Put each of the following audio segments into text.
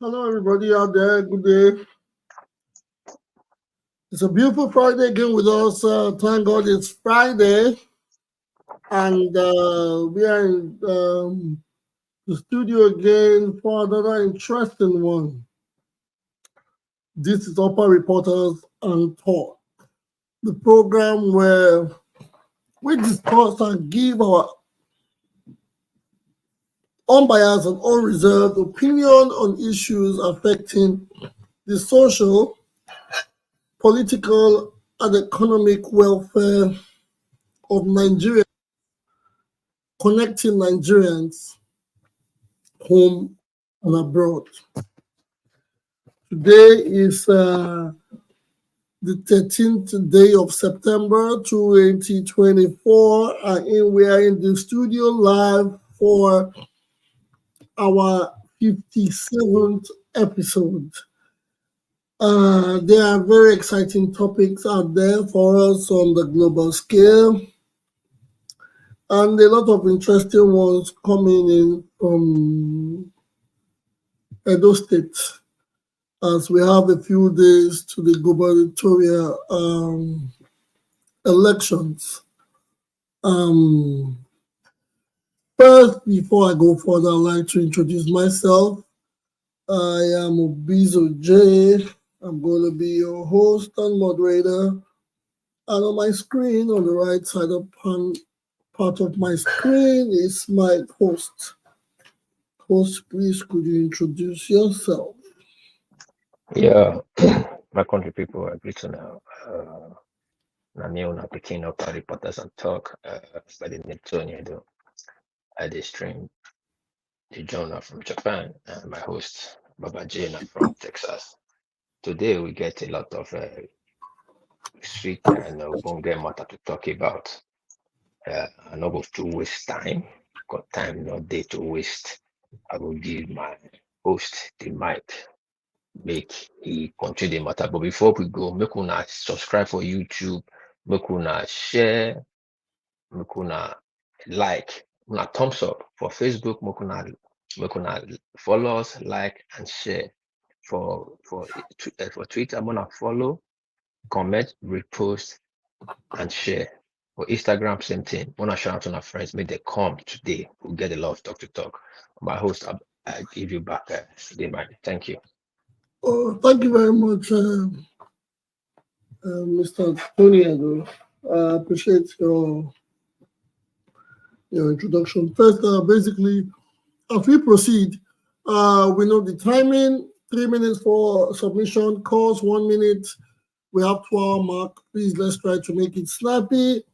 Hello, everybody out there. Good day. It's a beautiful Friday again with us. Thank God it's Friday, and we are in the studio again for another interesting one. This is Upper Reporters and Talk, the program where we discuss and give our unbiased and unreserved opinion on issues affecting the social, political, and economic welfare of Nigeria, connecting Nigerians home and abroad. Today is the 13th day of September 2024, and we are in the studio live for our 57th episode. There are very exciting topics out there for us on the global scale, and a lot of interesting ones coming in from Edo State, as we have a few days to the gubernatorial elections. First, before I go further, I'd like to introduce myself. I am Obizo J. I'm going to be your host and moderator. And on my screen, on the right side of part of my screen, is my host. Host, please, could you introduce yourself? Yeah, my country people are great to know. Naniona Peking of Reporters and Talk by the name Tony Edo. I did stream the journal from Japan and my host Baba Jana from Texas. Today we get a lot of sweet and bonge matter to talk about. I'm not going to waste time. Got time, no day to waste. I will give my host the mic. Make he continue the matter. But before we go, make una subscribe for YouTube, make una share, make una like, una thumbs up for Facebook, make una follow us, like and share. For Twitter, I'm gonna follow, comment, repost, and share. For Instagram, same thing. Wanna shout out to our friends, make they come today. We'll get a lot of talk to talk. My host, I give you back the mic. Thank you. Oh, thank you very much, Mr. Tony Edo. I appreciate your introduction. First, basically, as we proceed, we know the timing, 3 minutes for submission, calls 1 minute. We have 2-hour mark. Please, let's try to make it snappy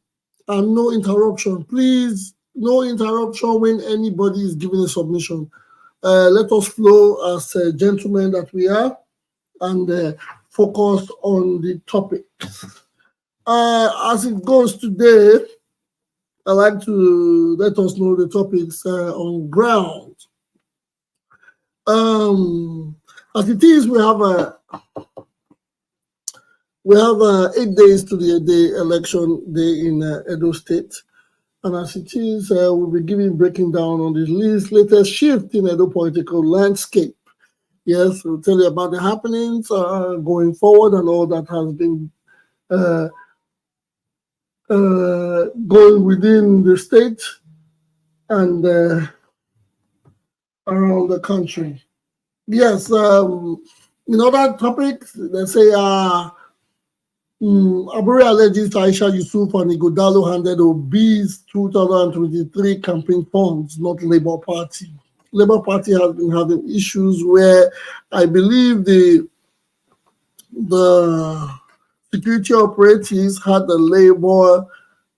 and no interruption. Please, no interruption when anybody is giving a submission. Let us flow as gentlemen that we are and focus on the topic. As it goes today, I'd like to let us know the topics on ground. As it is, we have 8 days to the election day in Edo State. And as it is, we'll be breaking down on the latest shift in Edo political landscape. Yes, we'll tell you about the happenings going forward and all that has been going within the state and around the country. Yes, in other topics, let's say Abure alleges Aisha, Yesufu, and Ighodalo handed Obi's 2023 campaign funds, not Labour Party. Labour Party has been having issues where I believe the security operatives had the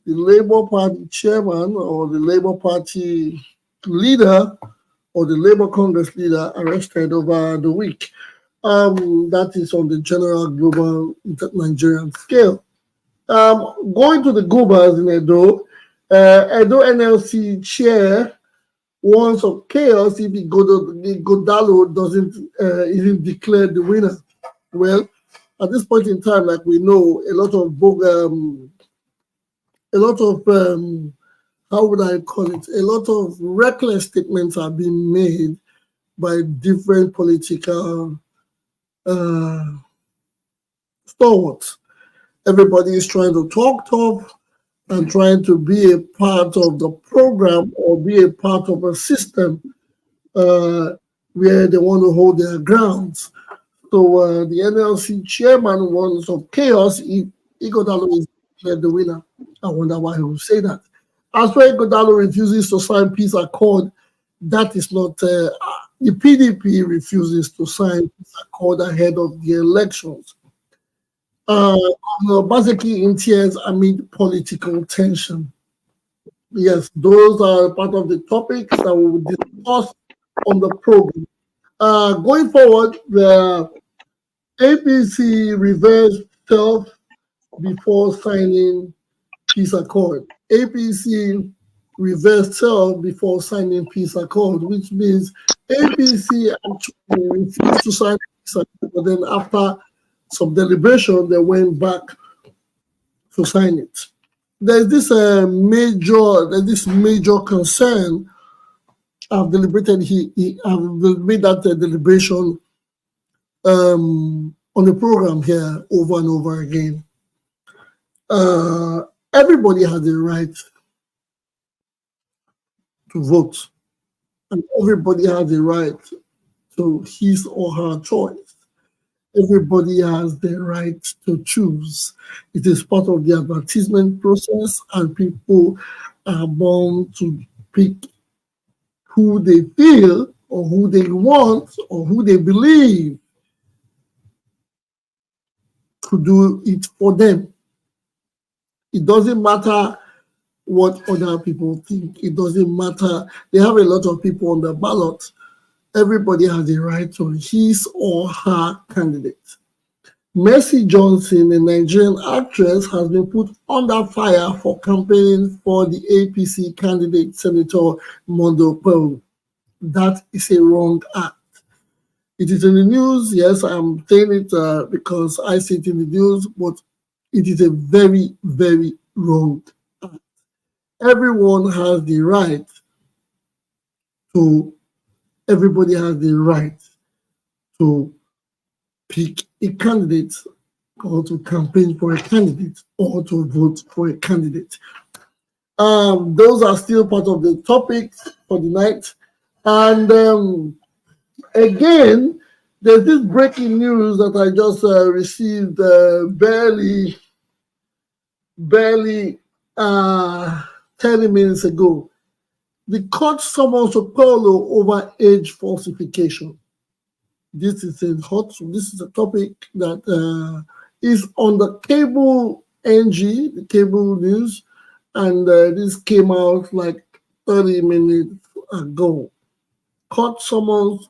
Labour Party chairman or the Labour Party leader or the Labour Congress leader arrested over the week. That is on the general global Nigerian scale. Going to the GUBERs in Edo, Edo NLC chair warns of chaos if Ighodalo isn't declared the winner. Well, at this point in time, like we know, a lot of how would I call it? A lot of reckless statements are being made by different political uh, stalwarts. Everybody is trying to talk tough and trying to be a part of the program or be a part of a system uh, where they want to hold their grounds. So the NLC chairman wants of chaos. Ighodalo is declared the winner. I wonder why he would say that. As well, Ighodalo refuses to sign peace accord. That is not the PDP refuses to sign peace accord ahead of the elections. Obaseki in tears amid political tension. Yes, those are part of the topics that we will discuss on the program. Going forward, the APC reversed self before signing peace accord. APC reversed self before signing peace accord, which means APC actually refused to sign peace accord, but then after some deliberation, they went back to sign it. There's this major concern. I've deliberated. I've made that deliberation on the program here over and over again. Everybody has the right to vote, and everybody has the right to his or her choice. Everybody has the right to choose. It is part of the advertisement process, and people are born to pick who they feel or who they want or who they believe to do it for them. It doesn't matter what other people think. It doesn't matter. They have a lot of people on the ballot. Everybody has the right to his or her candidate. Mercy Johnson, a Nigerian actress, has been put under fire for campaigning for the APC candidate, Senator Mondo Pearl. That is a wrong act. It is in the news. Yes, I'm saying it because I see it in the news, but it is a very, very wrong act. Everyone has the right to, everybody has the right to pick a candidate or to campaign for a candidate or to vote for a candidate. Those are still part of the topics for the night. And again, there's this breaking news that I just received barely 30 minutes ago. The court summons Okolo over age falsification. This is a topic that is on the cable NG, the cable news, and this came out like 30 minutes ago. Court summons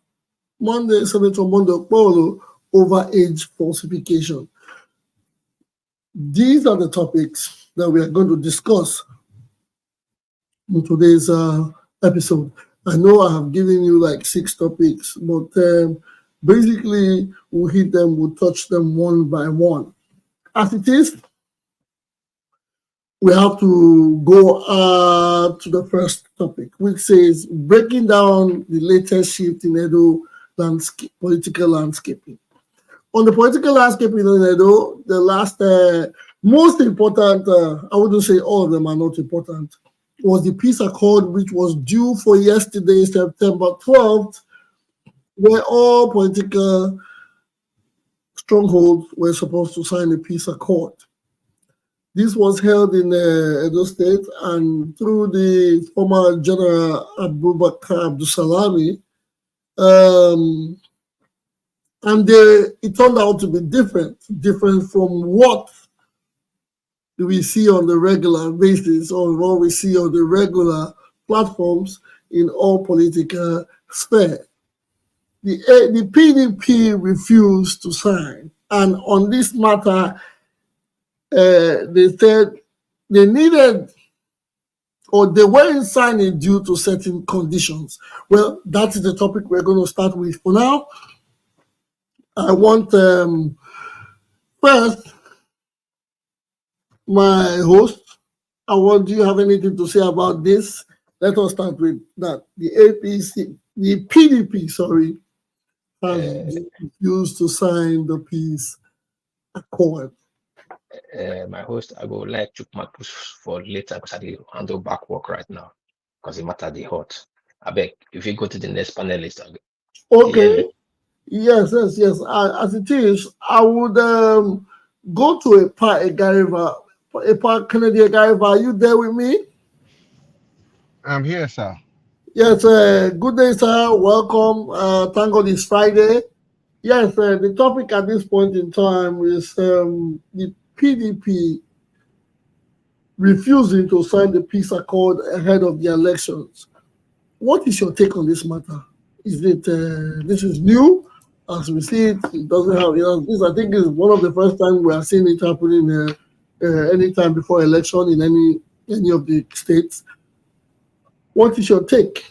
Senator Mondo Okolo over age falsification. These are the topics that we are going to discuss in today's episode. I know I have given you like 6 topics, but basically we'll hit them, we'll touch them one by one. As it is, we have to go to the first topic, which says breaking down the latest shift in Edo political landscaping. On the political landscaping in Edo, the last most important, I wouldn't say all of them are not important, was the peace accord, which was due for yesterday, September 12th, where all political strongholds were supposed to sign a peace accord. This was held in Edo State, and through the former General Abubakar Abdusalami, and it turned out to be different from what we see on the regular basis or what we see on the regular platforms in all political sphere. The PDP refused to sign, and on this matter, they said they needed or they weren't signing due to certain conditions. Well, that is the topic we're going to start with for now. I want first my host. Do you have anything to say about this? Let us start with that. The APC the PDP, sorry, has refused to sign the peace accord. My host, I would like to my push for later because I did handle back work right now because it matter the hot. I beg if you go to the next panelist, you hear Okay. me? Yes. As it is, I would go to a Gariva, a part Kennedy Gariva. Are you there with me? I'm here, sir. Yes. Good day, sir. Welcome. Thank God it's Friday. Yes. The topic at this point in time is the PDP refusing to sign the peace accord ahead of the elections. What is your take on this matter? Is it this is new? As we see it, it doesn't have. This I think is one of the first time we are seeing it happening any time before election in any of the states. What is your take?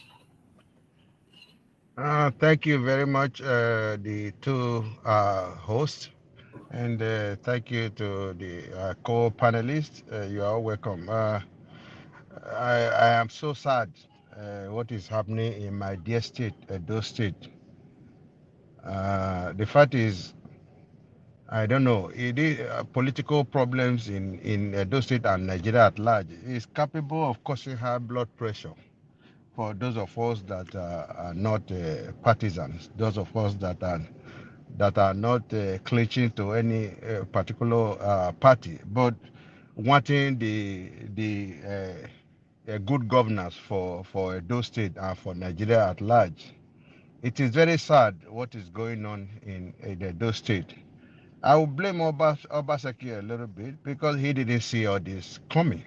Thank you very much, the two hosts, and thank you to the co-panelists. You are welcome. I am so sad what is happening in my dear state, Edo State. The fact is, I don't know, it is, political problems in Edo State and Nigeria at large is capable of causing high blood pressure for those of us that are not partisans, those of us that are not clinching to any particular party, but wanting the good governance for Edo State and for Nigeria at large. It is very sad what is going on in Edo State. I will blame Obaseki a little bit because he didn't see all this coming.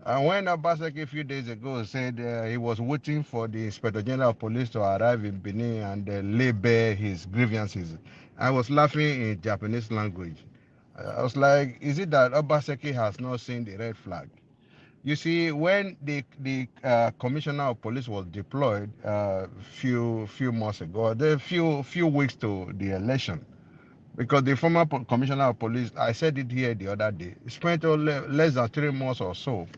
And when Obaseki a few days ago said he was waiting for the Inspector General of Police to arrive in Benin and lay bare his grievances, I was laughing in Japanese language. I was like, is it that Obaseki has not seen the red flag? You see, when the Commissioner of Police was deployed few months ago, the few weeks to the election, because the former Commissioner of Police, I said it here the other day, spent less than 3 months or so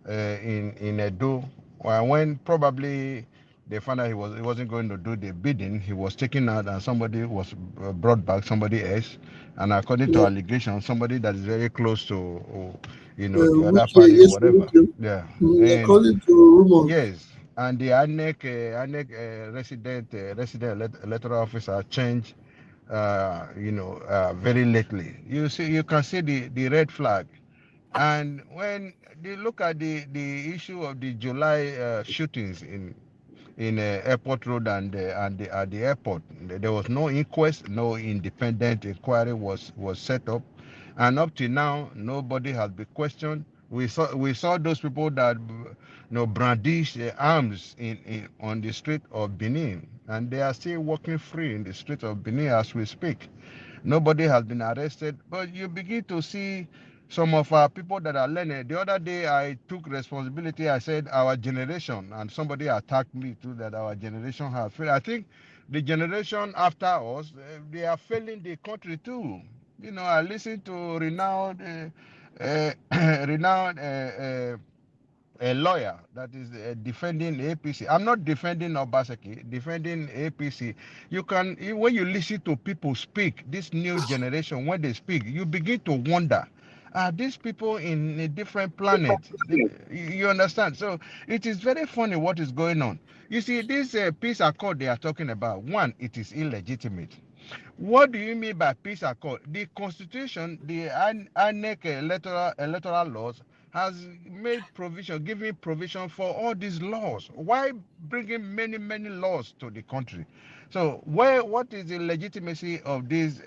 in Edo, when probably they found out he wasn't going to do the bidding, he was taken out and somebody was brought back, somebody else, and according to Yeah, allegations, somebody that is very close to, the other which party, yes, whatever. Yeah, and according to rumors. yes, and the ANEC resident electoral officer changed, very lately. You can see the red flag. And when they look at the issue of the July shootings in Airport Road and at the airport, there was no inquest, no independent inquiry was set up, and up to now nobody has been questioned. We saw those people that brandish arms on the street of Benin, and they are still walking free in the street of Benin as we speak. Nobody has been arrested, but you begin to see some of our people that are learning. The other day, I took responsibility. I said our generation, and somebody attacked me too, that our generation has failed. I think the generation after us, they are failing the country too. I listened to renowned, renowned a lawyer that is defending APC. I'm not defending Obaseki, defending APC. When you listen to people speak, this new generation, when they speak, you begin to wonder, are these people in a different planet? You understand? So it is very funny what is going on. You see, this peace accord they are talking about, one, it is illegitimate. What do you mean by peace accord? The constitution, the ANEC electoral laws has made provision, giving provision for all these laws. Why bringing many laws to the country? So what is the legitimacy of this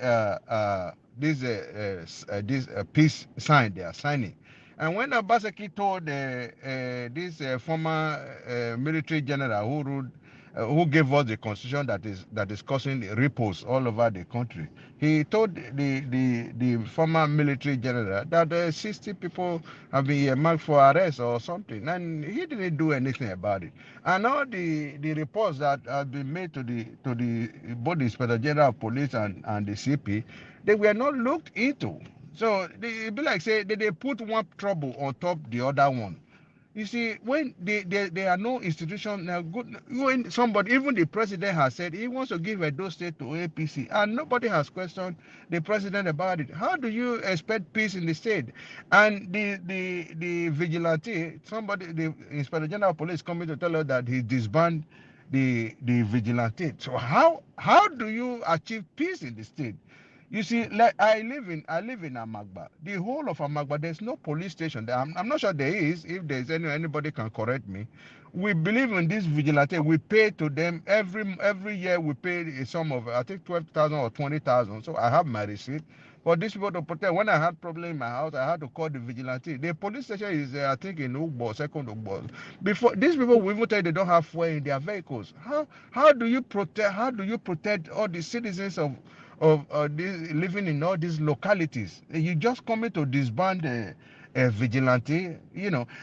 peace sign they are signing? And when Obaseki told this former military general who gave us the constitution that is causing ripples all over the country, he told the former military general that 60 people have been earmarked for arrest or something, and he didn't do anything about it. And all the reports that have been made to the both the Inspector General of Police and the CP, they were not looked into. So it be like say they put one trouble on top the other one. You see, when there are no institution now, good when somebody, even the president has said he wants to give Edo State to APC, and nobody has questioned the president about it. How do you expect peace in the state? And the vigilante, somebody, the Inspector General of Police coming to tell us that he disbanded the vigilante. So how do you achieve peace in the state? You see, like I live in Amagba. The whole of Amagba, there's no police station there. I'm not sure there is. If there's anybody can correct me. We believe in this vigilante. We pay to them every year. We pay a sum of I think 12,000 or 20,000. So I have my receipt for these people to protect. When I had problem in my house, I had to call the vigilante. The police station is I think in Ugbo, second Ugbo. Before these people will even tell you they don't have fuel in their vehicles. How do you protect? How do you protect all the citizens of living in all these localities? You just come to disband a vigilante,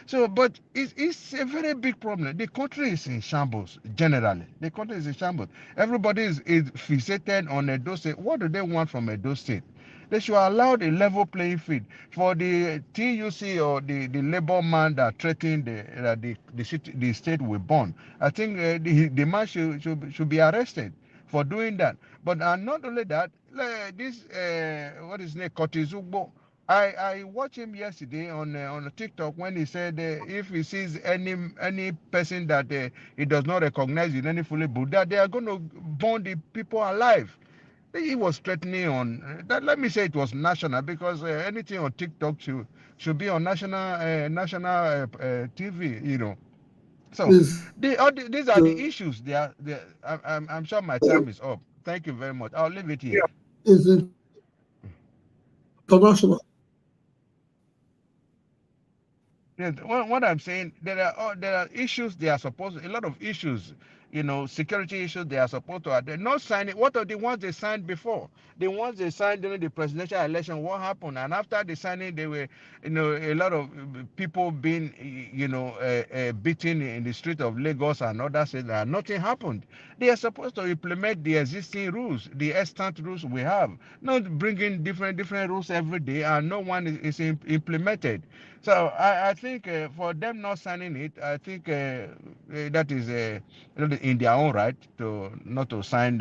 So, but it's a very big problem. The country is in shambles. Generally, the country is in shambles. Everybody is fixated on Edo State. What do they want from Edo State? They should allow the level playing field for the TUC or the labor man that threatened the state will burn. I think the man should be arrested for doing that. But not only that, this what is his name, Curtis Ugbo. I watched him yesterday on TikTok when he said if he sees any person that he does not recognize in any fully Buddha, they are going to burn the people alive. He was threatening on that. Let me say it was national because anything on TikTok should be on national TV. So Please, these are the issues. I'm sure my time is up. Thank you very much. I'll leave it here. is international. Yes, what I'm saying, there are issues. They are supposed a lot of issues, security issues. They are supposed to. They're not signing. What are the ones they signed before? The ones they signed during the presidential election. What happened? And after the signing, they were, a lot of people being, beaten in the street of Lagos and others. And nothing happened. They are supposed to implement the existing rules, the extant rules we have, not bringing different rules every day, and no one is implemented. So I think for them not signing it, I think that is in their own right to not to sign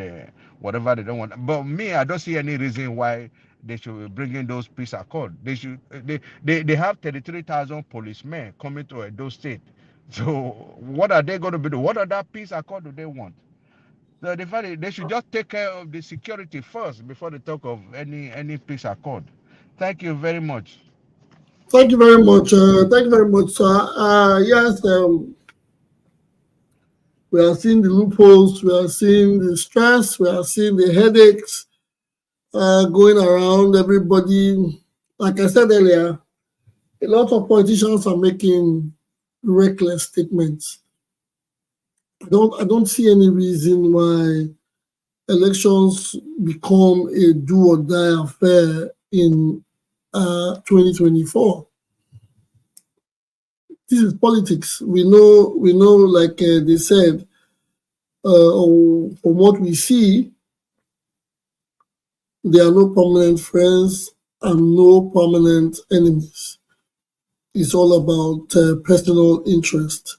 whatever they don't want. But me, I don't see any reason why they should bring in those peace accord. They should they have 33,000 policemen coming to Edo State. So what are they going to be doing? What other peace accord do they want? So they should just take care of the security first before they talk of any peace accord. Thank you very much. Thank you very much. Thank you very much, sir. Yes, we are seeing the loopholes, we are seeing the stress, we are seeing the headaches going around everybody. Like I said earlier, a lot of politicians are making reckless statements. I don't see any reason why elections become a do or die affair in 2024. This is politics. We know, like they said, from what we see, there are no permanent friends and no permanent enemies. It's all about personal interest.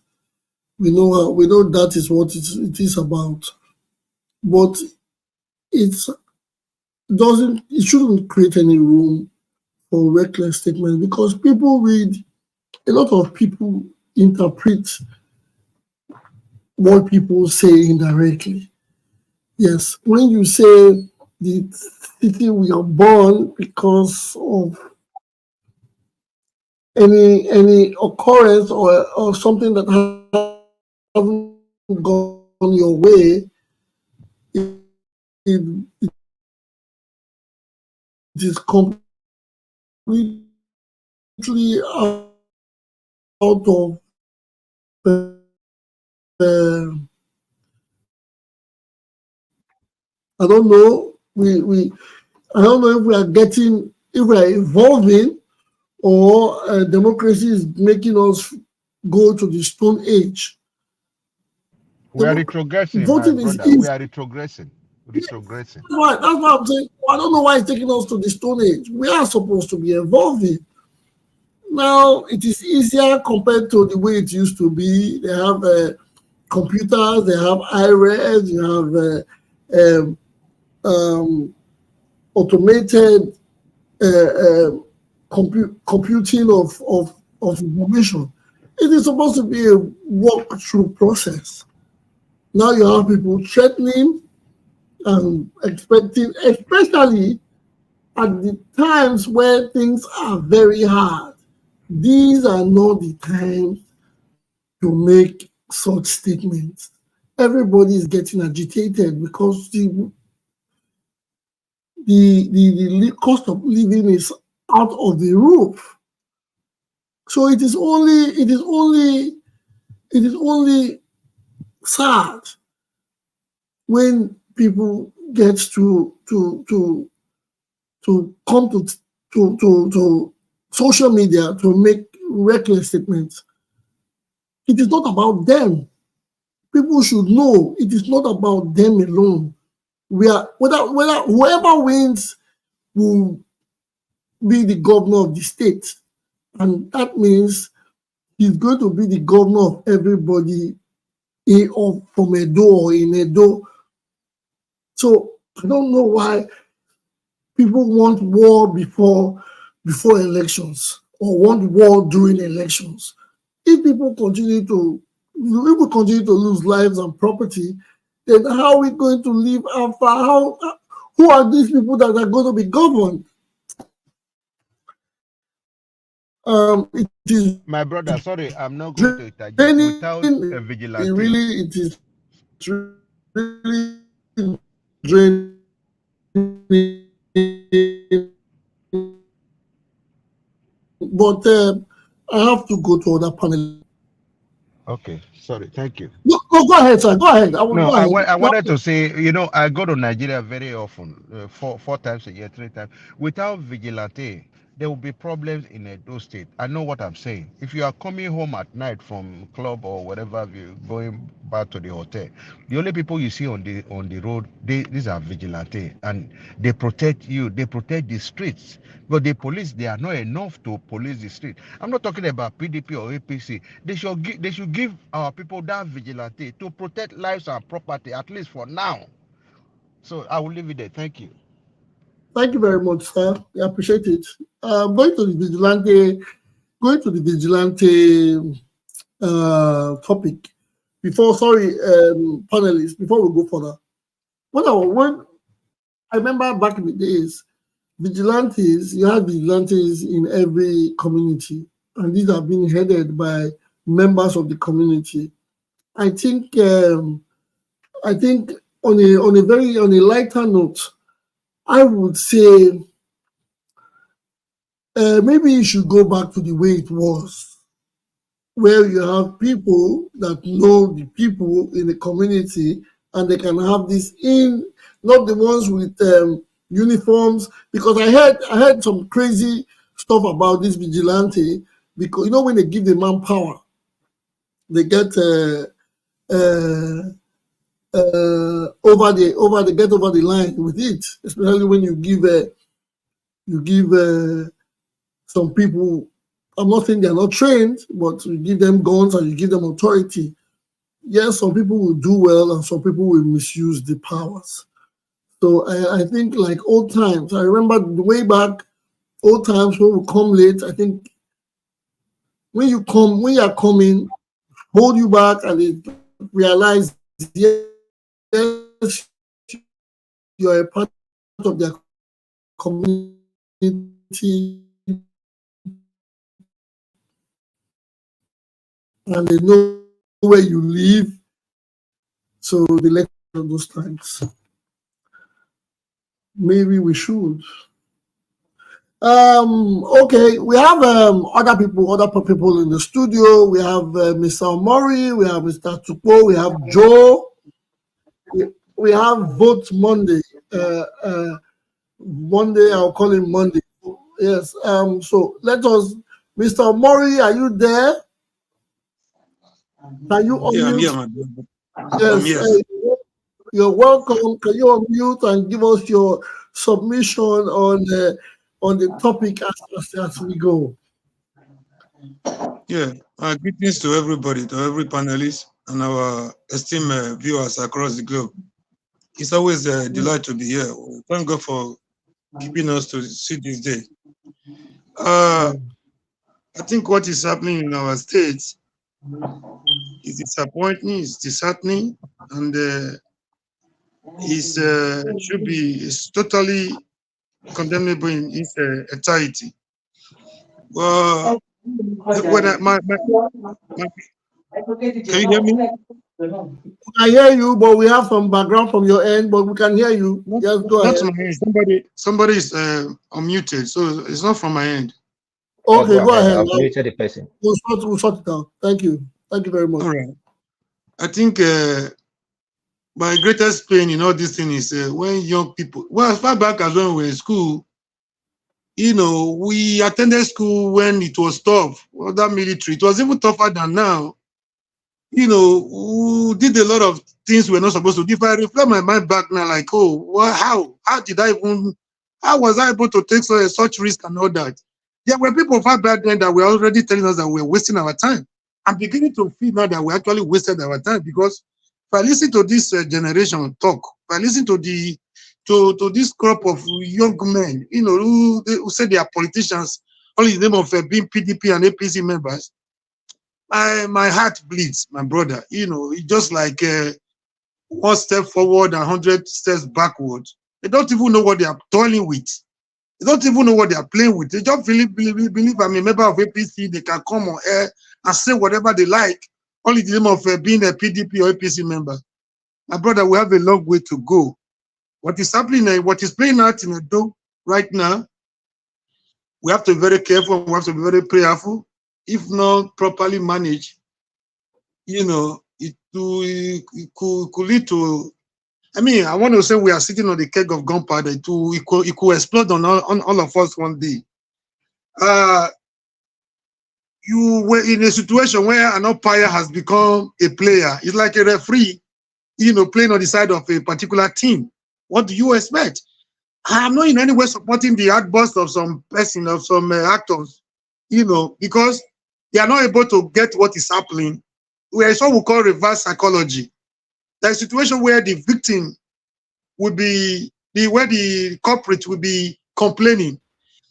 We know that is what it is about, but it shouldn't create any room for reckless statements because a lot of people interpret what people say indirectly. Yes, when you say the city we are born because of any occurrence or something that hasn't gone your way, it is completely out of I don't know. I don't know if we are evolving, or democracy is making us go to the Stone Age. We are retrogressing, my Voting is brother. We easy. are retrogressing. Retrogressing. That's why I'm saying. I don't know why it's taking us to the Stone Age. We are supposed to be evolving. Now it is easier compared to the way it used to be. They have computers, they have IRES, you have automated computing of information. It is supposed to be a walk-through process. Now you have people threatening and expecting, especially at the times where things are very hard. These are not the times to make such statements. Everybody is getting agitated because the cost of living is out of the roof. So it is only sad when people get to come to social media to make reckless statements. It is not about them. People should know it is not about them alone. We are whether whoever wins will be the governor of the state, and that means he's going to be the governor of everybody from Edo or in Edo. So I don't know why people want war before elections or want war during elections. If people continue to lose lives and property, then how are we going to live after? Who are these people that are going to be governed? It is My brother, sorry, I'm not going to interject. Without a vigilante, it is really draining. But I have to go to other panel. okay, sorry, thank you. No, go ahead, sir. Go ahead. I wanted to say, I go to Nigeria very often, four times a year, 3 times. Without vigilante, there will be problems in Edo State. I know what I'm saying. If you are coming home at night from club or whatever, you're going back to the hotel, the only people you see on the road, these are vigilante, and they protect you. They protect the streets. But the police, they are not enough to police the street. I'm not talking about PDP or APC. They should give our people that vigilante to protect lives and property, at least for now. So I will leave it there. Thank you. Thank you very much, sir. I appreciate it. Going to the vigilante topic. Panelists, before we go further. When I remember back in the days, you have vigilantes in every community, and these have been headed by members of the community. I think on a lighter note, I would say maybe you should go back to the way it was, where you have people that know the people in the community, and they can have this not the ones with uniforms. Because I heard some crazy stuff about this vigilante, because when they give the manpower, they get over the line with it, especially when you give some people. I'm not saying they're not trained, but you give them guns and you give them authority. Yes, some people will do well and some people will misuse the powers. So I think like old times, I remember the way back, old times when we come late, I think when you are coming, hold you back and they realize, yes, you're a part of their community, and they know where you live, so they let you know those times. Maybe we should. Okay, we have other people in the studio. We have Mr. Omori, we have Mr. Tukpo, we have Joe. We have Vote Monday. Monday, I'll call him Monday. Yes. So let us, Mr. Omori, are you there? Can you unmute? Yeah, I'm here, Yes. You're welcome. Can you unmute and give us your submission on the topic as we go? Yeah, greetings to everybody, to every panelist, and our esteemed viewers across the globe. It's always a delight to be here. Thank God for keeping us to see this day. I think what is happening in our states is disappointing, it's disheartening, and is totally condemnable in its entirety. Well, can you hear me? I hear you, but we have some background from your end, but we can hear you. Just go Not ahead. my end. Somebody is unmuted, so it's not from my end. Okay, go ahead. I've muted the person. We'll sort it out. Thank you. Thank you very much. All right. I think my greatest pain in all this thing is when young people, well, as far back as when we were in school, you know, we attended school when it was tough, well, that military. It was even tougher than now. You know, we did a lot of things we're not supposed to do. If I reflect my mind back now, like, oh, well, how did I even, how was I able to take such risk and all that? There were people far back then that were already telling us that we're wasting our time. I'm beginning to feel now that we actually wasted our time, because if I listen to this generation talk, if I listen to this crop of young men, you know, who say they are politicians, only in the name of being PDP and APC members, my heart bleeds, my brother. You know, it's just like one step forward and 100 steps backward. They don't even know what they are toiling with. They don't even know what they are playing with. They just believe I'm a member of APC. They can come on air and say whatever they like, only the name of being a PDP or APC member. My brother, we have a long way to go. What is happening, what is playing out in Edo right now, we have to be very careful. We have to be very prayerful. If not properly managed, you know, it could lead to, I mean, I want to say we are sitting on the keg of gunpowder. It could explode on all of us one day. You were in a situation where an umpire has become a player. It's like a referee, you know, playing on the side of a particular team. What do you expect? I am not in any way supporting the outburst of some person, of some actors, you know, because they are not able to get what is happening. There is what we call reverse psychology. There's a situation where the victim would be, where the culprit will be complaining.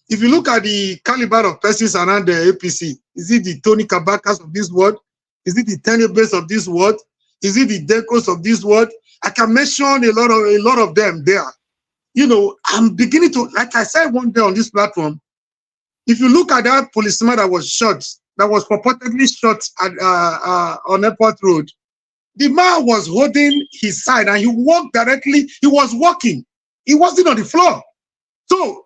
If you look at the caliber of persons around the APC, is it the Tony Kabakas of this world? Is it the Tenebes of this world? Is it the Decos of this world? I can mention a lot of them there. You know, I'm beginning to, like I said one day on this platform, if you look at that policeman that was shot, that was purportedly shot at, on Airport Road, the man was holding his side and he walked directly, he was walking. He wasn't on the floor. So,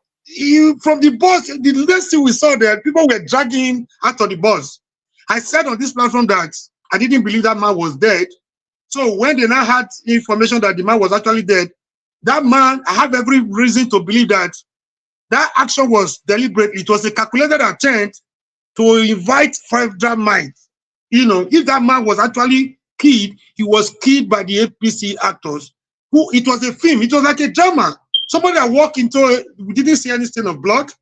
from the bus, the next thing we saw there, people were dragging him out of the bus. I said on this platform that I didn't believe that man was dead. So when they now had information that the man was actually dead, that man, I have every reason to believe that that action was deliberate. It was a calculated attempt to invite federal might. You know, if that man was actually killed, he was killed by the APC actors. Who, it was a film. It was like a drama. Somebody that walked into it, we didn't see any stain of blood.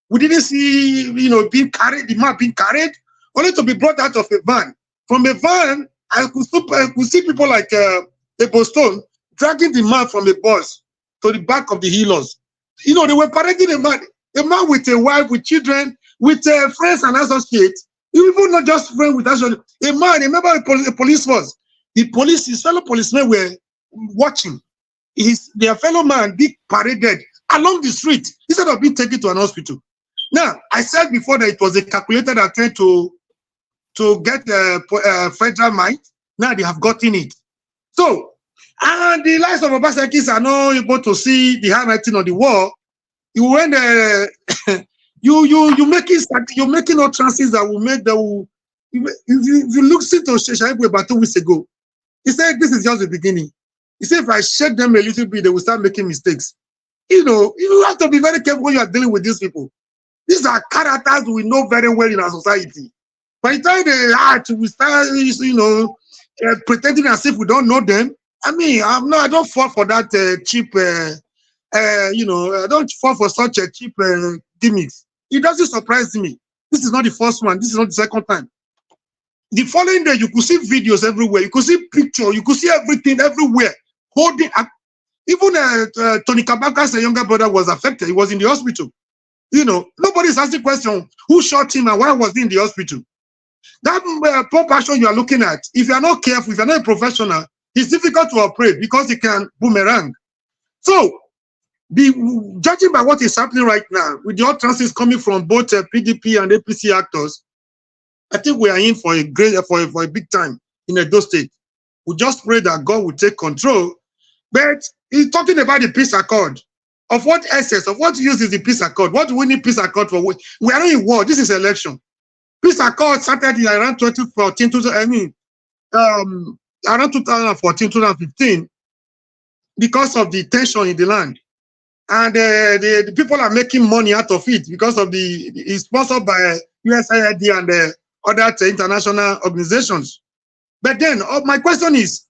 We didn't see, you know, being carried, the man being carried, only to be brought out of a van. From a van, I could see people like Ebo Stone dragging the man from the bus to the back of the healers. You know, they were parading a man with a wife, with children, with friends and associates. Even not just friends with associates. A member of the police force. The police, his fellow policemen were watching. Their fellow man being paraded along the street instead of being taken to an hospital. Now, I said before that it was a calculated attempt to get federal might. Now they have gotten it. So, and the lives of Obaseki are not able to see the handwriting on the wall. You're making utterances that will make if you look to Sheshaibu about 2 weeks ago, he said this is just the beginning. He said if I shake them a little bit, they will start making mistakes. You know, you have to be very careful when you are dealing with these people. These are characters we know very well in our society. By the time they act, we start, you know, pretending as if we don't know them. I mean, I don't fall for that cheap, you know, I don't fall for such a cheap gimmicks. It doesn't surprise me. This is not the first one. This is not the second time. The following day, you could see videos everywhere. You could see pictures. You could see everything everywhere. Holding up. Even Tony Kabaka's younger brother was affected. He was in the hospital. You know, nobody's asking question, who shot him and why was he in the hospital? That poor passion you are looking at, if you are not careful, if you are not a professional, it's difficult to operate because it can boomerang. So, judging by what is happening right now, with the utterances coming from both PDP and APC actors, I think we are in for a big time in Edo State. We just pray that God will take control. But he's talking about the peace accord. Of what essence, of what use is the peace accord? What do we need peace accord for? We are not in war. This is election. Peace accord started in around 2014, around 2014, 2015, because of the tension in the land. And the people are making money out of it because of it's sponsored by USAID and other international organizations. But then, my question is,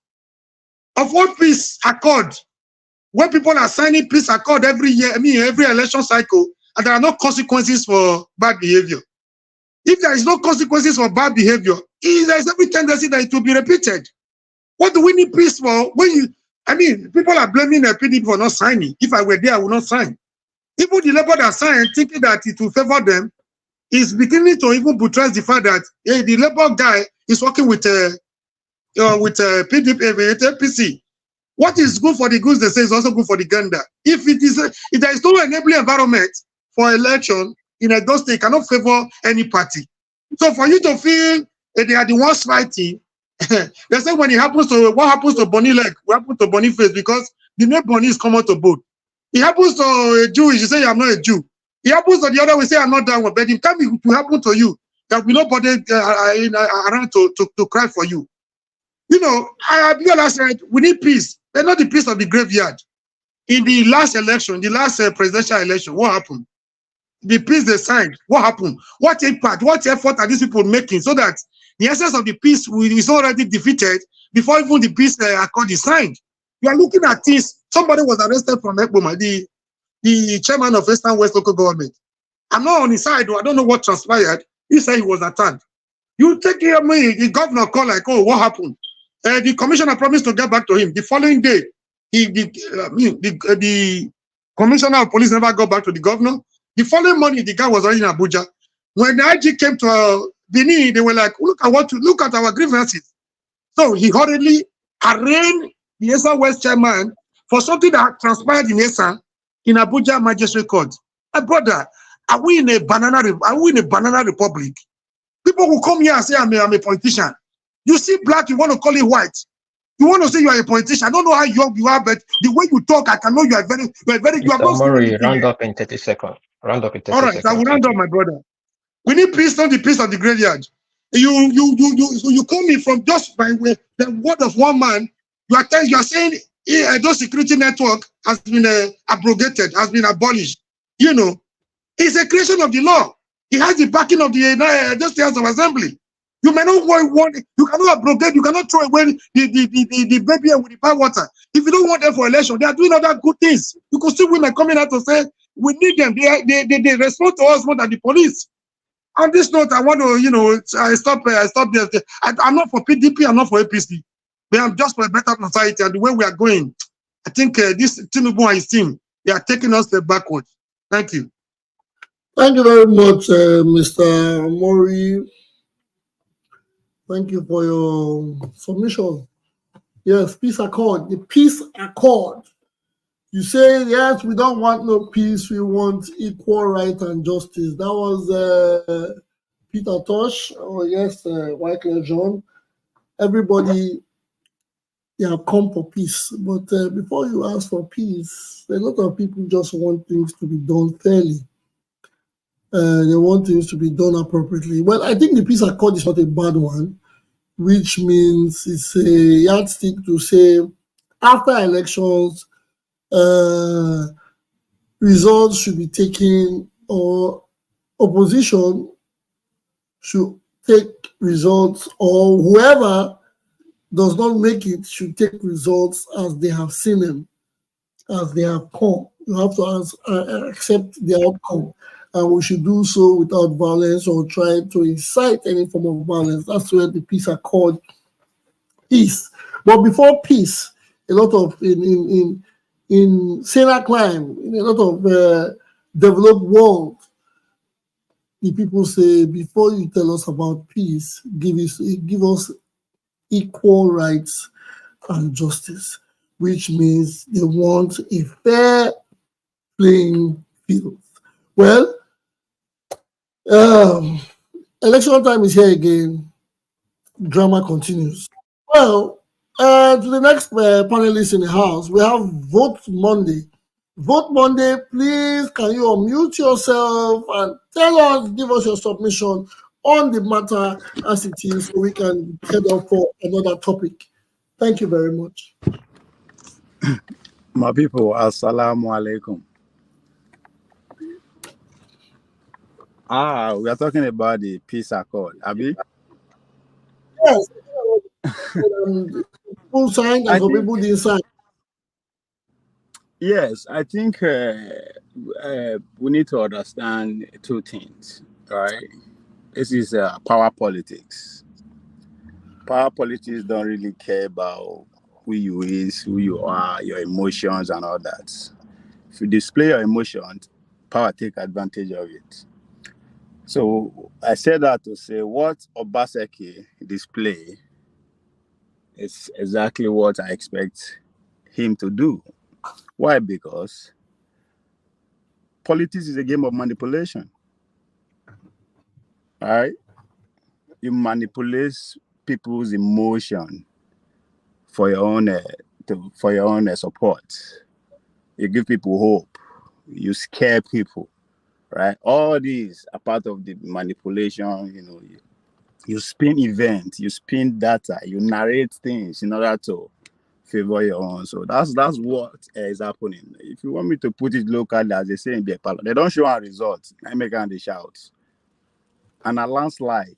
of what peace accord? When people are signing peace accord every year, every election cycle, and there are no consequences for bad behavior. If there is no consequences for bad behavior, there is every tendency that it will be repeated. What do we need peace for? People are blaming the PDP for not signing. If I were there, I would not sign. Even the labor that signed, thinking that it will favor them, is beginning to even buttress the fact that the labor guy is working with PDP, APC. What is good for the goose, they say, is also good for the gander. If there is no enabling environment for election in a Edo State, cannot favor any party. So for you to feel they are the ones fighting, they say what happens to Bonnie leg, what happens to Bonnie face, because the name Bonnie is common to both. It happens to a Jewish, you say I'm not a Jew. It happens to the other, we say I'm not that one. But in time it will happen to you, there will be nobody around to cry for you. You know, Abure said we need peace, but not the peace of the graveyard. In the last election, the last presidential election, what happened? The peace they signed, what happened? What impact, what effort are these people making so that the essence of the peace is already defeated before even the peace accord is signed? You are looking at this. Somebody was arrested from Ekboma, the chairman of Eastern West Local Government. I'm not on his side, I don't know what transpired. He said he was attacked. You take care of me, the governor called like, oh, what happened? The commissioner promised to get back to him. The following day, the commissioner of police never got back to the governor. The following morning, the guy was already in Abuja. When the IG came to Benin, they were like, look at our grievances. So he hurriedly arraigned the Eastern West chairman for something that transpired in Esa in Abuja Magistrate Court. My brother, are we in a banana republic? People will come here and say I'm a politician. You see black, you want to call it white. You want to say you are a politician. I don't know how young you are, but the way you talk, I can know you are very. Mr. Round up in 30 seconds. Round up in 30 All right, seconds. I will round up, my brother. We need peace, not the peace of the graveyard. You call me from just by way the word of one man. You are saying those security network has been abrogated, has been abolished. You know, it's a creation of the law. It has the backing of the House of Assembly. You may not want it. You cannot abrogate. You cannot throw away the baby with the bad water. If you don't want them for election, they are doing other good things. You could see women coming out to say we need them. They respond to us more than the police. On this note, I want to, I stop there. I'm not for PDP. I'm not for APC. But I'm just for a better society and the way we are going. I think this Tinubu and his team, they are taking us backwards. Thank you. Thank you very much, Mr. Mori. Thank you for your submission. Yes, peace accord. The peace accord. You say, yes, we don't want no peace. We want equal right and justice. That was Peter Tosh. Oh, yes, Wycliffe John. Everybody, they have come for peace. But before you ask for peace, a lot of people just want things to be done fairly. They want things to be done appropriately. Well, I think the peace accord is not a bad one, which means it's a yardstick to say after elections, results should be taken, or opposition should take results, or whoever does not make it should take results as they have seen them, as they have come. You have to accept the outcome. and we should do so without violence or try to incite any form of violence. That's where the peace accord is. But before peace, a lot of in Sena climb, in a lot of developed world, the people say, before you tell us about peace, give us equal rights and justice, which means they want a fair playing field. Well, election time is here again. Drama continues. Well, to the next panelist in the house, we have Vote Monday. Vote Monday, please, can you unmute yourself and give us your submission on the matter as it is, so we can head off for another topic. Thank you very much. My people, assalamu alaikum. We are talking about the peace accord, Abi? Yes. People signed and some people didn't sign. Yes, I think we need to understand two things, right? This is power politics. Power politics don't really care about who you is, who you are, your emotions and all that. If you display your emotions, power take advantage of it. So I said that to say what Obaseki display is exactly what I expect him to do. Why? Because politics is a game of manipulation. All right? You manipulate people's emotion for your own support. You give people hope. You scare people, right? All these are part of the manipulation. You spin events, you spin data, you narrate things in order to favor your own. So that's what is happening. If you want me to put it locally, as they say in Bepalo, they don't show our results. I make and they shout. And a landslide.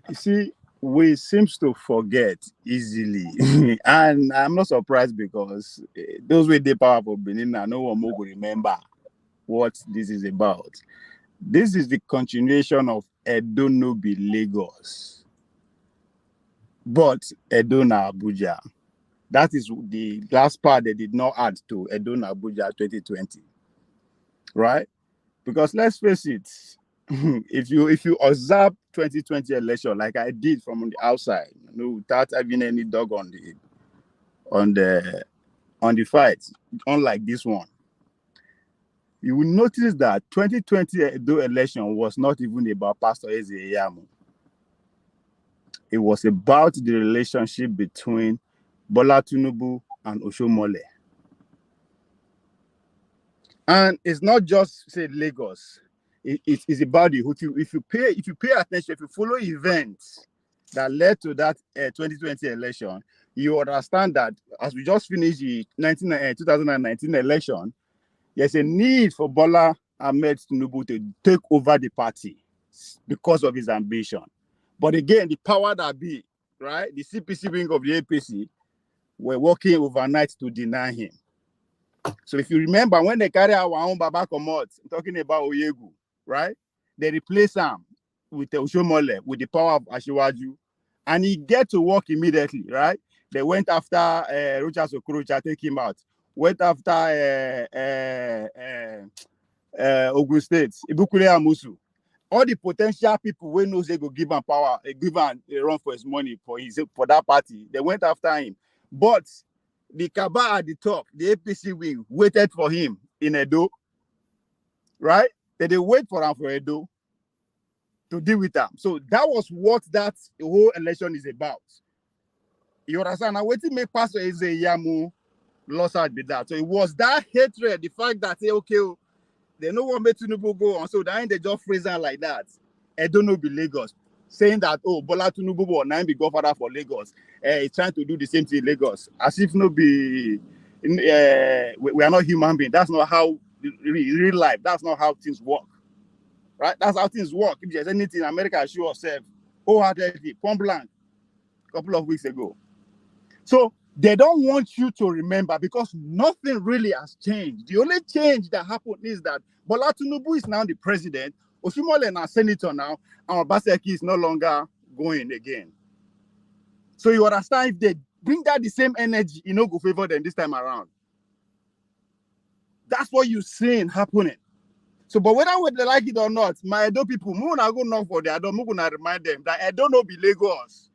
You see, we seems to forget easily. And I'm not surprised because those with the powerful Benin, no one more will remember what this is about. This is the continuation of Edo no be Lagos, but Edo na Abuja. That is the last part they did not add to Edo na Abuja 2020, right? Because let's face it, if you observe 2020 election like I did from the outside, without having any dog on the fight, unlike this one, you will notice that 2020 Edo election was not even about Pastor Eze Yamu. It was about the relationship between Bola Tinubu and Oshomole. And it's not just say Lagos. It's about the if you pay attention, if you follow events that led to that 2020 election, you understand that as we just finished the 2019 election, there's a need for Bola Ahmed Tinubu to take over the party because of his ambition. But again, the power that be, right, the CPC wing of the APC were working overnight to deny him. So if you remember, when they carry our own Baba Komot, talking about Oyegu, right, they replace him with Oshomole, with the power of Ashiwaju, and he get to work immediately, right? They went after Rochas Okorocha, take him out. Went after Ogun State, Ibukule Amusu. All the potential people who knows they go give him power, give him a run for his money for that party. They went after him. But the Kaba at the top, the APC wing, waited for him in Edo, right? They wait for him for Edo to deal with him. So that was what that whole election is about. You understand? Now, waiting make Pastor Eze Yamu lost out with that. So it was that hatred, the fact that, okay, they no one made Tinubu go on. So then they just phrase her like that. Edo no be Lagos. Saying that, Bola Tinubu will now be godfather for Lagos. He's trying to do the same thing in Lagos. As if no be, we are not human beings. That's not how, real life, that's not how things work. Right? That's how things work. If there's anything, America show herself wholeheartedly, point blank, a couple of weeks ago. So They don't want you to remember because nothing really has changed. The only change that happened is that Bola Tinubu is now the president, Oshimole is a senator now, and Obaseki is no longer going again. So you understand, if they bring that the same energy, you know, go favor them this time around. That's what you're seeing happening. So, but whether they like it or not, my Edo people, I'm gonna go knock for the Edo, I'm gonna remind them that Edo no be Lagos.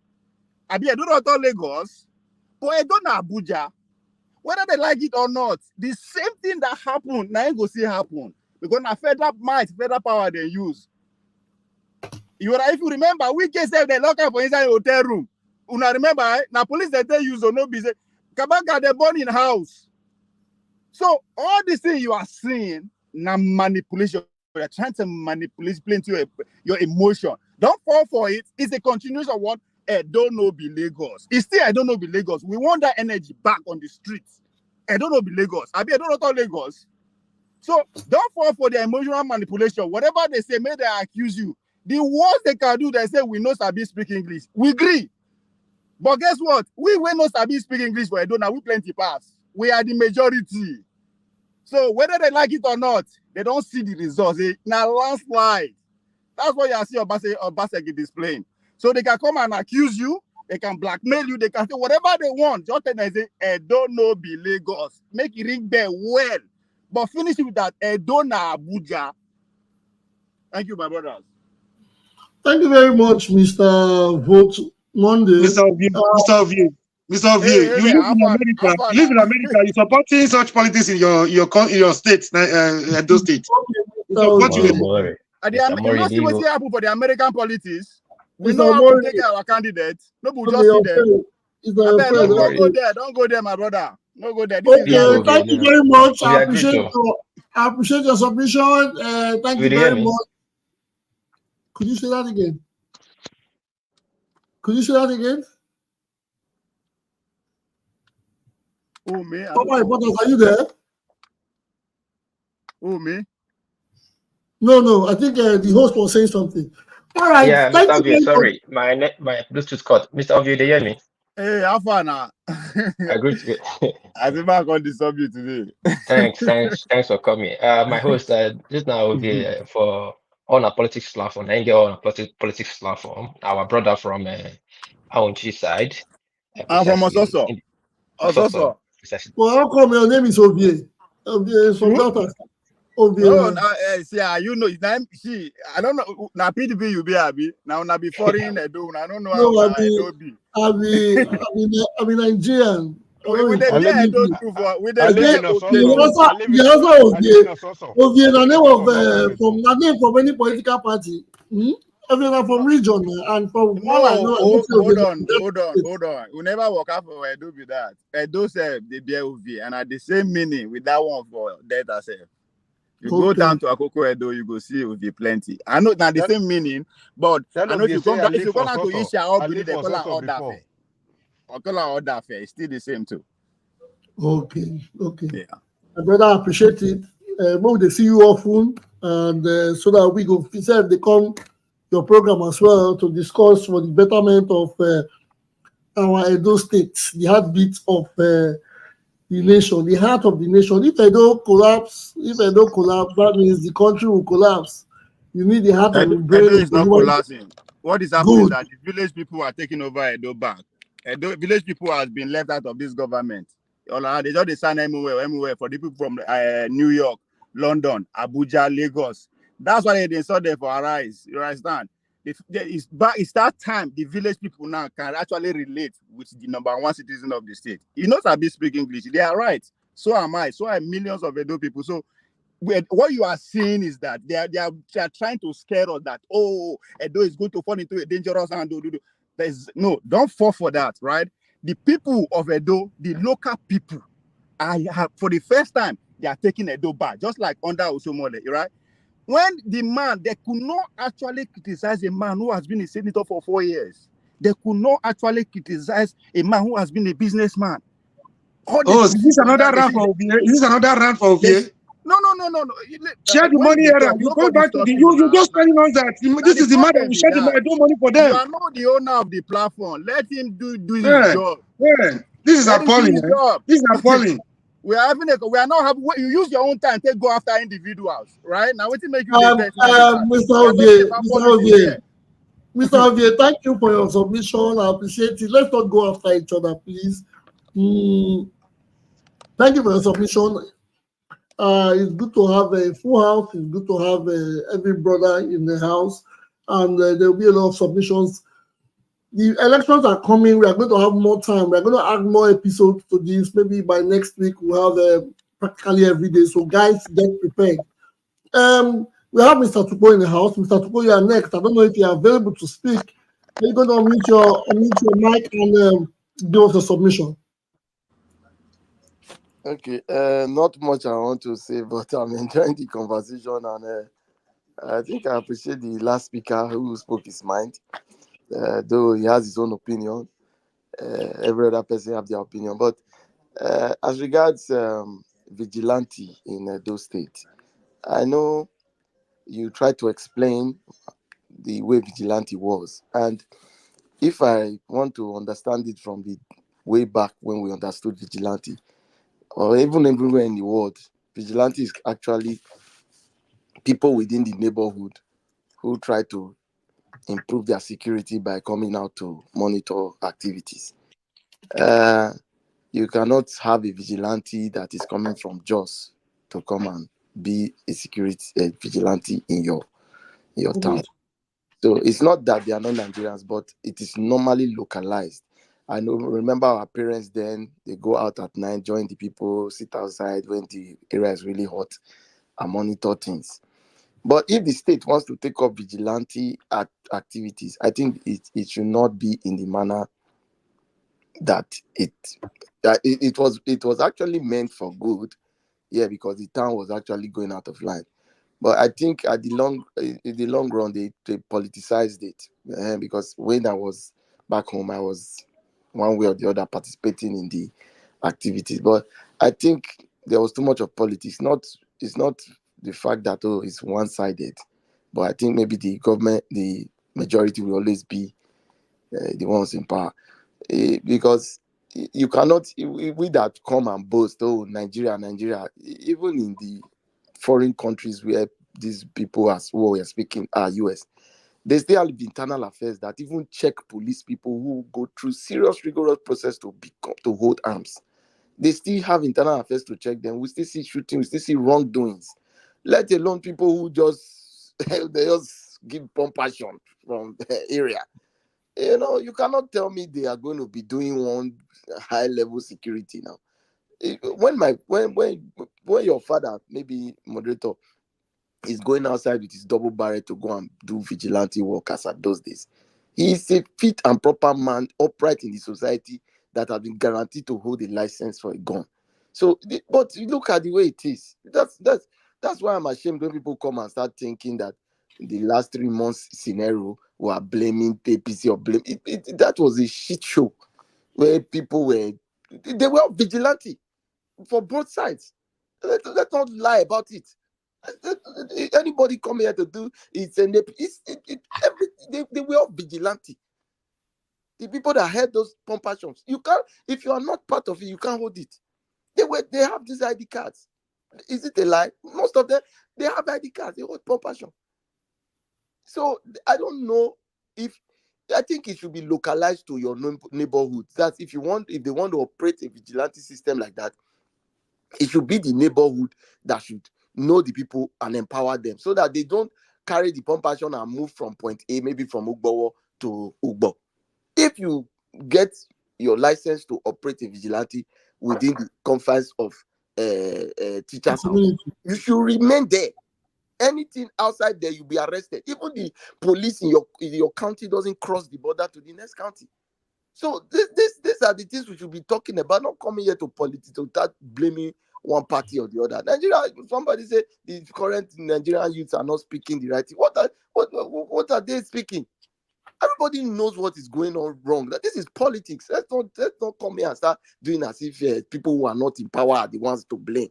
I be Edo not Lagos. But I don't know Abuja. Whether they like it or not, the same thing that happened, now you go see happen. Because now federal might, federal power they use. If you remember, we just said they lock up for inside the hotel room. You remember, now police they tell you so no busy. Kabaka they born in house. So all these things you are seeing, now manipulation. You're trying to manipulate into your emotion. Don't fall for it. It's a continuation of what? I don't know be Lagos. It's still I don't know be Lagos. We want that energy back on the streets. I don't know be Lagos. I don't know Lagos. So don't fall for the emotional manipulation. Whatever they say, may they accuse you. The worst they can do, they say we know Sabi speak English. We agree. But guess what? We know Sabi speak English for Edo now. We plenty pass. We are the majority. So whether they like it or not, they don't see the results. Now landslide. That's what you see Obaseki displaying. So they can come and accuse you, they can blackmail you, they can say whatever they want. Just tell them, say, I don't know be Lagos. Make it ring bell well. But finish with that, I don't know Abuja. Thank you, my brothers. Thank you very much, Mr. Vote Monday. Mr. Ovie, you live in America. You live in America. You're supporting such politics in your state, Edo State. You support you. You know see what's happening for the American politics. We know how to take our candidates. No, we just see them. Don't go there. Don't go there, my brother. Don't go there. Okay, thank you very much. I appreciate your submission. Thank you very much. Could you say that again? Oh, me. Oh, my brothers, are you there? Oh, me. No. I think the host was saying something. All right. Yeah, Mr. Abure, sorry. My Bluetooth cut. Mr. Abure, they hear me? Hey, how far now? I greet you. I think I'm going to disturb you today. Thanks for coming. My host, just now for on a politics platform, on a politics platform. Our brother from Aunchi side. I'm from Ososo. Ososo. Well, how come your name is Ovie? Ovie is from Delta. No, see, you know, I don't know. Now PDP you be Abi. Now be foreign Edo. I don't know how Edo be. I mean Nigerian. With the Edo too for with the Ovie is the name from any political party. Everyone from region and from hold on. We never work out for Edo with that. Edo said they be Ovie and at the same meaning with that one for Delta self. You go down to Akoko Edo, you go see it will be plenty. I know not the same meaning, but I know if you come down to Isha, they call her order fair. It's still the same too. Okay. Yeah. My brother, I appreciate it. Maybe they see you often, and so that we go they come your program as well to discuss for the betterment of our Edo State, the heartbeat of the nation, the heart of the nation. If Edo collapse, that means the country will collapse. You need the heart of the brain. Edo is not collapsing. What is happening is that the village people are taking over Edo back. Village people has been left out of this government. They just sign everywhere for the people from New York, London, Abuja, Lagos. That's why they saw there for our eyes. You understand? It's that time the village people now can actually relate with the number one citizen of the state. You know, Sabi speak English. They are right. So am I. So are millions of Edo people. So what you are seeing is that they are trying to scare us that Edo is going to fall into a dangerous hand. No, don't fall for that, right? The people of Edo, the local people, for the first time, they are taking Edo back, just like under Osomole, right? When the man, they could not actually criticize a man who has been a senator for 4 years. They could not actually criticize a man who has been a businessman. Is this another round for Ovie? Is this another round for Ovie? No. Share the money here. You go back to you just telling us that this is the man that will share the money for them. You are not the owner of the platform. Let him do his job. Yeah. This is Let him do appalling. his Eh? job. This is appalling. We are not having. You use your own time to go after individuals, right? Now, what make you the best? Mr. Ovie, Mr. Ovie, thank you for your submission. I appreciate it. Let's not go after each other, please. Thank you for your submission. It's good to have a full house. It's good to have every brother in the house, and there will be a lot of submissions. The elections are coming. We are going to have more time. We are going to add more episodes to this. Maybe by next week we'll have practically every day. So guys, get prepared. We have Mr. Tupo in the house. Mr. Tupo, you are next. I don't know if you are available to speak. You're going to unmute your mic and give us a submission. Okay, not much I want to say, but I'm enjoying the conversation, and I think I appreciate the last speaker who spoke his mind. Though he has his own opinion, every other person have their opinion. But as regards vigilante in those states, I know you tried to explain the way vigilante was, and if I want to understand it from the way back when we understood vigilante, or even everywhere in the world, vigilante is actually people within the neighborhood who try to improve their security by coming out to monitor activities. You cannot have a vigilante that is coming from Jos to come and be a security vigilante in your town. So it's not that they are not Nigerians, but it is normally localized. I remember our parents then, they go out at night, join the people, sit outside when the area is really hot and monitor things. But if the state wants to take up vigilante activities, I think it should not be in the manner that it was actually meant for good, because the town was actually going out of line. But I think in the long run, they politicized it, because when I was back home, I was one way or the other participating in the activities. But I think there was too much of politics. It's not the fact that it's one-sided, but I think maybe the government, the majority will always be the ones in power, because you cannot, we that come and boast, Nigeria, even in the foreign countries where these people as well we are speaking are US, they still have internal affairs that even check police people who go through serious rigorous process to hold arms. They still have internal affairs to check them. We still see shooting, we still see wrongdoings, let alone people who they just give compassion from the area. You cannot tell me they are going to be doing one high level security now. When your father, maybe moderator, is going outside with his double barrel to go and do vigilante work as at those days, he is a fit and proper man, upright in the society, that has been guaranteed to hold a license for a gun. So, but you look at the way it is. That's why I'm ashamed when people come and start thinking that in the last 3 months scenario we are blaming APC or blame that was a shit show where people were vigilante for both sides. Let's not lie about it. Anybody come here to do they were all vigilante. The people that had those compassions, you can't, if you are not part of it, you can't hold it. They have these ID cards. Is it a lie? Most of them, they have ID cards, they hold compassion. So I don't know I think it should be localized to your neighborhood. That's if they want to operate a vigilante system like that, it should be the neighborhood that should know the people and empower them, so that they don't carry the compassion and move from point A, maybe from Ugbowo to Ugbo. If you get your license to operate a vigilante within the confines of teachers' house, you should remain there. Anything outside there, you'll be arrested. Even the police in your county doesn't cross the border to the next county. So these are the things we should be talking about, not coming here to politics to start blaming one party or the other. Nigeria, somebody say the current Nigerian youths are not speaking the right thing. What are they speaking? Everybody knows what is going on wrong. This is politics. Let's not come here and start doing as if people who are not in power are the ones to blame.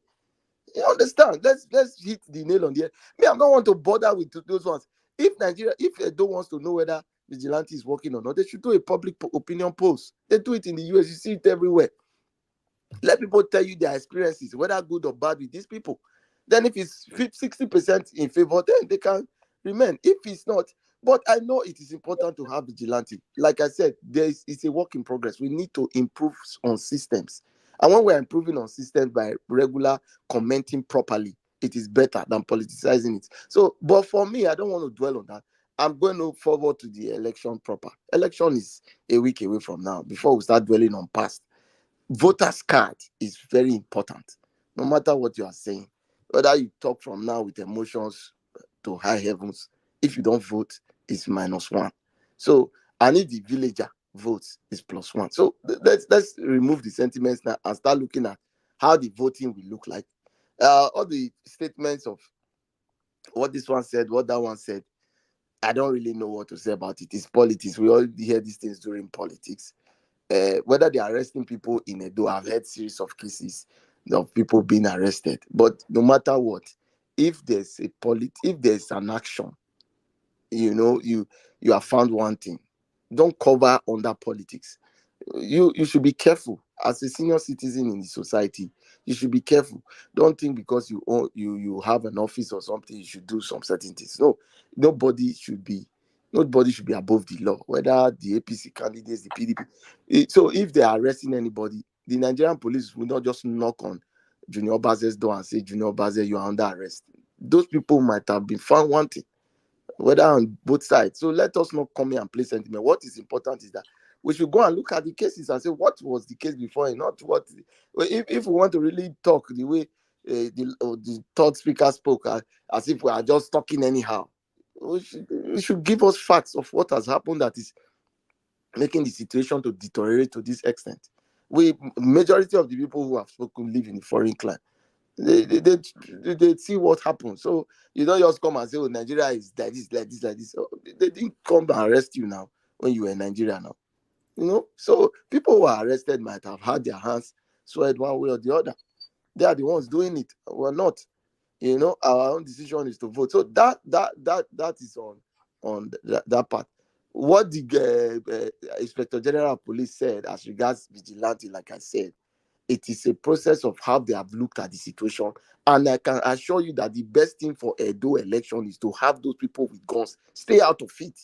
You understand? Let's hit the nail on the head. Me, I don't want to bother with those ones. If Edo wants to know whether vigilante is working or not, they should do a public opinion polls. They do it in the US. You see it everywhere. Let people tell you their experiences, whether good or bad, with these people. Then if it's 60% in favor, then they can remain. If it's not, but I know it is important to have vigilante. Like I said, it's a work in progress. We need to improve on systems. And when we're improving on systems by regular commenting properly, it is better than politicizing it. So, but for me, I don't want to dwell on that. I'm going to forward to the election proper. Election is a week away from now, before we start dwelling on past. Voters card is very important, no matter what you are saying. Whether you talk from now with emotions to high heavens, if you don't vote, it's -1. So, and if the villager votes, it's +1. So let's remove the sentiments now and start looking at how the voting will look like. All the statements of what this one said, what that one said, I don't really know what to say about it. It's politics. We all hear these things during politics. Whether they're arresting people in Edo, I've heard series of cases of people being arrested. But no matter what, if there's an action, you are found wanting, don't cover under politics. You should be careful as a senior citizen in the society. You should be careful. Don't think because you have an office or something, you should do some certain things. No, nobody should be above the law, whether the APC candidates, the PDP. So if they are arresting anybody, the Nigerian police will not just knock on Junior Obaze's door and say, Junior Obaze, you are under arrest. Those people might have been found wanting, whether on both sides. So let us not come here and play sentiment. What is important is that we should go and look at the cases and say, what was the case before and not what. If we want to really talk the way the third speaker spoke, as if we are just talking anyhow, we should give us facts of what has happened that is making the situation to deteriorate to this extent. Majority of the people who have spoken live in a foreign clan. They see what happens. So you don't just come and say, oh, Nigeria is like this. So they didn't come and arrest you now when you were in Nigeria now. So people who are arrested might have had their hands swelled one way or the other. They are the ones doing it. We're not. Our own decision is to vote. So that is on that part. What the Inspector General of Police said as regards vigilante, like I said, it is a process of how they have looked at the situation. And I can assure you that the best thing for Edo election is to have those people with guns stay out of it.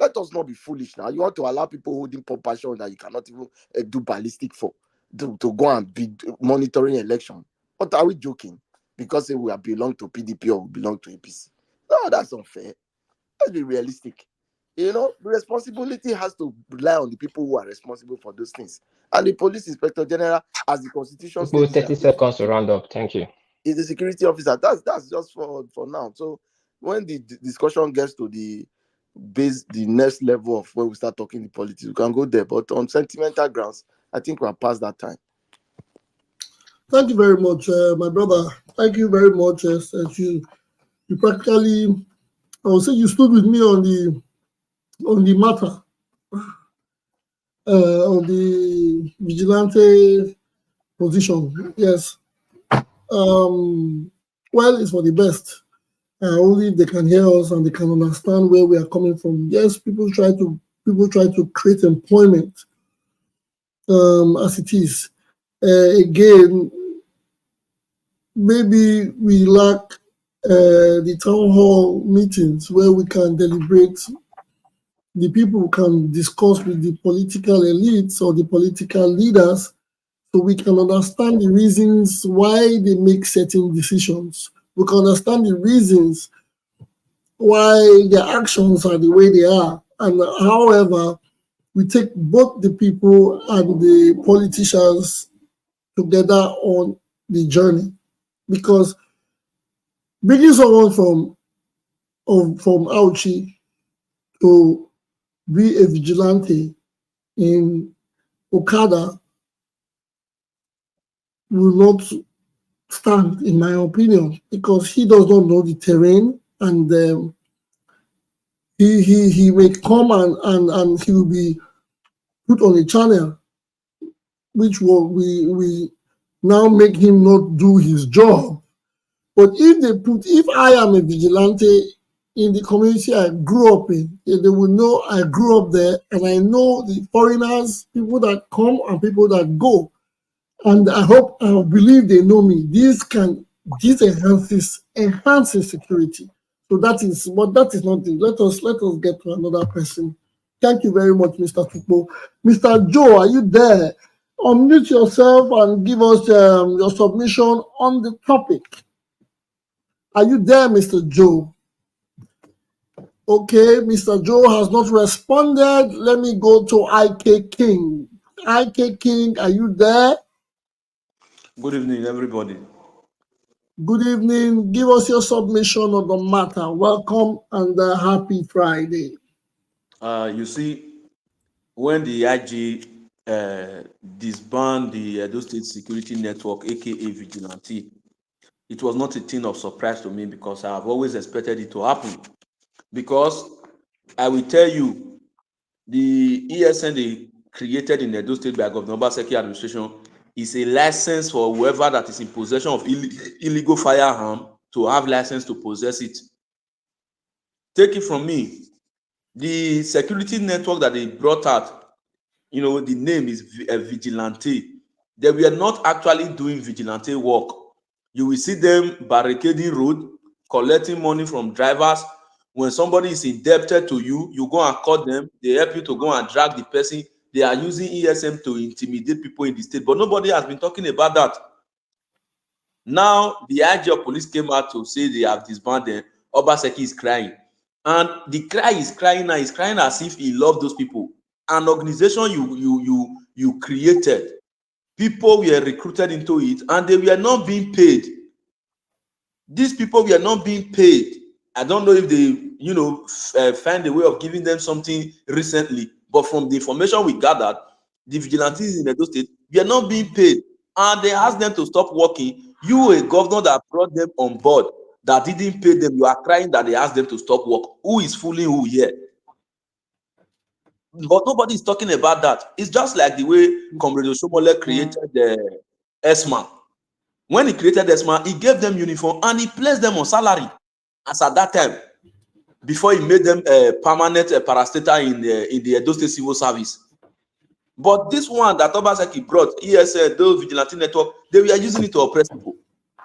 Let us not be foolish now. You want to allow people holding pump passion that you cannot even do ballistic for to go and be monitoring election. What are we joking? Because say we belong to PDP or we belong to APC. No, that's unfair. Let's be realistic. The responsibility has to rely on the people who are responsible for those things. And the police inspector general, as the constitution About says, 30 seconds to round up. Thank you. is the security officer. That's just for now. So when the discussion gets to the next level of when we start talking the politics, we can go there. But on sentimental grounds, I think we're past that time. Thank you very much, my brother. Thank you very much. As you practically, I would say, you stood with me on the matter of the vigilante position. Yes. Well, it's for the best. Only they can hear us and they can understand where we are coming from. Yes, people try to create employment as it is. Again, maybe we lack the town hall meetings where we can deliberate. The people can discuss with the political elites or the political leaders, so we can understand the reasons why they make certain decisions. We can understand the reasons why their actions are the way they are. And however, we take both the people and the politicians together on the journey. Because bringing someone from Auchi to be a vigilante in Okada will not stand, in my opinion, because he does not know the terrain, and he may come and he will be put on a channel which will we now make him not do his job. But if I am a vigilante in the community I grew up in, they will know I grew up there, and I know the foreigners, people that come and people that go. And I believe they know me. This enhances security. So that is not it. Let us get to another person. Thank you very much, Mr. Tukpo. Mr. Joe, are you there? Unmute yourself and give us your submission on the topic. Are you there, Mr. Joe? Okay, Mr. Joe has not responded. Let me go to IK King. IK King, are you there? Good evening, everybody. Good evening. Give us your submission on the matter. Welcome and happy Friday. You see, when the IG disbanded the Edo State Security Network, aka Vigilante, it was not a thing of surprise to me because I have always expected it to happen. Because I will tell you, the ESN they created in Edo State by Governor Obaseki administration is a license for whoever that is in possession of illegal firearm to have license to possess it. Take it from me, the security network that they brought out, the name is Vigilante. They were not actually doing vigilante work. You will see them barricading road, collecting money from drivers. When somebody is indebted to you, you go and call them. They help you to go and drag the person. They are using ESM to intimidate people in the state, but nobody has been talking about that. Now, the IG of police came out to say they have disbanded. Obaseki is crying. And the cry is crying now. He's crying as if he loved those people. An organization you created, people were recruited into it, and they were not being paid. These people were not being paid. I don't know if they, find a way of giving them something recently, but from the information we gathered, the vigilantes in Edo State were not being paid, and they asked them to stop working. You, a governor that brought them on board, that didn't pay them, you are crying that they asked them to stop work. Who is fooling who here? But nobody is talking about that. It's just like the way Comrade Oshomole created the ESMA. When he created ESMA, he gave them uniform and he placed them on salary. As at that time, before he made them a permanent parastatal in the Edo State Civil Service. But this one that Obaseki brought, ESL, Edo Vigilante Network, they were using it to oppress people.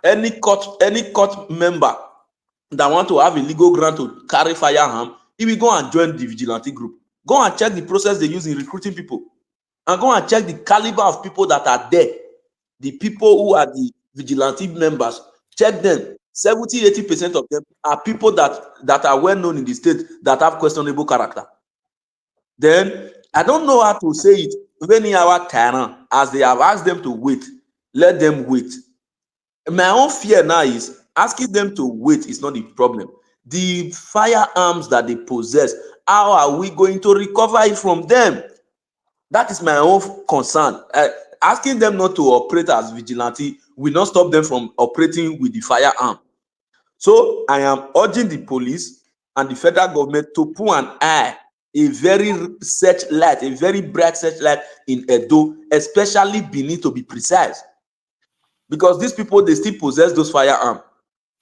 Any court member that want to have a legal grant to carry firearm, he will go and join the vigilante group. Go and check the process they use in recruiting people. And go and check the caliber of people that are there. The people who are the vigilante members, check them. 70-80% of them are people that are well known in the state that have questionable character. Then, I don't know how to say it. When in our tyrant, as they have asked them to wait, let them wait. My own fear now is asking them to wait is not the problem. The firearms that they possess, how are we going to recover it from them? That is my own concern. Asking them not to operate as vigilante will not stop them from operating with the firearm. So I am urging the police and the federal government to put an eye, a very searchlight, a very bright searchlight in Edo, especially Benin, to be precise. Because these people, they still possess those firearms.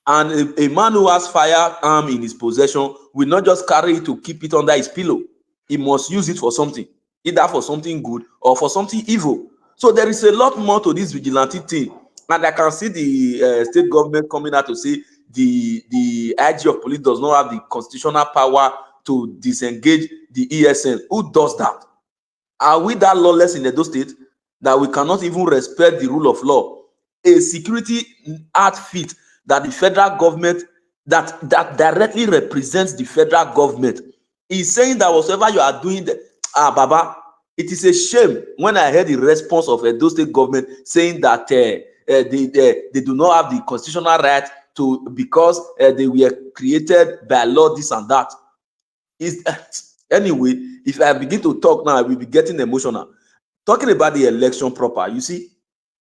And a man who has firearm in his possession will not just carry it to keep it under his pillow. He must use it for something, either for something good or for something evil. So there is a lot more to this vigilante thing. And I can see the state government coming out to say the IG of police does not have the constitutional power to disengage the ESN. Who does that? Are we that lawless in Edo State that we cannot even respect the rule of law? A security outfit that the federal government, that directly represents the federal government, is saying that whatever you are doing, Baba, it is a shame when I heard the response of Edo State government saying that they do not have the constitutional right to, because they were created by law, this and that. Anyway, if I begin to talk now, I will be getting emotional. Talking about the election proper, you see,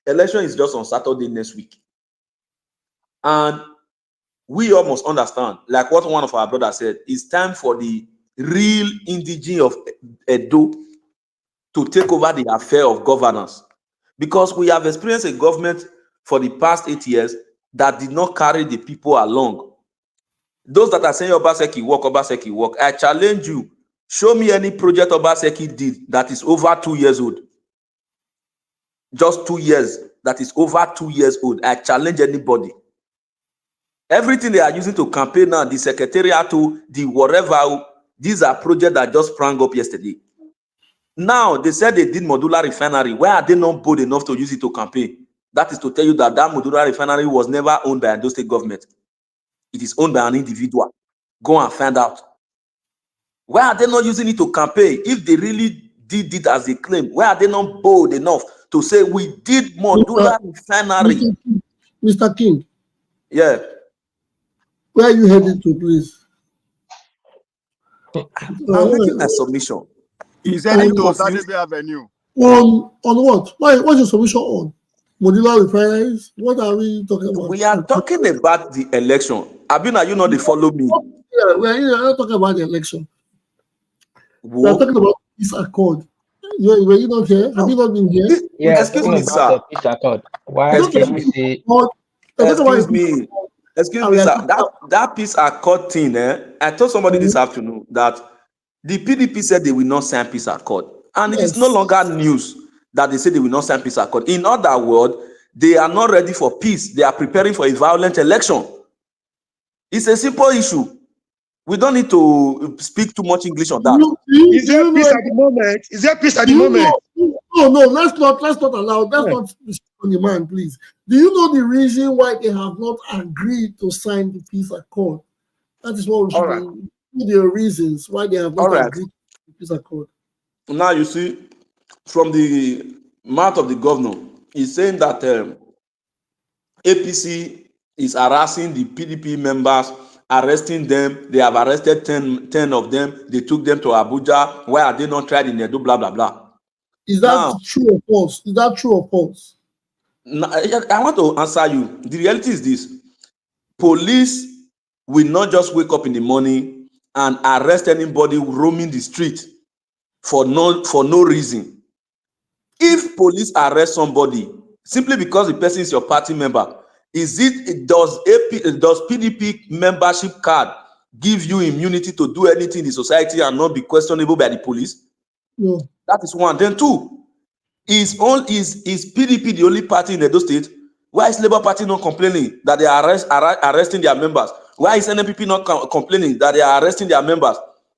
election is just on Saturday next week. And we all must understand, like what one of our brothers said, it's time for the real indigene of Edo to take over the affair of governance. Because we have experienced a government for the past 8 years that did not carry the people along. Those that are saying Obaseki work, I challenge you, show me any project Obaseki did that is over 2 years old. just 2 years, that is over 2 years old. I challenge anybody. Everything they are using to campaign now, the secretariat to the whatever, these are projects that just sprang up yesterday. Now they said they did modular refinery. Why are they not bold enough to use it to campaign? That is to tell you that that modular refinery was never owned by Edo State government. It is owned by an individual. Go and find out. Why are they not using it to campaign? If they really did it as they claim, why are they not bold enough to say we did modular refinery? Mr. King. Yeah. Where are you headed to, please? I'm making a submission. He's heading to Osadebe Avenue. On what? What's your submission on? Modular refineries? What are we talking about? We are talking about the election. Abina, you know they follow me. Yeah, we are not talking about the election. We are talking about peace accord. Were you not here? Have you not been here? Yeah, excuse me, sir. Peace accord. Why Excuse me. Excuse me, sir. That peace accord thing, I told somebody this afternoon that the PDP said they will not sign peace accord. And it is no longer news that they say they will not sign peace accord. In other words, they are not ready for peace. They are preparing for a violent election. It's a simple issue. We don't need to speak too much English on that. Is there peace at the moment? Is there peace at the moment? No, let's not allow. Let's not speak on the man, please. Do you know the reason why they have not agreed to sign the peace accord? That is what we should do. The reasons why they have not agreed to the peace accord. Now you see, from the mouth of the governor, he's saying that APC is harassing the PDP members, arresting them. They have arrested 10 of them. They took them to Abuja. Why are they not tried in Edo? Blah, blah, blah. Is that true or false? Is that true or false? I want to answer you. The reality is this. Police will not just wake up in the morning and arrest anybody roaming the street for no reason. If police arrest somebody simply because the person is your party member, does PDP membership card give you immunity to do anything in the society and not be questionable by the police? No. That is one. Then two, is PDP the only party in Edo State? Why is Labour Party not complaining that they are arresting their members? Why is NPP not complaining that they are arresting their members?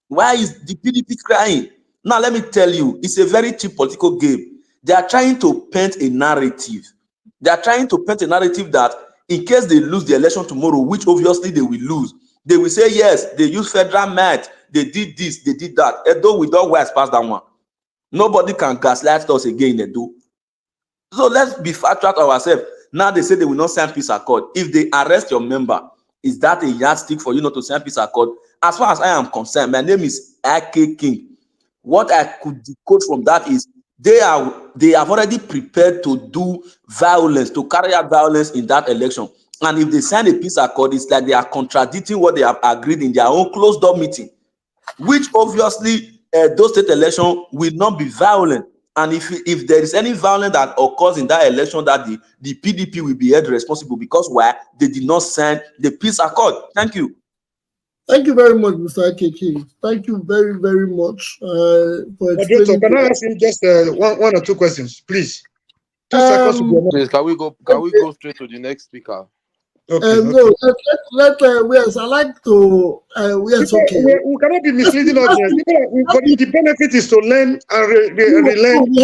Why is the PDP crying? Now let me tell you, it's a very cheap political game. They are trying to paint a narrative. They are trying to paint a narrative that in case they lose the election tomorrow, which obviously they will lose, they will say, yes, they use federal might, they did this, they did that. Edo will not wise past that one. Nobody can gaslight us again in Edo. So let's be factual to ourselves. Now they say they will not sign peace accord. If they arrest your member, is that a yardstick for you not to sign peace accord? As far as I am concerned, my name is AK King. What I could decode from that is they have already prepared to do violence, to carry out violence in that election. And if they sign a peace accord, it's like they are contradicting what they have agreed in their own closed door meeting, which obviously those state election will not be violent. And if there is any violence that occurs in that election, that the PDP will be held responsible because why? They did not sign the peace accord. Thank you. Thank you very much, Mr. AKK. Thank you very, very much for explaining. Can I ask him just one or two questions, please? 2 seconds. Please, can we go straight to the next speaker? Okay. No, yes, I like to. Yes, okay. We cannot be misleading audience. The benefit is to learn and relearn.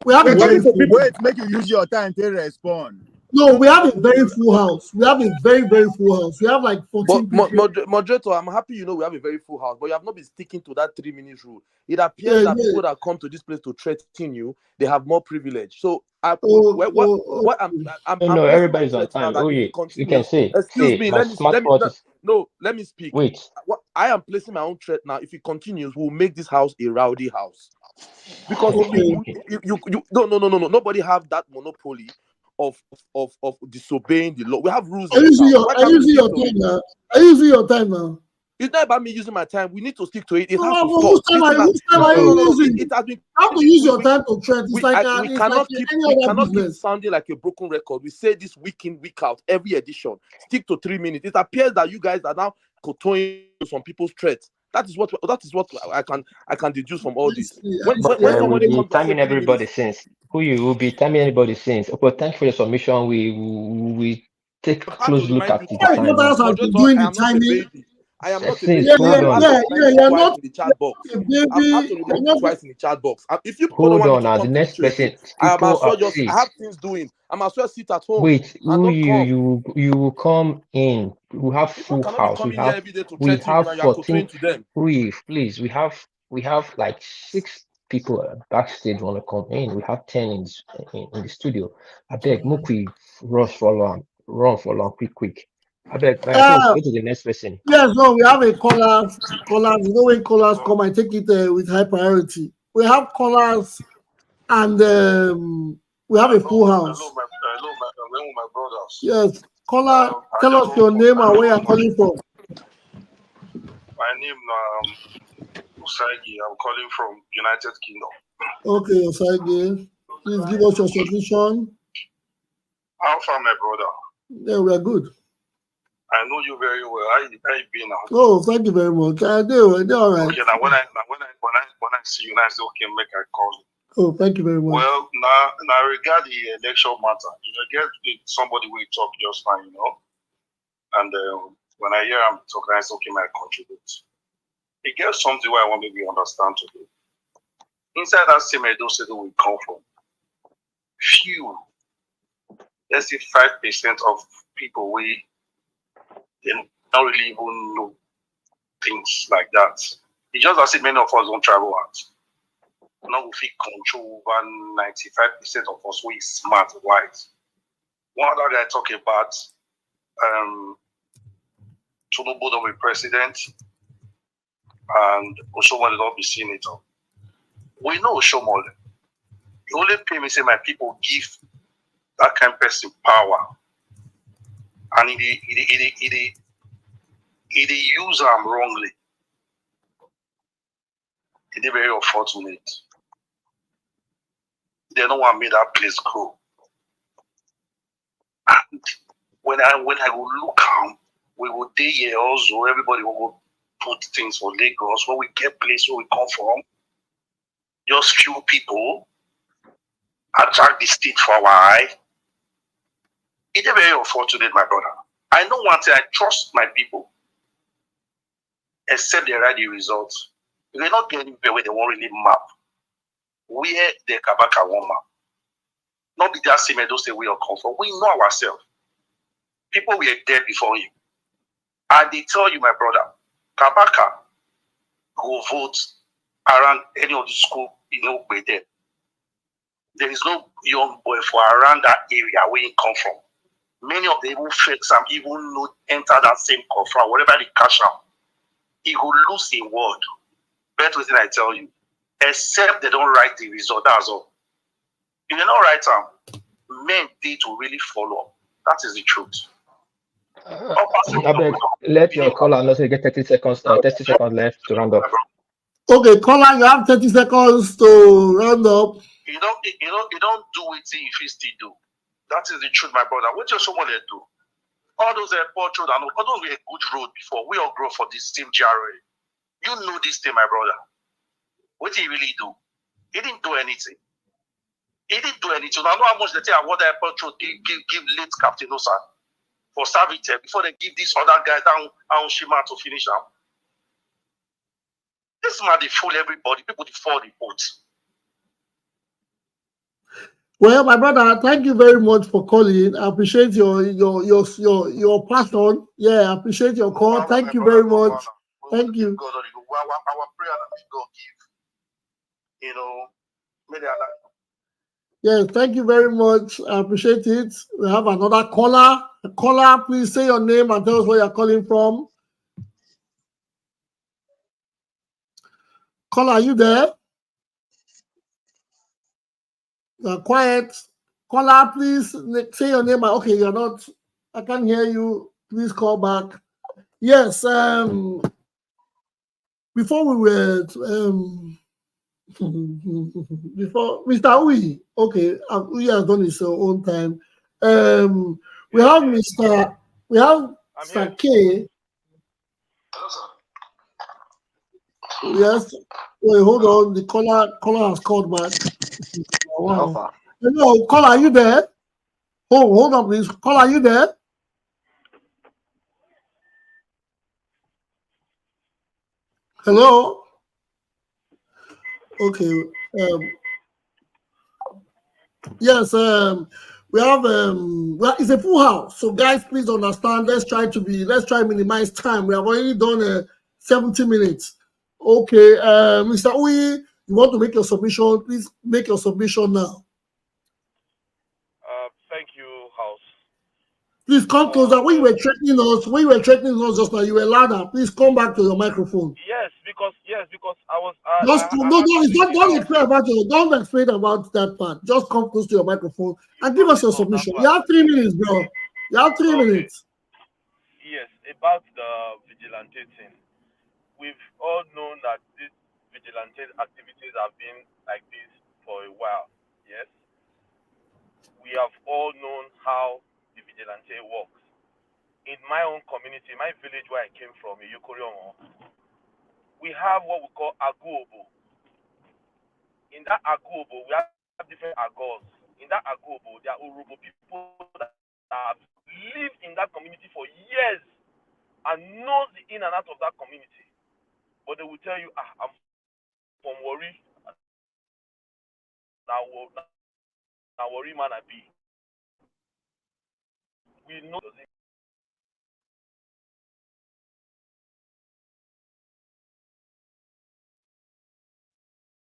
We have wait, make you use your time to respond. No, we have a very full house. We have a very, very full house. We have like 14 people. Moderator, I'm happy we have a very full house, but you have not been sticking to that 3-minute rule. It appears that people that come to this place to threaten you, they have more privilege. So everybody's on time. You can say. Excuse me. Let me speak. Wait. I am placing my own threat now. If it continues, we'll make this house a rowdy house. Because no. Nobody have that monopoly of disobeying the law. We have rules. Are you using your time now? It's not about me using my time. We need to stick to it. It has to stop. Whose time are you using? It has been. You have to use your time to trend. We cannot keep sounding like a broken record. We say this week in, week out, every edition. Stick to 3 minutes. It appears that you guys are now kowtowing some people's threats. That is what I can deduce from all this. When But when we'll somebody be comes to say timing 3 everybody minutes, since. Who you will be timing everybody since. Okay, thanks for your submission. We take a I have to close look remind at you the Why twice. time now. Reporters has been Moderator, doing I the am not a timing. baby. I am not a Since baby. Yeah, hold yeah, I've had on, to yeah, remind yeah. you You're twice not in the chat box. a I've had baby. to You're remind you not. twice in the chat box. If you people don't hold want me on. to Now come the to the next show again, person, I am people as well are just I see. have things doing. I'm as well sit at home Wait, and who don't come. you will come in. We have People full cannot be house. coming here every day to We threaten you have and you are 14. kowtowing to them. Please. We have like 6 people backstage want to come in. We have 10 in the studio. I beg, make we run for long, quick. I beg, I think Uh, go to the next person. yes, no, we have a callers. Callers, you know when callers come, I take it with high priority. We have callers, and we have a full house. Hello, my brothers. Yes, caller, I tell just us your want name and where you're calling from. My name Usagi. I'm calling from United Kingdom. Okay, Osage, please give us your submission. How far, my brother? Yeah, we are good. I know you very well. How you been now? Oh, thank you very much. They're all right. Okay, now when I see you, now I say okay, make I call you. Oh, thank you very much. Well, now regard the election matter, get somebody will talk just now, and when I hear him talking, I say okay, I contribute. It gets something where I want maybe understand today. Inside that same Edo State we come from, few, let's say 5% of people they don't really even know things like that. It's just as if many of us don't travel out. Now we feel control over 95% of us we smart, wise. One other guy talking about Tinubu will be president and Oshomole will be senator. We know Oshomole. The only pay me say my people give that kind of person power, and he use them wrongly. It is very unfortunate. They don't want me that place grow. And when I will look out, we will day here also. Everybody will put things for Lagos. When we get place where we come from, just few people attract the state for our eye. It is very unfortunate, my brother. I know one thing. I trust my people, except they write the results. They not get anywhere where they won't really map where the Kabaka won't map. Not be that same those say we are come from. We know ourselves. People were dead before you. And they tell you, my brother, Kabaka will vote around any of the school where there. There is no young boy for around that area where he come from. Many of them even fake some even not enter that same conference, whatever they cash out. He will lose a word. Better thing I tell you. Except they don't write the result, that's all. If they don't write them, men need to really follow. That is the truth. I beg, let your caller know so you get 30 seconds. 30 seconds left to round up. Okay, caller, you have 30 seconds to round up. You don't do it if you still do. That is the truth, my brother. What does someone do? All those airport road and all those were a good road before. We all grow for this team GRA. You know this thing, my brother. What did he really do? He didn't do anything. He didn't do anything. I know how much they take what the airport road give late Captain Osa for service before they give this other guy down Shima to finish up. This man, they fool everybody. People, they fall the boat. Well, my brother, thank you very much for calling. I appreciate your passion. Yeah, I appreciate your call. Thank you very much. Thank you. Our prayer that God give, may they allow. Yes, thank you very much. I appreciate it. We have another caller. Caller, please say your name and tell us where you're calling from. Caller, are you there? You're quiet. Caller, please say your name. Okay, you're not. I can't hear you. Please call back. Yes. Before we were before Mr. Uyi, okay, Uyi has done his own time. We have Mr. K. Yes. Wait, hold on. The caller has called back. Wow. Alpha. Hello, caller, are you there? Oh, hold on, please. Caller, are you there? Hello. Okay. Yes. We have well, it's a full house. So guys, please understand. Let's try minimize time. We have already done 70 minutes. Okay. Mr. Uyi, you want to make your submission? Please make your submission now. Thank you, House. Please come closer. When you were threatening us just now, you were louder. Please come back to your microphone. Yes, because I was. Don't explain about that part. Just come close to your microphone and give us your submission. You have 3 minutes, bro. You have 3 minutes. Yes, about the vigilante thing. We've all known that these vigilante activities have been like this for a while. Yes, we have all known how the vigilante works. In my own community, my village where I came from, Yukoriongo, we have what we call Aguobo. In that Aguobo, we have different Agos. In that Aguobo, there are Urubo people that have lived in that community for years and knows the in and out of that community. But they will tell you, I'm from Wari. Now Wari man I be. We know.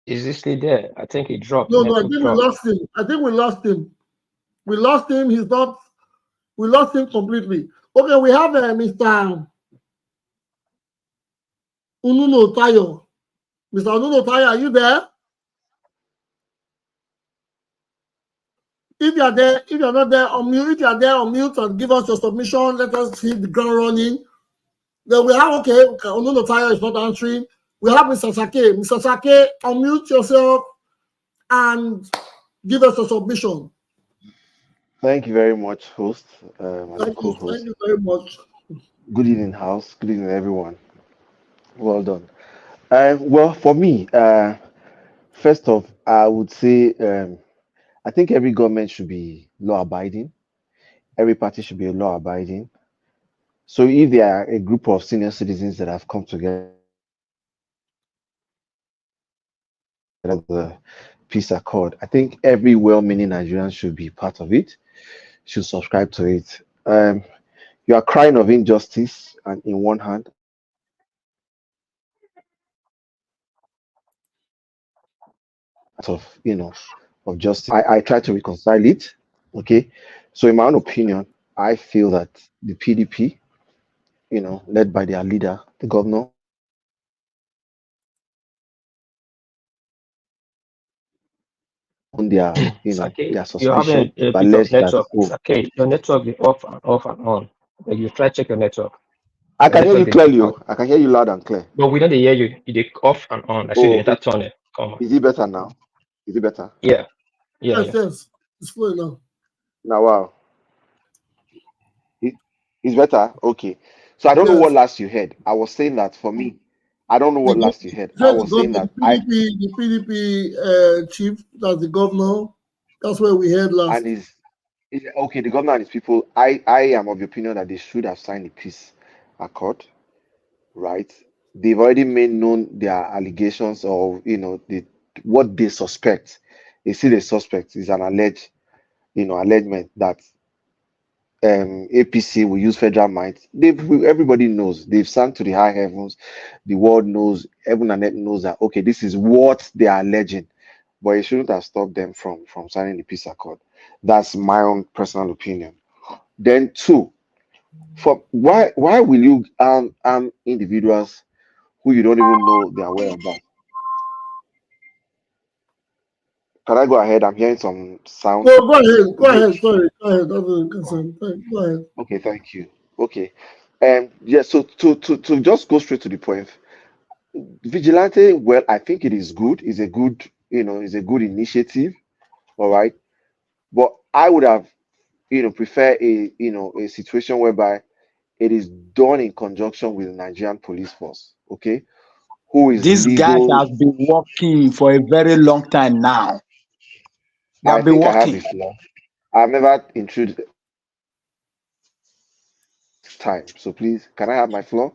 Is this still there? I think he dropped. No, I Network think we dropped. lost him. We lost him. We lost him completely. Okay, we have Mr. Ununo Tayo. Mr. Ununo Tayo, are you there? If you are there, if you're not there, unmute. If you are there, unmute and give us your submission. Let us hit the ground running. Then we have, okay, Ununo Tayo is not answering. We have Mr. Sake. Mr. Sake, unmute yourself and give us a submission. Thank you very much, host. Thank you very much. Good evening, house. Good evening, everyone. Well done. Well, for me, first off, I would say I think every government should be law-abiding. Every party should be law-abiding. So if there are a group of senior citizens that have come together, the peace accord, I think every well-meaning Nigerian should be part of it, should subscribe to it. You are crying of injustice, and in one hand, of justice. I try to reconcile it. Okay. So in my own opinion, I feel that the PDP, led by their leader, the governor, on their Sake, their you're having suspicion, a bit of alleged that network. Sake, your network is off and on. Like you try to check your network. I Your can hear network you they clearly. drop out. I can hear you loud and clear. But we don't hear you. They off and on. I see the entire tunnel. Come on. Is it better now? Is it better? Yeah. Yes. It's full now. Now, wow. It's better? Okay. So I don't know what last you heard. I was saying that for me, I don't know what last you heard. I was saying that the PDP chief, that's the governor. That's where we heard last. And okay, the governor and his people, I am of the opinion that they should have signed the peace accord, right? They've already made known their allegations or what they suspect. They see the suspect is an allegement that APC will use federal might. Everybody knows. They've sung to the high heavens. The world knows. Heaven and earth knows that. Okay, this is what they are alleging, but it shouldn't have stopped them from signing the peace accord. That's my own personal opinion. Then two, for why will you arm individuals who you don't even know their whereabouts? Can I go ahead? I'm hearing some sound. No, go ahead. Sorry, go ahead. Go ahead. Okay, thank you. Okay, yeah. So to just go straight to the point, vigilante. Well, I think it is good. It's a good initiative. All right, but I would have prefer a situation whereby it is done in conjunction with the Nigerian police force. Okay, who is These guys legal. have been working for a very long time now. They I have been think I have a working. floor. I've never intruded time. So please, can I have my floor?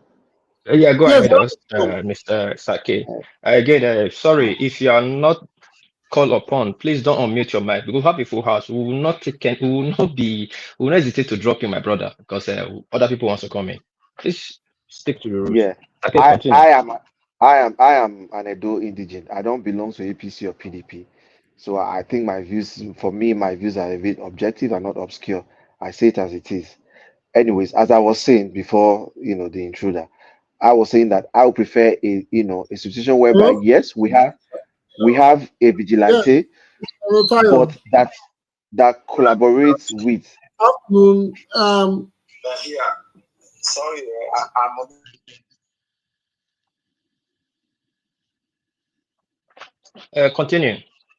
Yeah, go Yes, ahead, host, Mr. Sake. Again, sorry, if you are not called upon, please don't unmute your mic. We will have a full house. We will not we will not hesitate to drop you, my brother, because other people want to come in. Please stick to the rules. Yeah, Okay, continue. I am an Edo indigent. I don't belong to APC or PDP. So I think my views, for me, my views are a bit objective and not obscure. I say it as it is. Anyways, as I was saying before, the intruder, I was saying that I would prefer a situation whereby hello? yes, we have a Yeah, vigilante, Tayo. but that collaborates with. Afternoon. Yeah. Sorry, I'm Continue,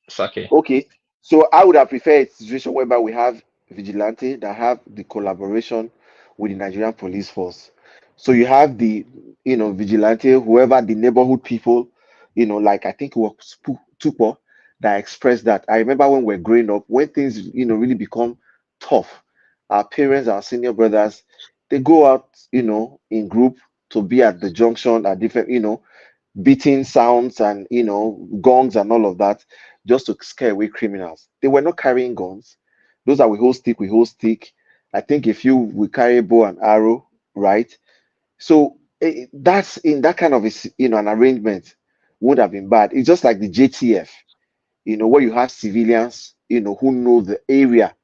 Sake. Okay, so I would have preferred a situation whereby we have vigilante that have the collaboration with the Nigerian police force. So you have the, vigilante, whoever the neighborhood people, like I think it was Tupo that expressed that. I remember when we were growing up, when things, really become tough, our parents, our senior brothers, they go out, in group to be at the junction at different, beating sounds and gongs and all of that just to scare away criminals. They were not carrying guns. Those are we hold stick, we hold stick. I think if you will carry bow and arrow, right? So that's in that kind of an arrangement would have been bad. It's just like the JTF, where you have civilians, who know the area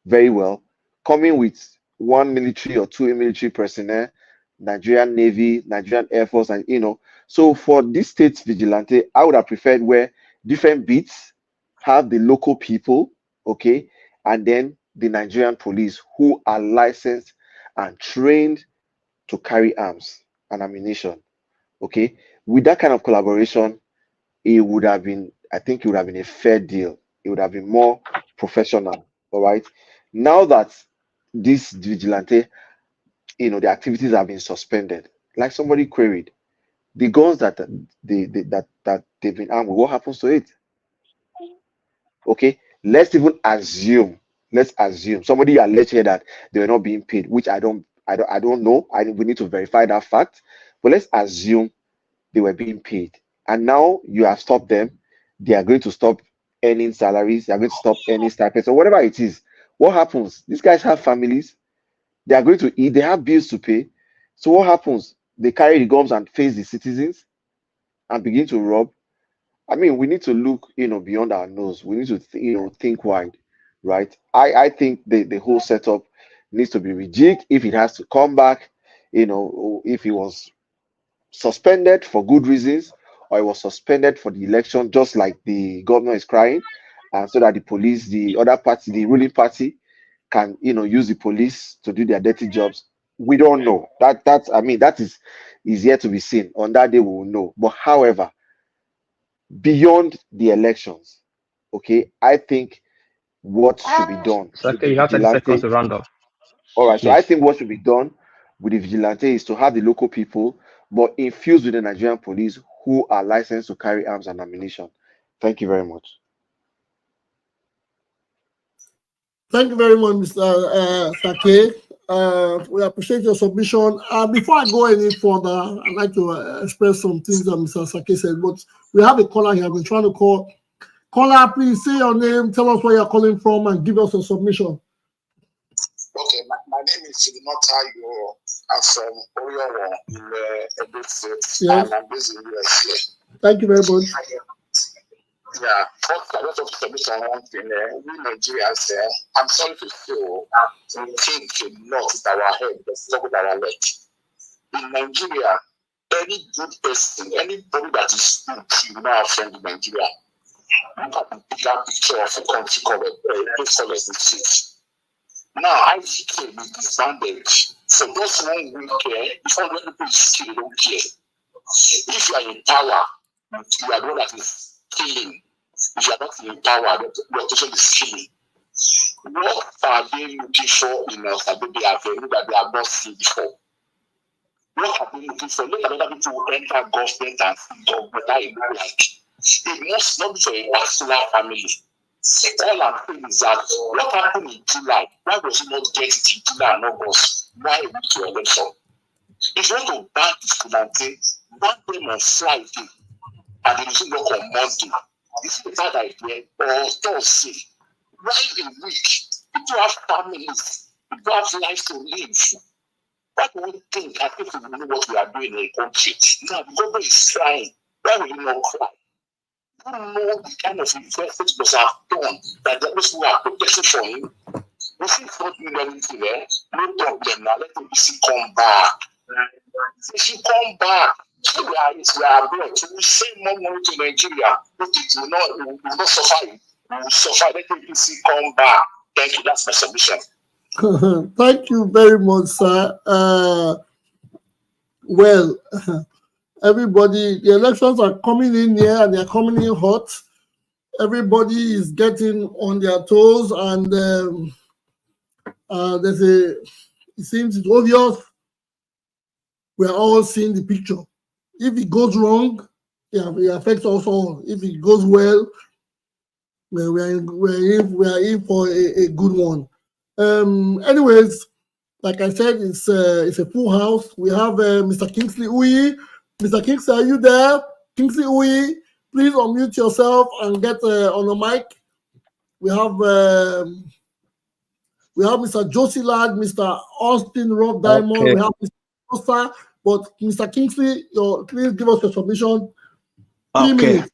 very well, coming with one military or two military personnel, Nigerian Navy, Nigerian Air Force, and So for this state vigilante, I would have preferred where different beats have the local people, okay, and then the Nigerian police who are licensed and trained to carry arms and ammunition, okay. With that kind of collaboration, it would have been, I think it would have been a fair deal. It would have been more professional. All right. Now that this vigilante, the activities have been suspended, like somebody queried, the guns that that they've been armed with, what happens to it? Okay. Let's assume somebody alleged here that they were not being paid, which I don't know. We need to verify that fact. But let's assume they were being paid. And now you have stopped them. They are going to stop earning salaries. They are going to stop earning stipends or whatever it is. What happens? These guys have families. They are going to eat. They have bills to pay. So what happens? They carry the guns and face the citizens and begin to rob. I mean, we need to look, beyond our nose. We need to, think wide, right? I think the whole setup needs to be rejigged if it has to come back. If it was suspended for good reasons, or it was suspended for the election, just like the governor is crying, and so that the police, the other party, the ruling party, can use the police to do their dirty jobs. We don't know. That is yet to be seen. On that day, we will know. But however, beyond the elections, okay, I think what should be done with Sake, the you have 30 seconds vigilante. to round up, All right, so I please. think what should be done with the vigilante is to have the local people, but infused with the Nigerian police who are licensed to carry arms and ammunition. Thank you very much. Thank you very much, Mr. Sake. We appreciate your submission. Before I go any further, I'd like to express some things that Mr. Sake said, but we have a caller here. I've been trying to call. Caller, please say your name, tell us where you're calling from, and give us a submission. Okay, my name is Ighodalo. I'm from Oyo in Edo State, Yes. and I'm based in US. Thank you very much. Yeah, first I want to submit on one thing. We Nigerians, I'm sorry to say, we think a lot with our head, but stop with our leg. In Nigeria, any good person, anybody that is good, you know our friend in Nigeria. Look at the bigger picture of a country called the state. Now, I feel with disbanded. So those who don't care, if all the people is still don't care. If you are in power, you are the one that is killing. If you are not in power, your person is killing. What are they looking for in us that they have that they have not seen before? What are they looking for? Look at other people who enter government and government that it look like. It must not be for a particular family. All I'm saying is that what happened in July, why was it not get it in July and August? Why a week to election? If you want to ban vigilante, ban them on Friday and they will work on Monday. This is a bad idea. Or Thursday. Why a week? People have families, people have lives to live. What do we think? I think we know what we are doing in the country. Now, the government is crying. Why will you not cry? You know the kind of investment must have done that those who are protecting for him. We see it's not doing anything there. No problem now. Let the BC come back. They should come back. So we are abroad. So we send more money to Nigeria. But it will not suffer. We will suffer. Let the BC come back. Thank you. That's my submission. Thank you very much, sir. Well, everybody, the elections are coming in here and they're coming in hot. Everybody is getting on their toes, and it seems it's obvious we're all seeing the picture. If it goes wrong, it affects us all. If it goes well, we're in for a good one. Anyways, like I said, it's a full house. We have Mr. Kingsley Uyi. Mr. Kingsley, are you there? Kingsley Uyi, please unmute yourself and get on the mic. We have Mr. Josie Lad, Mr. Austin Rob Diamond. Okay. We have Mr. Costa, but Mr. Kingsley, please give us your submission. 3 minutes.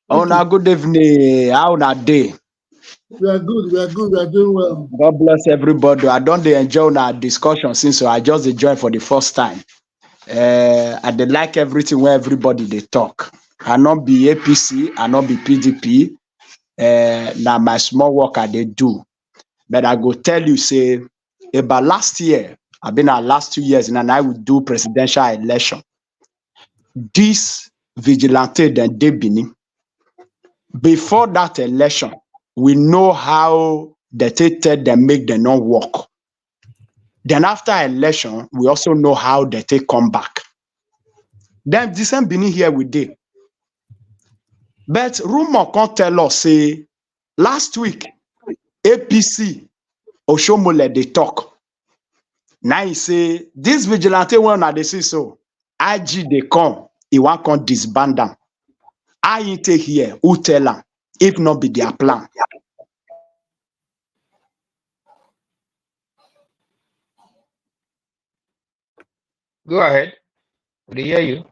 Oh, now good evening. How na day? We are good. We are doing well. God bless everybody. I don't enjoy our discussion since I just joined for the first time. I dey like everything where everybody they talk. I not be APC, I not be PDP. Now my small work I they do. But I go tell you, say, about last year, I've been our last 2 years, and I would do presidential election. This vigilante then Debini. Before that election, we know how they take them make them not work. Then after election, we also know how they take come back. Then this same Benin here we did. But rumor can't tell us, say, last week, APC, Oshomole, they talk. Now he say, this vigilante one, they say so. IG, they come, he want to disband them. I ain't take here, who tell them, if not be their plan. Go ahead. We hear you.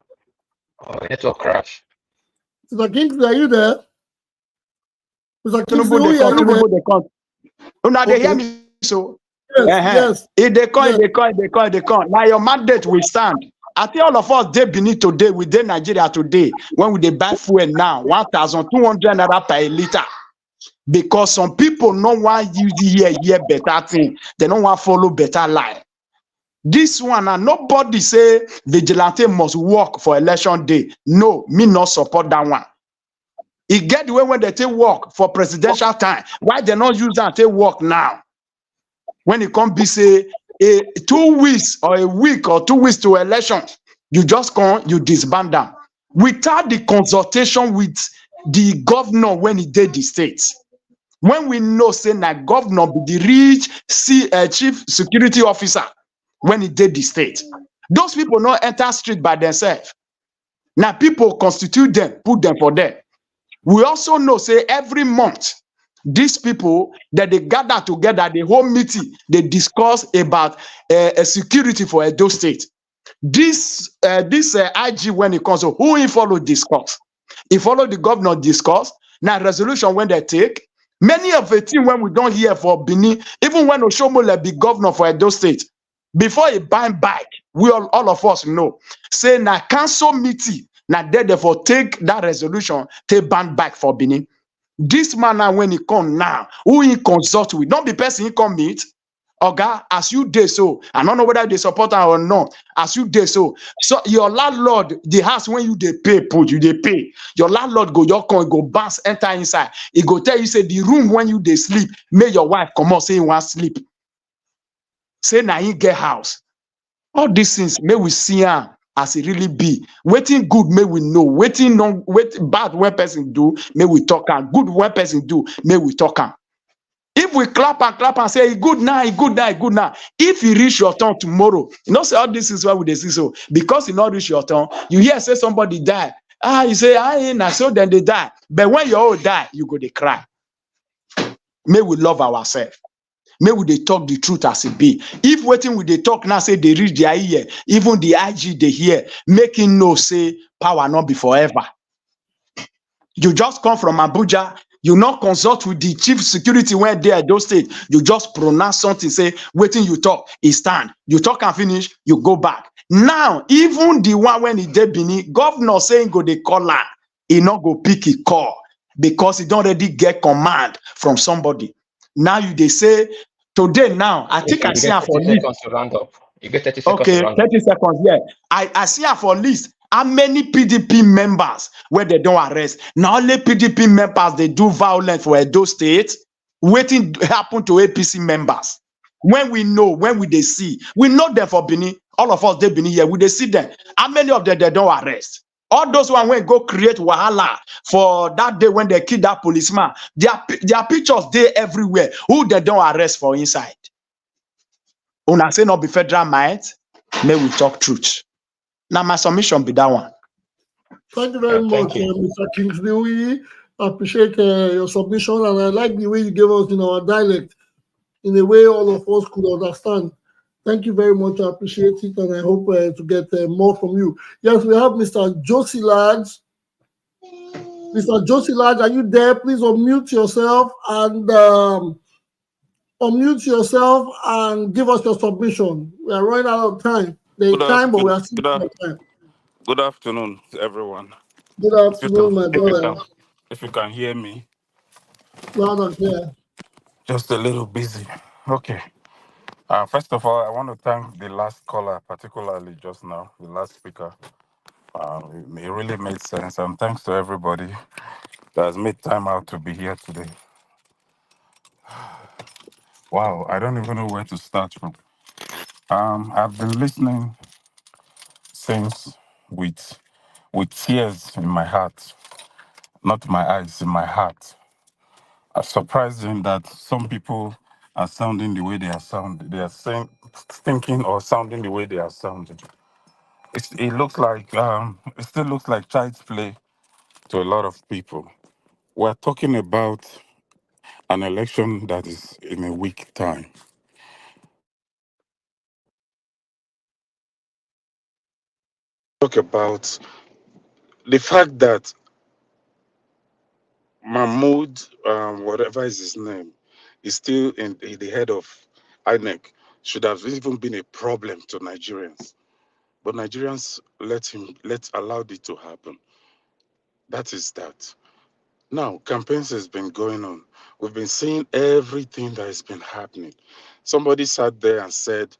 Oh, network crash. Mr. Kingsley, are you there? Mr. Kingsley, Tinubu, are you there? they come. Oh, now they Okay. hear me so. Yes. If they come, yes. they come. Now your mandate will stand. I think all of us they Benin today, we dey Nigeria today, when we dey buy fuel now, 1,200 naira per liter. Because some people no want use here better thing. They don't want follow better line. This one, and nobody say vigilante must work for election day. No, me not support that one. It get the way when they take work for presidential time. Why they not use that take work now? When it come be say 2 weeks or a week or 2 weeks to election, you just come, you disband them. Without the consultation with the governor when he did the states. When we know say that governor be the chief security officer when he did the state. Those people not enter street by themselves. Now people constitute them, put them for them. We also know say every month, these people that they gather together, the whole meeting, they discuss about security for Edo State. This IG when it comes, so who he follow discuss? He follow the governor discuss. Now resolution when they take. Many of the team when we don't hear for Benin, even when Oshomole be governor for Edo State, before he bind back, we all of us know. Say na council meeting, na therefore take that resolution, take ban back for Benin. This man now when he come now, who he consult with, not the person he come meet. Oga, as you did so, I don't know whether they support her or not. As you did so, so your landlord, the house when you they pay, put you they pay. Your landlord go your coin go bounce enter inside. He go tell you say the room when you they sleep, make your wife come out say you want sleep. Say now he get house. All these things, may we see am as it really be. Waiting good, may we know. Waiting bad when person do, may we talk am. Good when person do, may we talk am. If we clap and say, "E good now, e good now, e good now," if you reach your turn tomorrow, you know, say all this is why we dey see so. Because you not reach your turn, you hear say somebody die. You say, na so then they die. But when your own die, you go dey cry. May we love ourselves. May we dey talk the truth as it be. If waiting we dey talk now, say they reach their ear, even the IG they hear, making no say power not be forever. You just come from Abuja, you not consult with the chief security when they at those state. You just pronounce something, say, waiting you talk, he stand. You talk and finish, you go back. Now, even the one when he did Bini, governor saying go they call her, he not go pick a call because he don't already get command from somebody. Now they say, today now, I think Okay, I you see get her 30 for list. seconds to round up. You get 30 seconds Okay, to round up. 30 seconds, yeah. I see her for list. How many PDP members where they don't arrest? Now only PDP members they do violence for Edo State. Waiting happen to APC members. When we know, when we they see, we know them for Benin. All of us they Benin here, we they see them. How many of them they don't arrest? All those one when go create wahala for that day when they kill that policeman. Their pictures they everywhere. Who they don't arrest for inside? Una say not be federal might. May we talk truth. Now my submission be that one. Thank you very much, Thank you. Mr. Kingsley. We appreciate your submission, and I like the way you gave us in our dialect, in a way all of us could understand. Thank you very much. I appreciate it, and I hope to get more from you. Yes, we have Mr. Josie Lads. Mr. Josie Lads, are you there? Please unmute yourself and give us your submission. We are running out of time. There's time, but we are still out of time. Good afternoon to everyone. Good afternoon, my brother. If you can hear me, Loud and clear. just a little busy. Okay. First of all, I want to thank the last caller, particularly just now, the last speaker. It really made sense, and thanks to everybody that has made time out to be here today. Wow, I don't even know where to start from. I've been listening since with tears in my heart, not my eyes, in my heart. I'm surprised in that some people are sounding the way they are sounding. They are thinking or sounding the way they are sounding. It looks like it still looks like child's play to a lot of people. We're talking about an election that is in a week time. Talk about the fact that Mahmoud, whatever is his name, is still in the head of INEC. Should have even been a problem to Nigerians. But Nigerians allowed it to happen. That is that. Now, campaigns has been going on. We've been seeing everything that has been happening. Somebody sat there and said,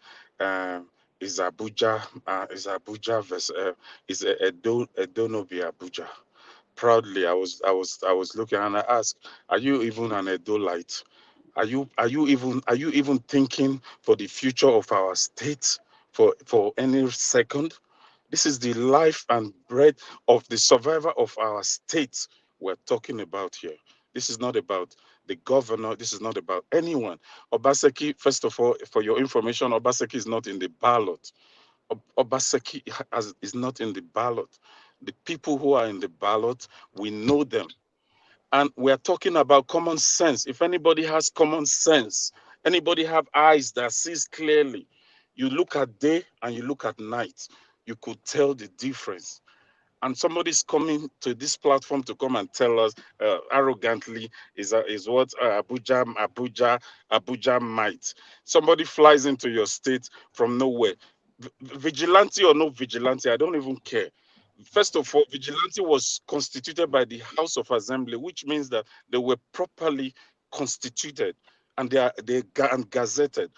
"Is Abuja versus is Edo no be Abuja?" Proudly, I was looking and I asked, "Are you even an Edo-lite? Are you even thinking for the future of our state for any second?" This is the life and breath of the survivor of our state we're talking about here. This is not about the governor. This is not about anyone. Obaseki, first of all, for your information, Obaseki is not in the ballot. Obaseki is not in the ballot. The people who are in the ballot, we know them. And we're talking about common sense. If anybody has common sense, anybody have eyes that sees clearly, you look at day and you look at night, you could tell the difference. And somebody's coming to this platform to come and tell us arrogantly is what Abuja might. Somebody flies into your state from nowhere. Vigilante or no vigilante, I don't even care. First of all, vigilante was constituted by the House of Assembly, which means that they were properly constituted and they are gazetted.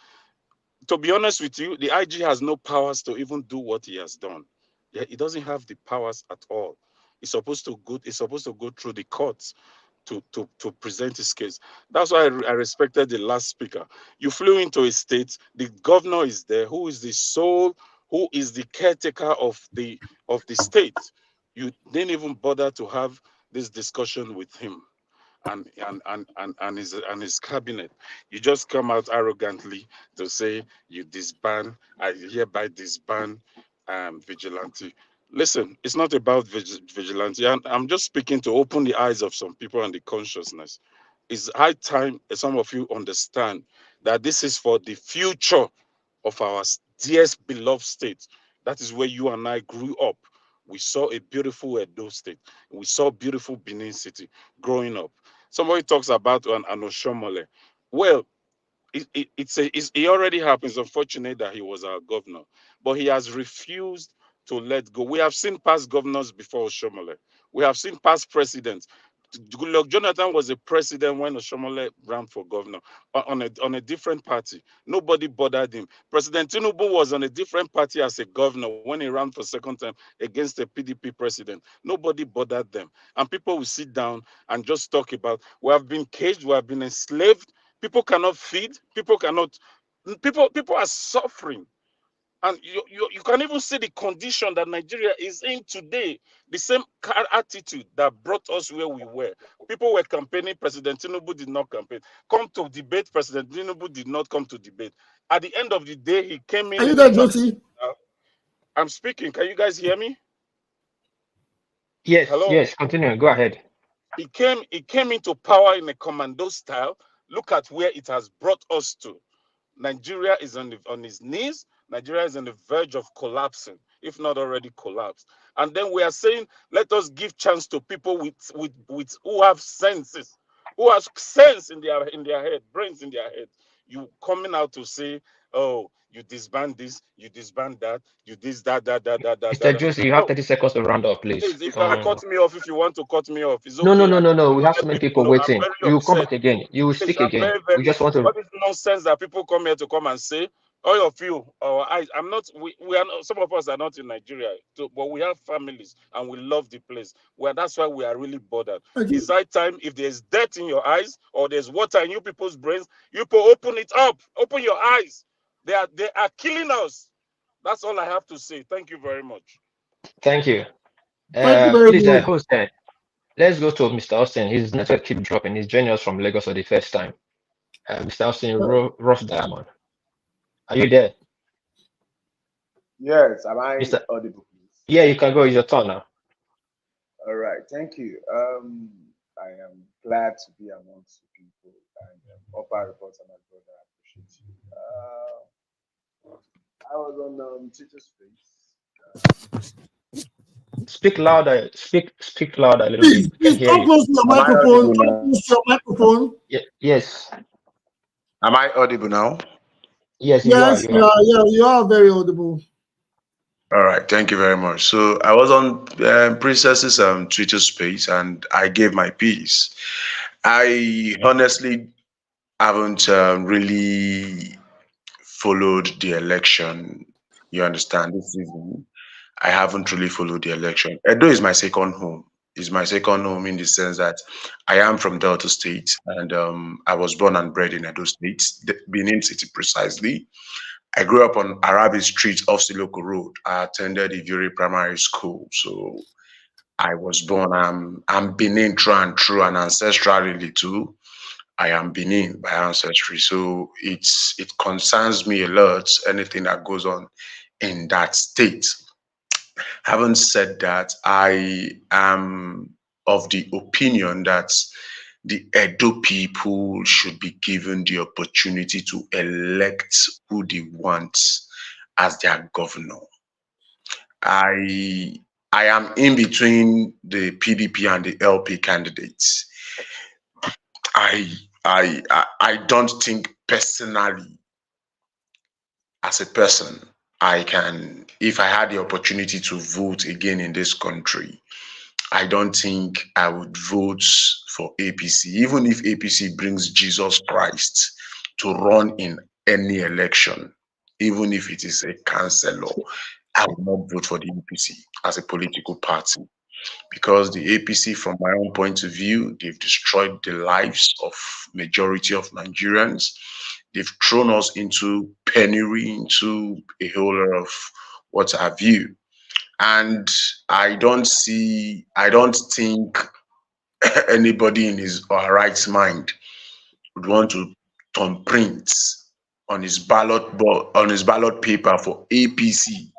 To be honest with you, the IG has no powers to even do what he has done. Yeah, he doesn't have the powers at all. It's supposed to go through the courts to present his case. That's why I respected the last speaker. You flew into a state, the governor is there, who is the sole who is the caretaker of the state. You didn't even bother to have this discussion with him and his cabinet. You just come out arrogantly to say you disband, I hereby disband vigilante. Listen, it's not about vigilante. I'm just speaking to open the eyes of some people and the consciousness. It's high time some of you understand that this is for the future of our dearest beloved state. That is where you and I grew up. We saw a beautiful Edo state. We saw beautiful Benin City growing up. Somebody talks about an Oshomole. Well, it already happens. Unfortunate that he was our governor, but he has refused to let go. We have seen past governors before Oshomole. We have seen past presidents. Goodluck Jonathan was a president when Oshomole ran for governor on a different party. Nobody bothered him. President Tinubu was on a different party as a governor when he ran for second time against a PDP president. Nobody bothered them. And people will sit down and just talk about, we have been caged, we have been enslaved, people cannot feed, people are suffering. And you can even see the condition that Nigeria is in today. The same attitude that brought us where we were. People were campaigning. President Tinubu did not campaign. Come to debate. President Tinubu did not come to debate. At the end of the day, he came in. Are you there, Josie? I'm speaking. Can you guys hear me? Yes, Hello? yes, continue. Go ahead. He came into power in a commando style. Look at where it has brought us to. Nigeria is on his knees. Nigeria is on the verge of collapsing, if not already collapsed. And then we are saying, let us give chance to people with who have senses, who have sense in their head, brains in their head. You coming out to say, oh, you disband this, you disband that, you this, that. Mr. Josie, you have 30 seconds to round up, please. Please, you can cut me off if you want to cut me off. It's No. okay. We have so many people waiting. You will come back again. You will Please, speak I'm again. very, We just want to. all this nonsense that people come here to come and say, all of you, I'm not, we are not, some of us are not in Nigeria, but we have families and we love the place. Well, that's why we are really bothered. It's high time, if there's dirt in your eyes or there's water in you people's brains, you people open it up, open your eyes. They are killing us. That's all I have to say. Thank you very much. Thank you. Thank you very Please, much. host, let's go to Mr. Austin. His network keep dropping. He's joining us from Lagos for the first time. Mr. Austin, rough diamond. Are you there? Yes, am I audible, please? Yeah, you can go. It's your turn now. All right, thank you. I am glad to be amongst the people, and Upper Reports and my brother, I appreciate you. I was on Twitter Space. Speak louder. Speak louder a little bit. Please come close to your microphone. Come close to your microphone. Yes. Am I audible now? Yes, yes, you are. Yeah, you are very audible. All right, thank you very much. So I was on Princess's Twitter Space, and I gave my piece. I honestly haven't really followed the election. You understand? This season, I haven't really followed the election. Edo is my second home. Is my second home in the sense that I am from Delta State, and I was born and bred in Edo State, Benin City precisely. I grew up on Arabic Street off Siloko Road. I attended Ivuri Primary School, so I was born. I'm Benin through and through, and ancestrally too. I am Benin by ancestry, so it concerns me a lot. Anything that goes on in that state. Having said that, I am of the opinion that the Edo people should be given the opportunity to elect who they want as their governor. I am in between the PDP and the LP candidates. I don't think personally, as a person, I can, if I had the opportunity to vote again in this country, I don't think I would vote for APC, even if APC brings Jesus Christ to run in any election, even if it is a councillor, I will not vote for the APC as a political party. Because the APC, from my own point of view, they've destroyed the lives of majority of Nigerians. They've thrown us into penury, into a whole lot of what have you. And I don't think anybody in his or her right mind would want to thumbprint on his ballot paper for APC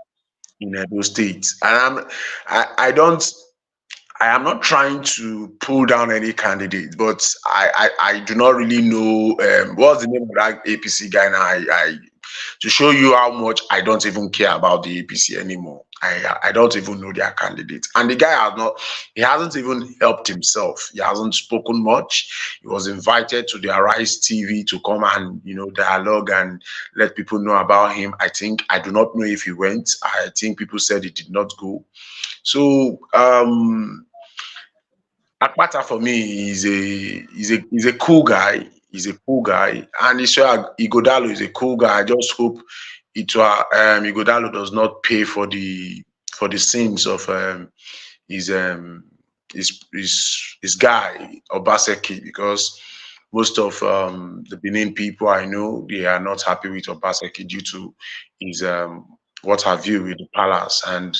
in Edo State. And I am not trying to pull down any candidate, but I do not really know what's the name of that APC guy now. To show you how much I don't even care about the APC anymore. I don't even know their candidate. And the guy hasn't even helped himself. He hasn't spoken much. He was invited to the Arise TV to come and, dialogue and let people know about him. I do not know if he went. I think people said he did not go. So, Akpata for me is a cool guy. He's a cool guy, and Ighodalo is a cool guy. I just hope Ighodalo does not pay for the sins of his guy Obaseki, because most of the Benin people I know, they are not happy with Obaseki due to his what have you with the palace. And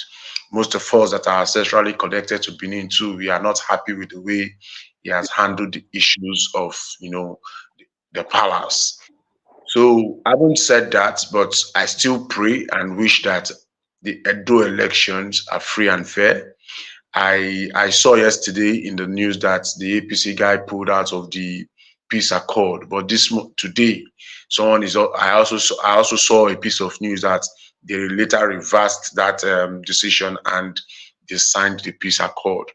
most of us that are ancestrally connected to Benin too, we are not happy with the way he has handled the issues of the palace. So I haven't said that, but I still pray and wish that the Edo elections are free and fair. I saw yesterday in the news that the APC guy pulled out of the peace accord, but today I also saw a piece of news that they later reversed that decision and they signed the peace accord.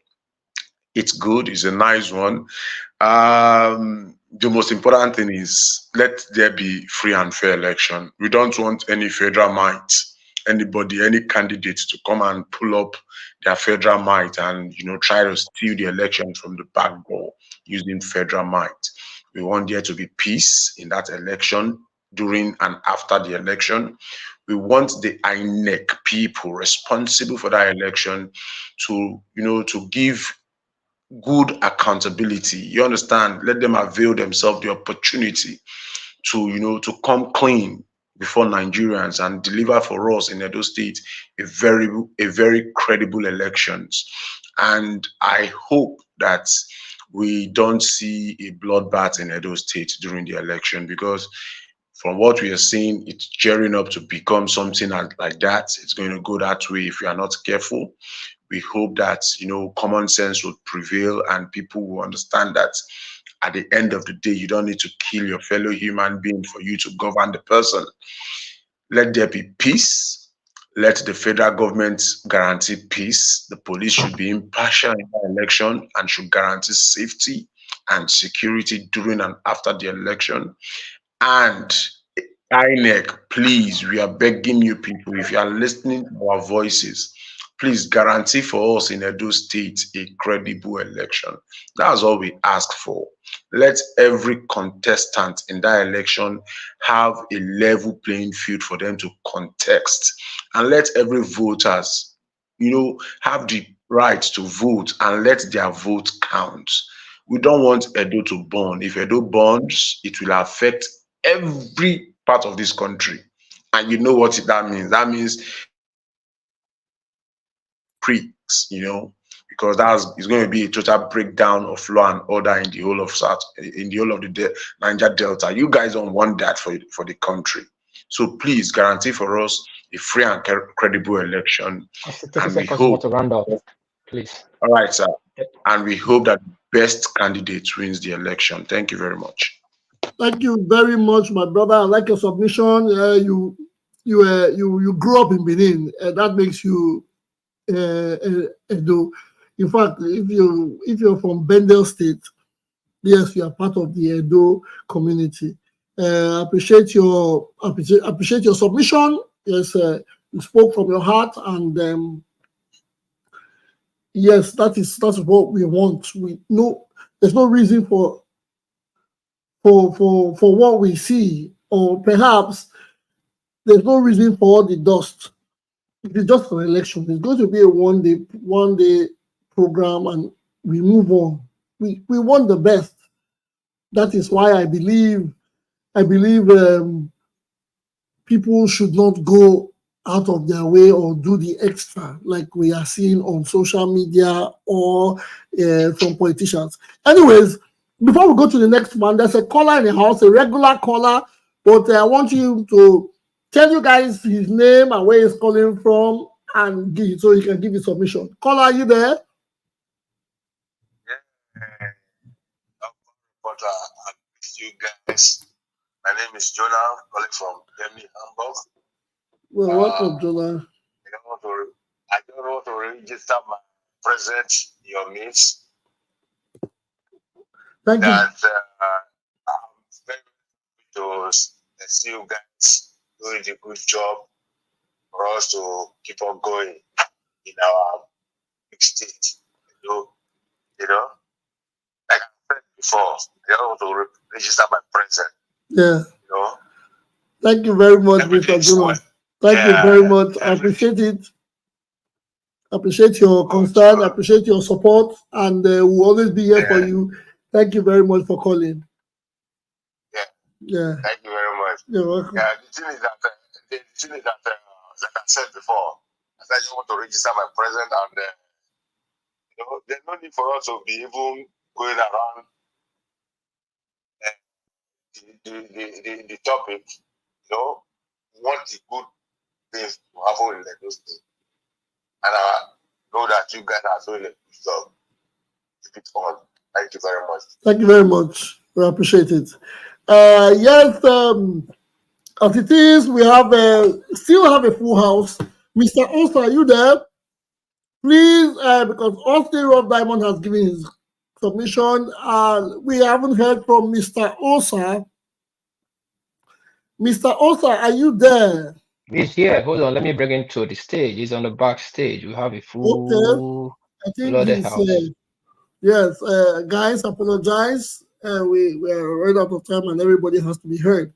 It's good. It's a nice one. The most important thing is let there be free and fair election. We don't want any federal might, any candidate to come and pull up their federal might and try to steal the election from the back door using federal might. We want there to be peace in that election, during and after the election. We want the INEC people responsible for that election to give good accountability. You understand? Let them avail themselves the opportunity to come clean before Nigerians and deliver for us in Edo State a very credible elections. And I hope that we don't see a bloodbath in Edo State during the election, because from what we are seeing, it's gearing up to become something like that. It's going to go that way if we are not careful. We hope that common sense will prevail and people will understand that at the end of the day, you don't need to kill your fellow human being for you to govern the person. Let there be peace. Let the federal government guarantee peace. The police should be impartial in the election and should guarantee safety and security during and after the election. And INEC, please, we are begging you people, if you are listening to our voices, please guarantee for us in Edo State a credible election. That's all we ask for. Let every contestant in that election have a level playing field for them to contest. And let every voters, have the right to vote and let their vote count. We don't want Edo to burn. If Edo burns, it will affect every part of this country. And you know what that means? That means creeks, because it's going to be a total breakdown of law and order in the whole of the Niger Delta. You guys don't want that for the country. So please guarantee for us a free and credible election. And we hope to round off, please. All right, sir. And we hope that the best candidate wins the election. Thank you very much. Thank you very much, my brother. I like your submission. You grew up in Benin, and that makes you Edo. In fact, if you're from Bendel State, yes, you are part of the Edo community. Appreciate your submission. Yes, you spoke from your heart, and yes, that's what we want. There's no reason for what we see, or perhaps there's no reason for all the dust. It's just an election. It's going to be a one day program, and we move on. We want the best. That is why I believe people should not go out of their way or do the extra like we are seeing on social media or from politicians. Anyways, before we go to the next one, there's a caller in the house, a regular caller, but I want you to tell you guys his name and where he's calling from, and so he can give his submission. Caller, are you there? But I miss you guys. My name is Jonah, calling from Germany, Hamburg. Well, welcome, Jonah. I don't want to register my presence in your midst. Thank you. I'm very happy to see you guys doing a good job for us to keep on going in our big state. You know, like I said before, I don't want to register my presence. Yeah. You know. Thank you very much, Mr. Jonah. Thank you very much. I appreciate it. Appreciate your concern, appreciate your support, and we'll always be here for you. Thank you very much for calling. Yeah. Thank you very much. You're welcome. Yeah, the thing is that, like I said before, I just want to register my presence, and you know, there's no need for us to be even going around the topic. You know, want the good things to happen in those things. And I know that you guys are doing a good job. Keep it on. Thank you very much. Thank you very much. We appreciate it. Yes, as it is, we have still have a full house. Mr. Osa, are you there? Please, because Austin Rob Diamond has given his submission, we haven't heard from Mr. Osa. Mr. Osa, are you there? He's here. Hold on. Let me bring him to the stage. He's on the backstage. We have a full I think loaded he's house. yes, guys, apologize. We are right out of time and everybody has to be heard.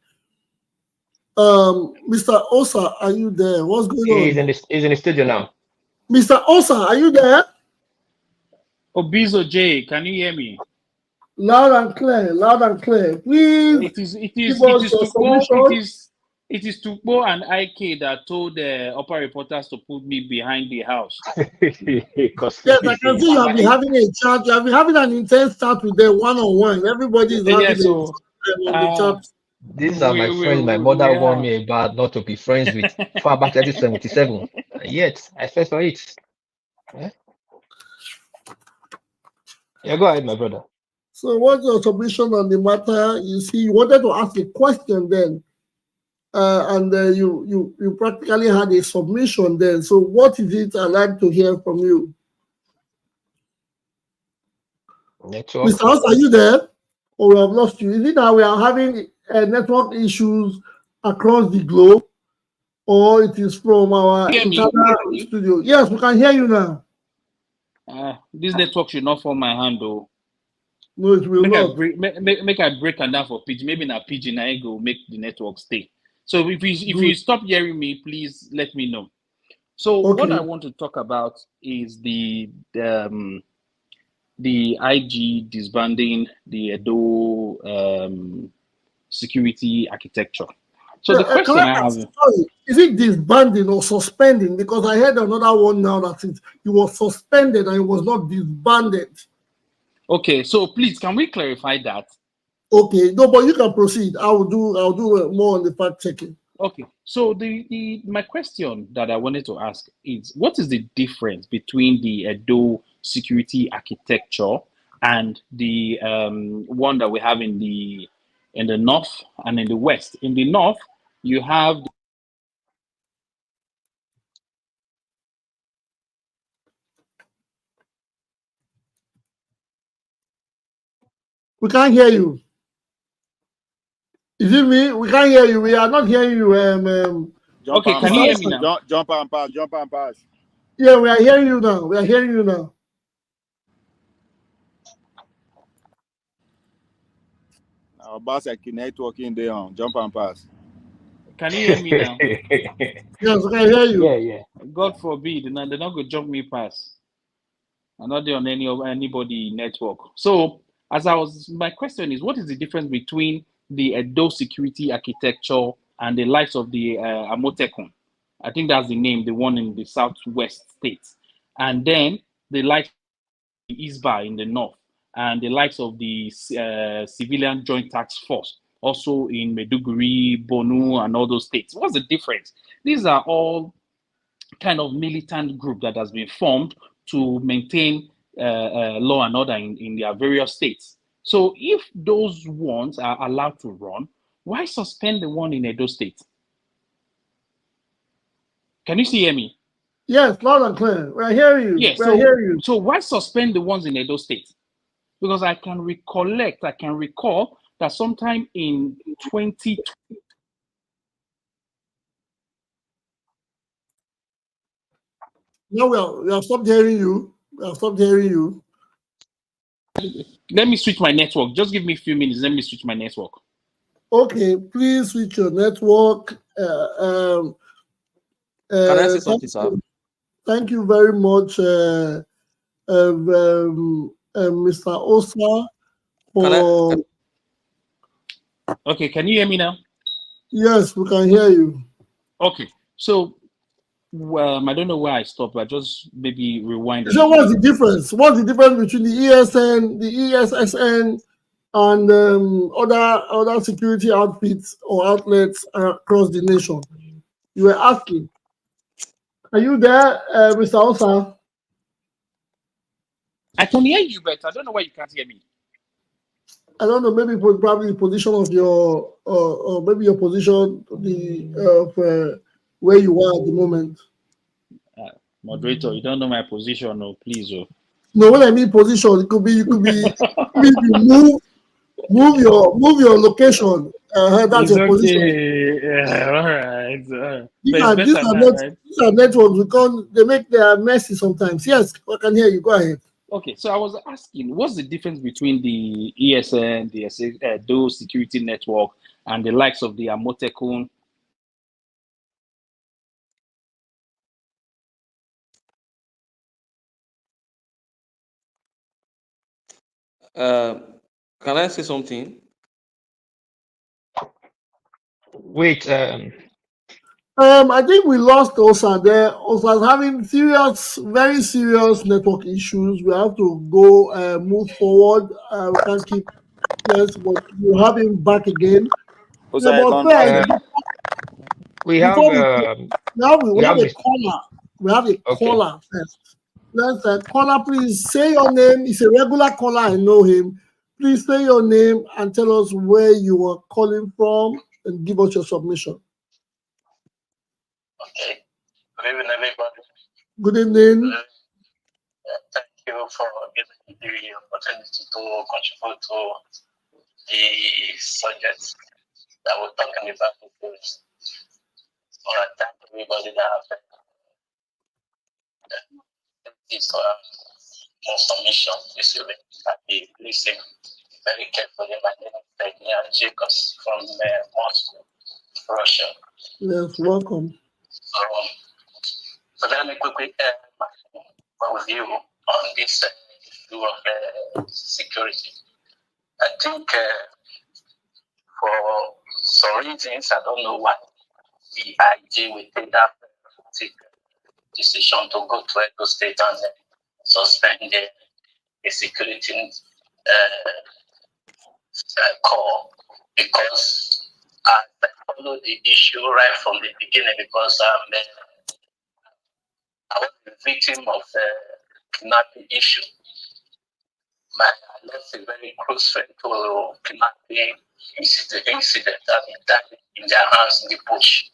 Mr. Osa, are you there? What's going on? He's in the studio now. Mr. Osa, are you there? Obizo J, can you hear me? Loud and clear, loud and clear. Please it is Tukbo and IK that told the upper reporters to put me behind the house. Yes, I can see you have been having a chat. You have been having an intense chat with them one-on-one. Everybody is having on the chat. These are my friends. My mother warned me about not to be friends with far back 1977. Yet I fell for it. Yeah, go ahead, my brother. So what's your submission on the matter? You see, you wanted to ask a question then, and you practically had a submission then. So what is it? I'd like to hear from you. Network. Mr. House, are you there? Or we have lost you? Is it that we are having network issues across the globe, or it is from our internal studio? Yes, we can hear you now. This network should not fall my hand, though. No, it will not. Make I break and down for PG. Maybe na PG na go make the network stay. So if you stop hearing me, please let me know. So what I want to talk about is the IG disbanding the Edo security architecture. So the question I have, is it disbanding or suspending? Because I heard another one now that it was suspended and it was not disbanded. Okay, so please, can we clarify that? Okay, no, but you can proceed. I'll do more on the fact checking. Okay, so my question that I wanted to ask is, what is the difference between the Edo security architecture and the one that we have in the north and in the west? In the north, you have We can't hear you. Is it me? We can't hear you. We are not hearing you. Okay, can you hear me now? Jump and pass. Yeah, we are hearing you now. We are hearing you now. Obaseki networking there on jump and pass. Can you hear me now? Yes, I can hear you. Yeah. God forbid, they're not going to jump me past. I'm not there on anybody network. So, my question is, what is the difference between the Edo security architecture and the likes of the Amotekun? I think that's the name, the one in the southwest states. And then the likes of the ISBA in the north, and the likes of the Civilian Joint Task Force, also in Maiduguri, Borno, and all those states. What's the difference? These are all kind of militant group that has been formed to maintain law and order in their various states. So if those ones are allowed to run, why suspend the one in Edo State? Can you see hear me? Yes, loud and clear. We're hearing you. Yeah, We're hearing you. so why suspend the ones in Edo State? Because I can recall that sometime in 2020. No, we have stopped hearing you. We have stopped hearing you. Let me switch my network. Just give me a few minutes. Let me switch my network. Okay, please switch your network. Can I say something, sir? Thank you very much, Mr. Osa. Okay, can you hear me now? Yes, we can hear you. Okay, so I don't know where I stopped, but just maybe rewind. So what's the difference? What's the difference between the ESN, the ESSN, and other security outfits or outlets across the nation? You were asking. Are you there, Mr. Osa? I can hear you, but I don't know why you can't hear me. I don't know. Maybe probably the position of your, or maybe your position, where you are at the moment. Moderator, you don't know my position, no, please, oh. No, when I mean position, it could be maybe move your location. That's your position. Yeah, all right. These are networks. They make their messy sometimes. Yes, I can hear you. Go ahead. Okay, so I was asking, what's the difference between the ESN, the Edo Security Network, and the likes of the Amotekun? Can I say something? Wait, I think we lost Osa there. Osa's having very serious network issues. We have to go move forward. We can't keep but we'll have him back again. Osa, Yeah, but we have a caller. We have a caller first. Let's caller, please say your name. He's a regular caller. I know him. Please say your name and tell us where you are calling from and give us your submission. Okay. Good evening, everybody. Good evening. Thank you for giving me the opportunity to contribute to the subject that we're talking about. Thank everybody that have this more submission. This will be listening very carefully. My name is Daniel Jacobs from Moscow, Russia. Yes, welcome. So let me quickly my view on this issue of security. I think for some reasons, I don't know why the IG will take that decision to go to Edo State and suspend the security call, because I followed the issue right from the beginning, because I was a victim of the kidnapping issue. I lost a very close friend to kidnapping incident, and he died in their hands in the bush.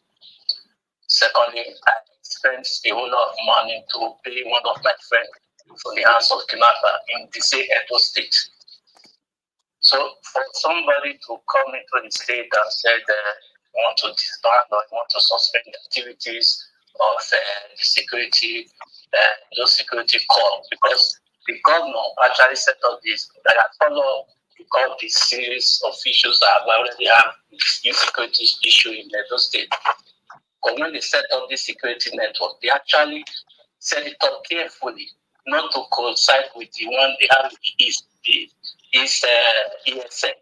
Secondly, I spent a whole lot of money to pay one of my friends for the hands of kidnapper in the same Edo State. So for somebody to come into the state and said want to disband or want to suspend the activities of the security, those security corps, because the governor actually set up this, that I follow, because the series of issues that already have this insecurity issue in Edo State. But when they set up this security network, they actually set it up carefully, not to coincide with the one they have with ESN.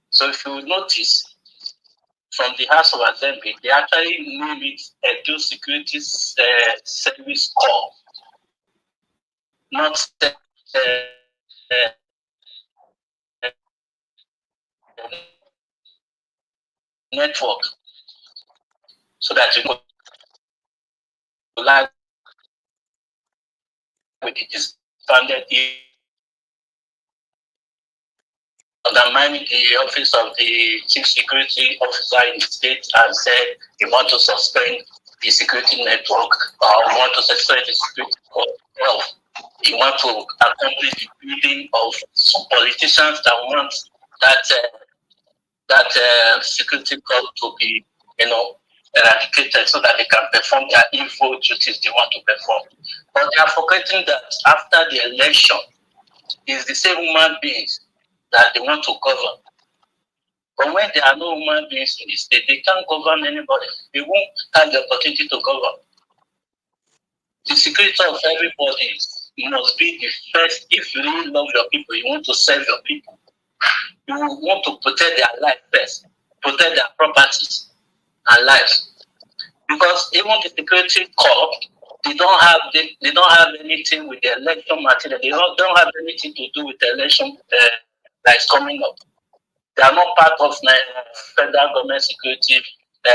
So if you notice, from the House of Assembly, they actually name it Edo Security Service Corps, not network, so that you could like with the disbanded undermining the office of the chief security officer in the state and said he want to suspend the security network or want to suspend the security health. He want to accomplish the building of some politicians that want that security corps to be, eradicated so that they can perform their info duties they want to perform. But they are forgetting that after the election, it's the same human beings that they want to govern. But when there are no human beings in the state, they can't govern anybody. They won't have the opportunity to govern. The security of everybody must be the first. If you really love your people, you want to serve your people. You want to protect their life first, protect their properties and lives. Because even the security corps, they don't have anything with the election material. They don't have anything to do with the election that is coming up. They are not part of federal government security,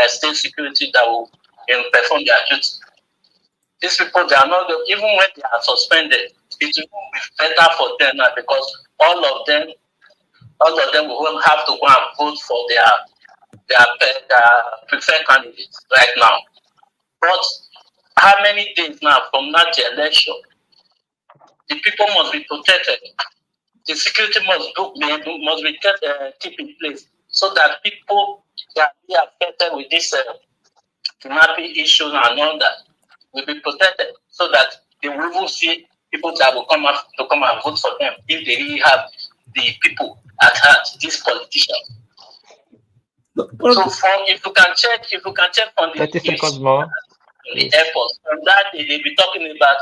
state security that will perform their duty. These people, they are not, even when they are suspended, it will be better for them now because all of them will have to go and vote for their preferred candidates right now. But how many days now from that election, the people must be protected. The security must be kept in place so that people that be affected with this kidnapping issues and all that will be protected so that they will even see people that will come and vote for them if they really have the people at heart, these politicians. So if you can check on the 30 seconds more. The airports. From that day, they'll be talking about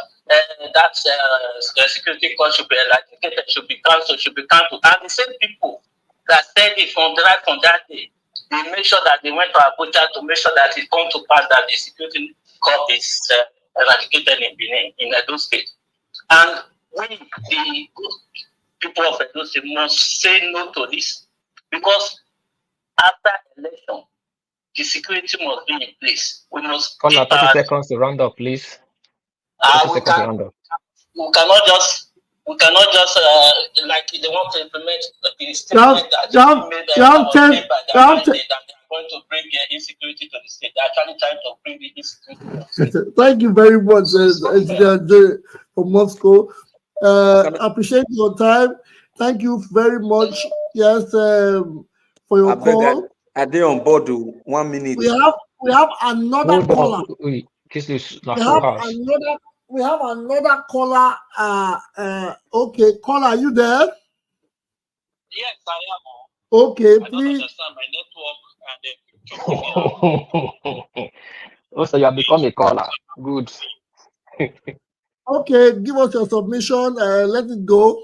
that security cost should be eradicated, should be cancelled. And the same people that said it from that day, they make sure that they went to Abuja to make sure that it comes to pass that the security cost is eradicated in Benin, in Edo State. And we, the people of Edo State, must say no to this because after election, the security must be in place. We must Call keep 30 seconds to round up, please. 30 seconds to round up. We cannot just like they want to implement the statement that they are going to bring the insecurity to the state. They're actually trying to bring the insecurity to the state. Thank you very much, Engineer from Moscow. Appreciate your time. Thank you very much. Yes, for your call. Are they on board? 1 minute. We have another caller. We have another caller. Okay, caller, are you there? Yes, I am. Okay, I please. don't understand my network and Also, you have become a caller. Good. Okay, give us your submission. Let it go.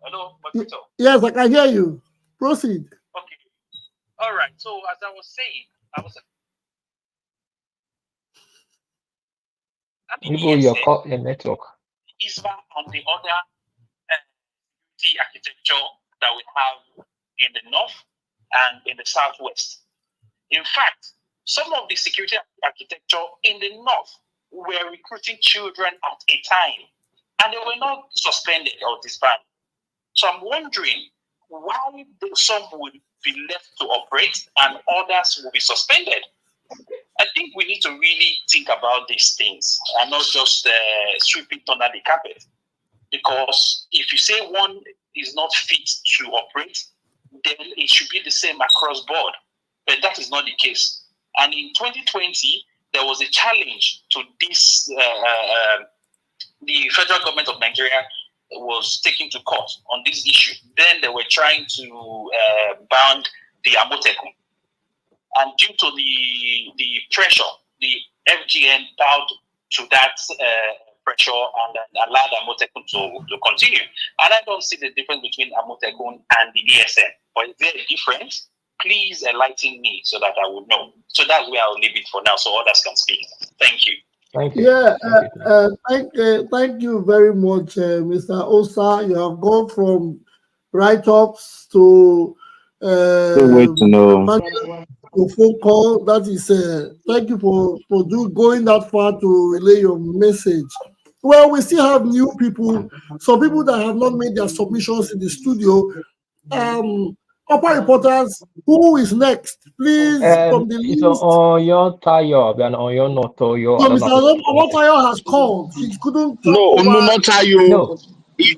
Hello, yes, I can hear you. Proceed. Okay. All right. So as I was saying, your network. ISVA and the other security architecture that we have in the north and in the southwest. In fact, some of the security architecture in the north were recruiting children at a time, and they were not suspended or disbanded. So I'm wondering why some would be left to operate and others will be suspended. I think we need to really think about these things and not just sweep it under the carpet. Because if you say one is not fit to operate, then it should be the same across board. But that is not the case. And in 2020, there was a challenge to this. The federal government of Nigeria was taken to court on this issue. Then they were trying to ban the Amoteku. And due to the pressure, the FGN bowed to that pressure and allow the Amotekun to continue. And I don't see the difference between Amotekun and the ESN. But is there a difference? Please enlighten me so that I would know. So that's where I'll leave it for now so others can speak. Thank you. Thank you. Yeah, Thank you. thank you very much, Mr. Osa. You have gone from write-ups to Wait to know. to phone call. That is, thank you for going that far to relay your message. Well, we still have new people, some people that have not made their submissions in the studio. Upper reporters, who is next? Please, from the It's list. on your Tayo and on your Notoyo. No, Mr. Omotayo has called. He couldn't talk No, over. Ununotayo. No,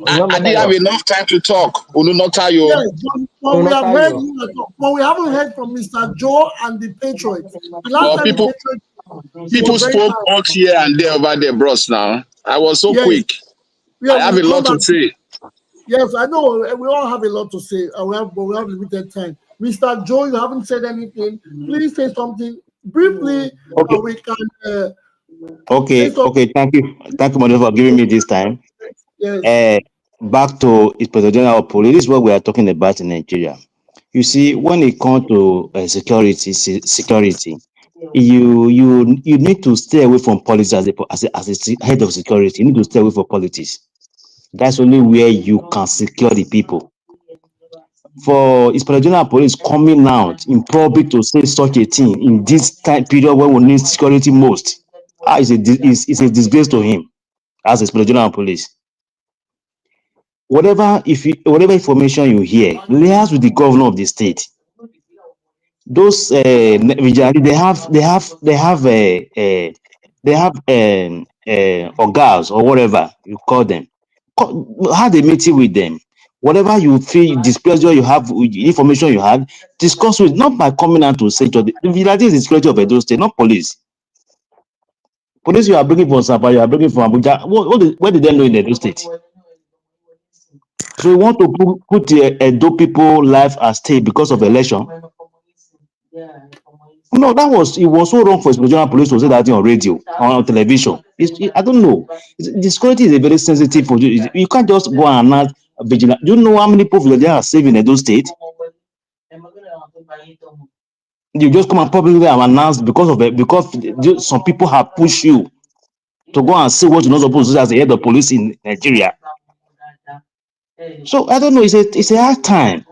I didn't have enough time to talk. Ununotayo. Yes, but we have heard you, but we haven't heard from Mr. Joe and the Patriots. The last Well, time people spoke out here and there over there, bros. Now I was so quick. I have a lot to say. Yes, I know. We all have a lot to say. But we have limited time. Mr. Joe, you haven't said anything. Please say something briefly. Okay. We can. Okay. Thank you, Moderator, for giving me this time. Yes. Back to Inspector General of Police. This is what we are talking about in Nigeria. You see, when it comes to security, you need to stay away from politics as a head of security. You need to stay away from politics. That's only where you can secure the people. For Inspector General of Police coming out in public to say such a thing in this time period when we need security most, it's a disgrace to him as Inspector General of Police. Whatever information you hear, liaise with the governor of the state. Those vigilantes, they have organs or whatever you call them. Have a meeting with them. Whatever you feel displeasure you have, information you have, discuss with, not by coming out to say the vigilante is the security of Edo State, not police. Police you are bringing from Sabah, you are bringing from Abuja. What did they know in Edo State? So you want to put the Edo people life at stake because of election? No, it was so wrong for General Police to say that on radio, on television. I don't know. The security is a very sensitive for you. You can't just go and announce vigilance. Do you know how many people they are saving in Edo State? You just come and publicly announce because some people have pushed you to go and say what you're not supposed to say as the head of police in Nigeria. So I don't know. It's a hard time.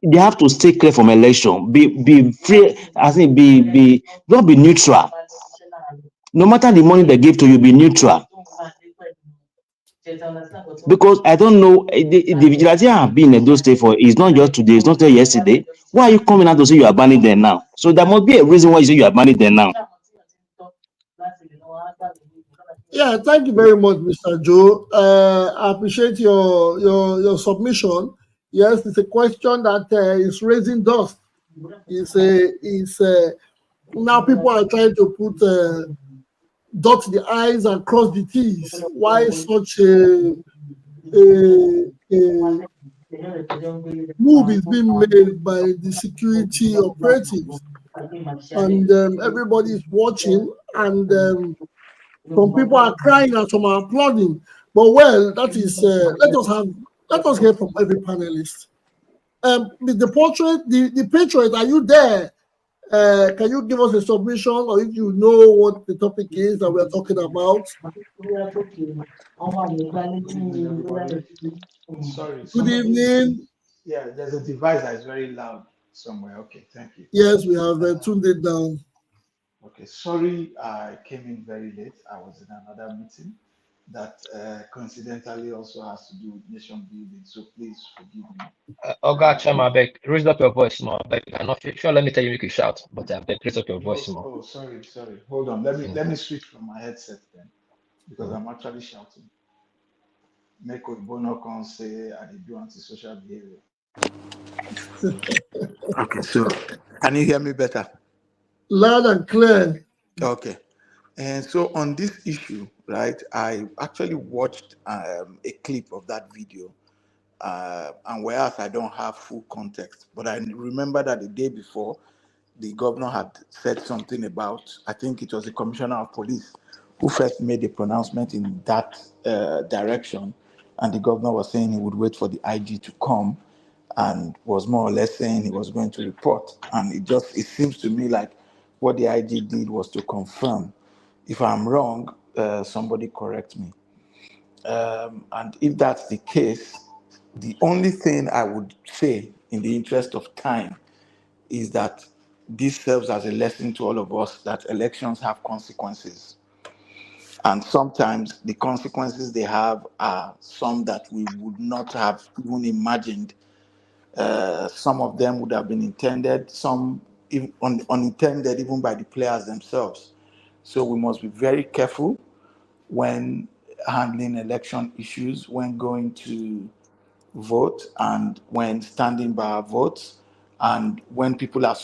They have to stay clear from election. Be free. I think don't be neutral. No matter the money they give to you, be neutral. Because I don't know, the vigilante have been in those states for, it's not just today, it's not just yesterday. Why are you coming out to say you are banning them now? So there must be a reason why you say you are banning them now. Yeah, thank you very much, Mr. Joe. I appreciate your submission. Yes, it's a question that is raising dust. Now people are trying to put dot the I's and cross the T's. Why such a move is being made by the security operatives? And everybody is watching, and some people are crying and some are applauding. But well, that is let us hear from every panelist. The Patriot, are you there? Can you give us a submission, or if you know what the topic is that we are talking about? Sorry. Good evening. Yeah, there's a device that is very loud somewhere. Okay, thank you. Yes, we have tuned it down. Okay, sorry, I came in very late. I was in another meeting that coincidentally also has to do with nation building. So please forgive me. Oga Chama, beg, raise up your voice more. Beg, I'm not sure. Let me tell you, make you shout, but I beg, raise up your voice more. Oh, sorry. Hold on. Let me switch from my headset then, because I'm actually shouting. Make Obono can say I do antisocial behavior. Okay, so can you hear me better? Loud and clear. Okay. And so on this issue, right, I actually watched a clip of that video. And whereas I don't have full context, but I remember that the day before, the governor had said something about, I think it was the commissioner of police, who first made a pronouncement in that direction, and the governor was saying he would wait for the IG to come, and was more or less saying he was going to report. And it seems to me like what the IG did was to confirm. If I'm wrong, somebody correct me. And if that's the case, the only thing I would say in the interest of time is that this serves as a lesson to all of us that elections have consequences. And sometimes the consequences they have are some that we would not have even imagined. Some of them would have been intended, some unintended even by the players themselves. So we must be very careful when handling election issues, when going to vote, and when standing by our votes, and when people are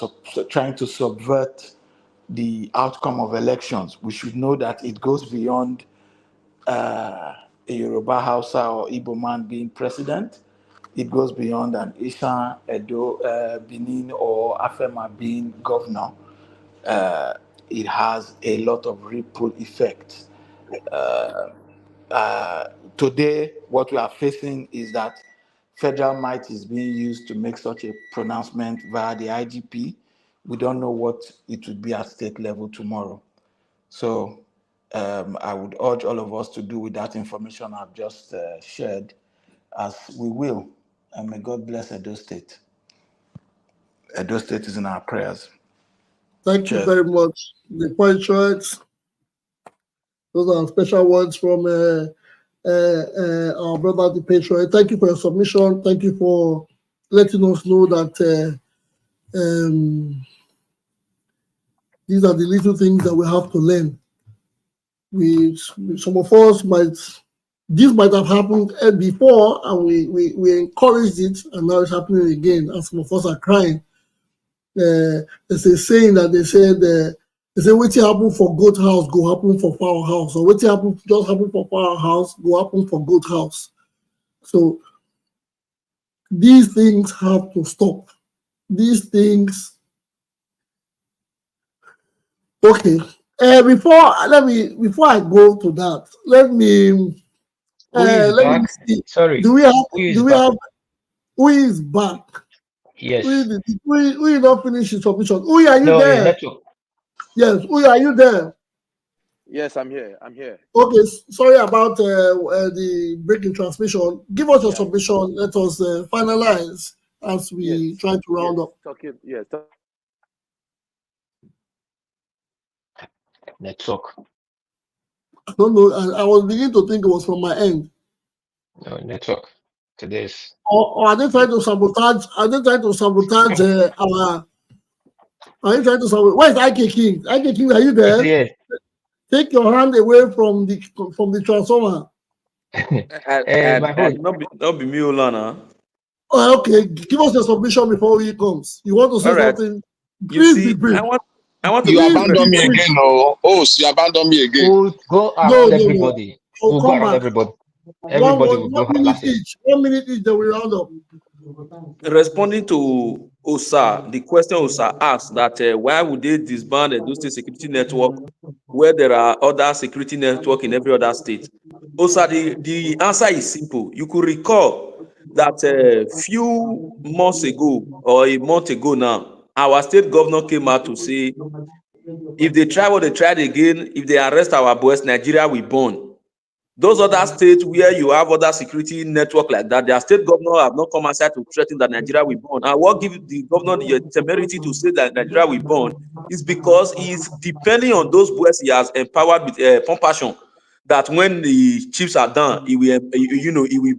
trying to subvert the outcome of elections. We should know that it goes beyond a Yoruba, Hausa, or Igbo man being president. It goes beyond an Aisha, Edo, Benin, or Afema being governor. It has a lot of ripple effects. Today, what we are facing is that federal might is being used to make such a pronouncement via the IGP. We don't know what it would be at state level tomorrow. So I would urge all of us to do with that information I've just shared, as we will. And may God bless Edo State. Edo State is in our prayers. Thank you very much. The patriots. Those are special words from our brother, the patriot. Thank you for your submission. Thank you for letting us know that these are the little things that we have to learn. Some of us this might have happened before, and we encouraged it, and now it's happening again, and some of us are crying. There's a saying that they say, "Waiting happen for goat house, go happen for fowl house," or "Waiting happen for fowl house, go happen for goat house." So these things have to stop. These things. Okay. Before I go to that, let me see. Sorry. Do we have who is back? Yes. Who is not finished his submission? Who are you No, there? network. Yes, who are you there? Yes, I'm here. I'm here. Okay, sorry about the breaking transmission. Give us your submission. Let us finalize as we try to round up. Network. I don't know. I was beginning to think it was from my end. No, network. Today's. Or are they trying to sabotage? Are they trying to sabotage our? Are you trying to sabotage? Where's IK King? IK King, are you there? Yes. Take your hand away from the transformer. Not be me, Olana. Oh, okay, give us your submission before he comes. You want to say something? Please be brief. I want to. You abandon me again, no? You abandon me again. We'll go around everybody. No. We'll go around everybody. Everybody will go minute each. 1 minute each, then we round up. Responding to Osa, the question Osa asked that why would they disband the State Security Network where there are other security network in every other state? Osa, the answer is simple. You could recall that a few months ago or a month ago now, our state governor came out to say, if they try what they tried again, if they arrest our boys, Nigeria will burn. Those other states where you have other security network like that, their state governor have not come outside to threaten that Nigeria will burn. And what gives the governor the temerity to say that Nigeria will burn is because he's depending on those boys he has empowered with compassion. That when the chiefs are done, he will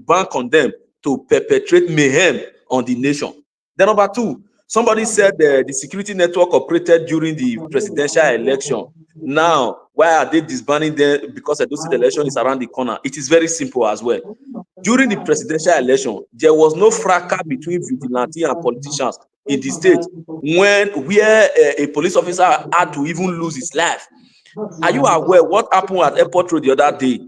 bank on them to perpetrate mayhem on the nation. Then number two, somebody said the security network operated during the presidential election. Now, why are they disbanding them? Because the state election is around the corner. It is very simple as well. During the presidential election, there was no fracas between vigilante and politicians in the state where a police officer had to even lose his life. Are you aware what happened at Airport Road the other day?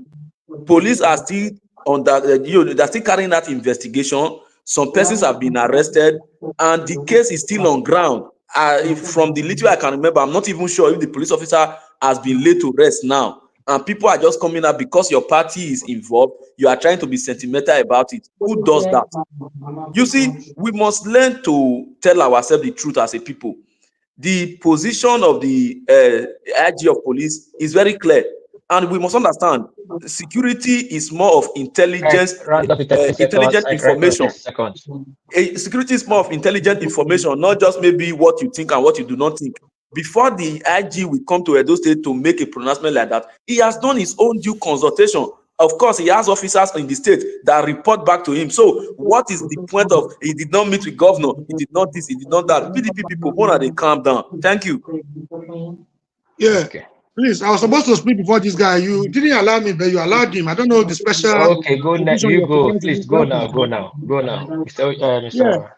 Police are still on that. They're still carrying that investigation. Some persons have been arrested, and the case is still on ground. From the little I can remember, I'm not even sure if the police officer has been laid to rest now. and people are just coming out because your party is involved. You are trying to be sentimental about it. Who does that? You see, we must learn to tell ourselves the truth as a people. The position of the IG of police is very clear, and we must understand security is more of intelligence, intelligent information. Security is more of intelligent information, not just maybe what you think and what you do not think. Before the IG will come to Edo State to make a pronouncement like that, he has done his own due consultation. Of course, he has officers in the state that report back to him. So what is the point of he did not meet with governor, he did not this, he did not that? PDP people, why not they calm down? Thank you. Yeah. Okay. Please, I was supposed to speak before this guy. You didn't allow me, but you allowed him. I don't know the special. Okay, go now. You go. Please go now. Go now. Go now. Mr. Yeah.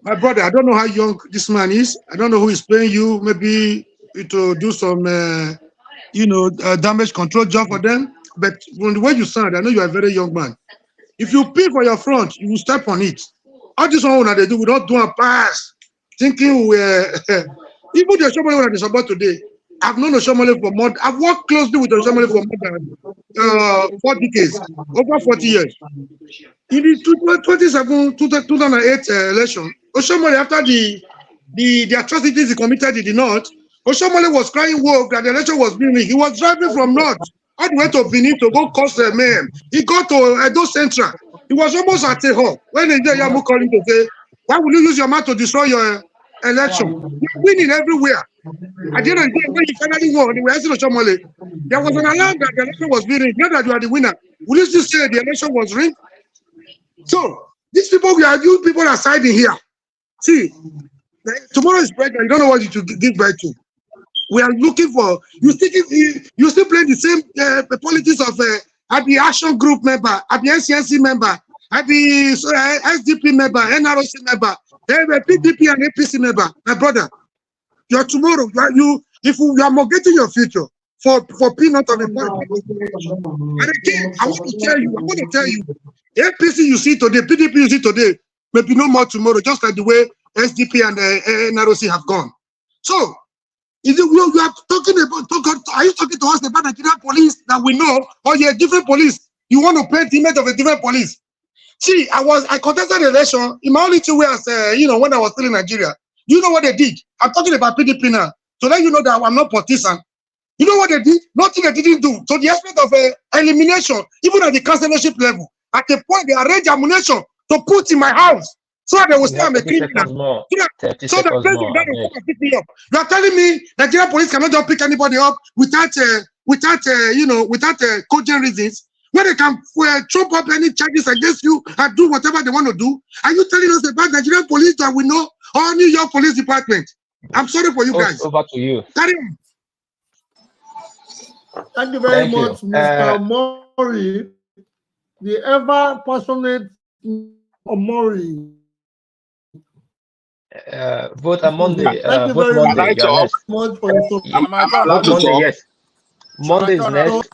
My brother, I don't know how young this man is. I don't know who is paying you. Maybe to do some, damage control job for them. But from the way you sound, I know you are a very young man. If you pay for your front, you will step on it. All this one that they do, we don't do a pass. Thinking we're even the Shomole that is about today. I've known Oshomole for more. I've worked closely with Oshomole for more than 4 decades, over 40 years. In the 2008 election, Oshomole, after the atrocities he committed in the north, Oshomole was crying wolf that the election was being rigged. He was driving from north all the way to Benin to go cause the man. He got to Edo Central. He was almost at a home when the Yamu called him to say, "Why will you use your mouth to destroy your election? You're winning everywhere." At the end of the day, when you finally won, we asked Oshomole, there was an alarm that the election was being rigged. Not that you are the winner. Will you still say the election was rigged? So these people, you people are siding here. See, tomorrow is pregnant. You don't know what you should give birth to. We are looking for you still playing the same politics of at the Action Group member, at the NCNC member, at the SDP member, NROC member, PDP and APC member. My brother, you're tomorrow. If you are mortgaging your future for peanut of a point. And again, I want to tell you, APC you see today, PDP you see today, maybe no more tomorrow, just like the way SDP and NROC have gone. So. Is it you are talking about? Are you talking to us about Nigerian police that we know, or you're a different police? You want to paint the image of a different police? See, I contested the election in my only 2 years. When I was still in Nigeria, you know what they did? I'm talking about PDP now, so that you know that I'm not partisan. You know what they did? Nothing they didn't do. So the aspect of elimination, even at the councillorship level, at the point they arrange ammunition to put in my house. So they will say I'm a criminal. So the president will come and pick me up. You are telling me Nigerian police cannot just pick anybody up without cogent reasons, where they can trump up any charges against you and do whatever they want to do. Are you telling us about Nigerian police that we know, or New York Police Department? I'm sorry for you guys. Over to you. Carry on. Thank you very much, Mr. Mori, the ever passionate Mori. Vote on Monday. Thank you Vote very Monday. much for your Monday, yes. Monday is next.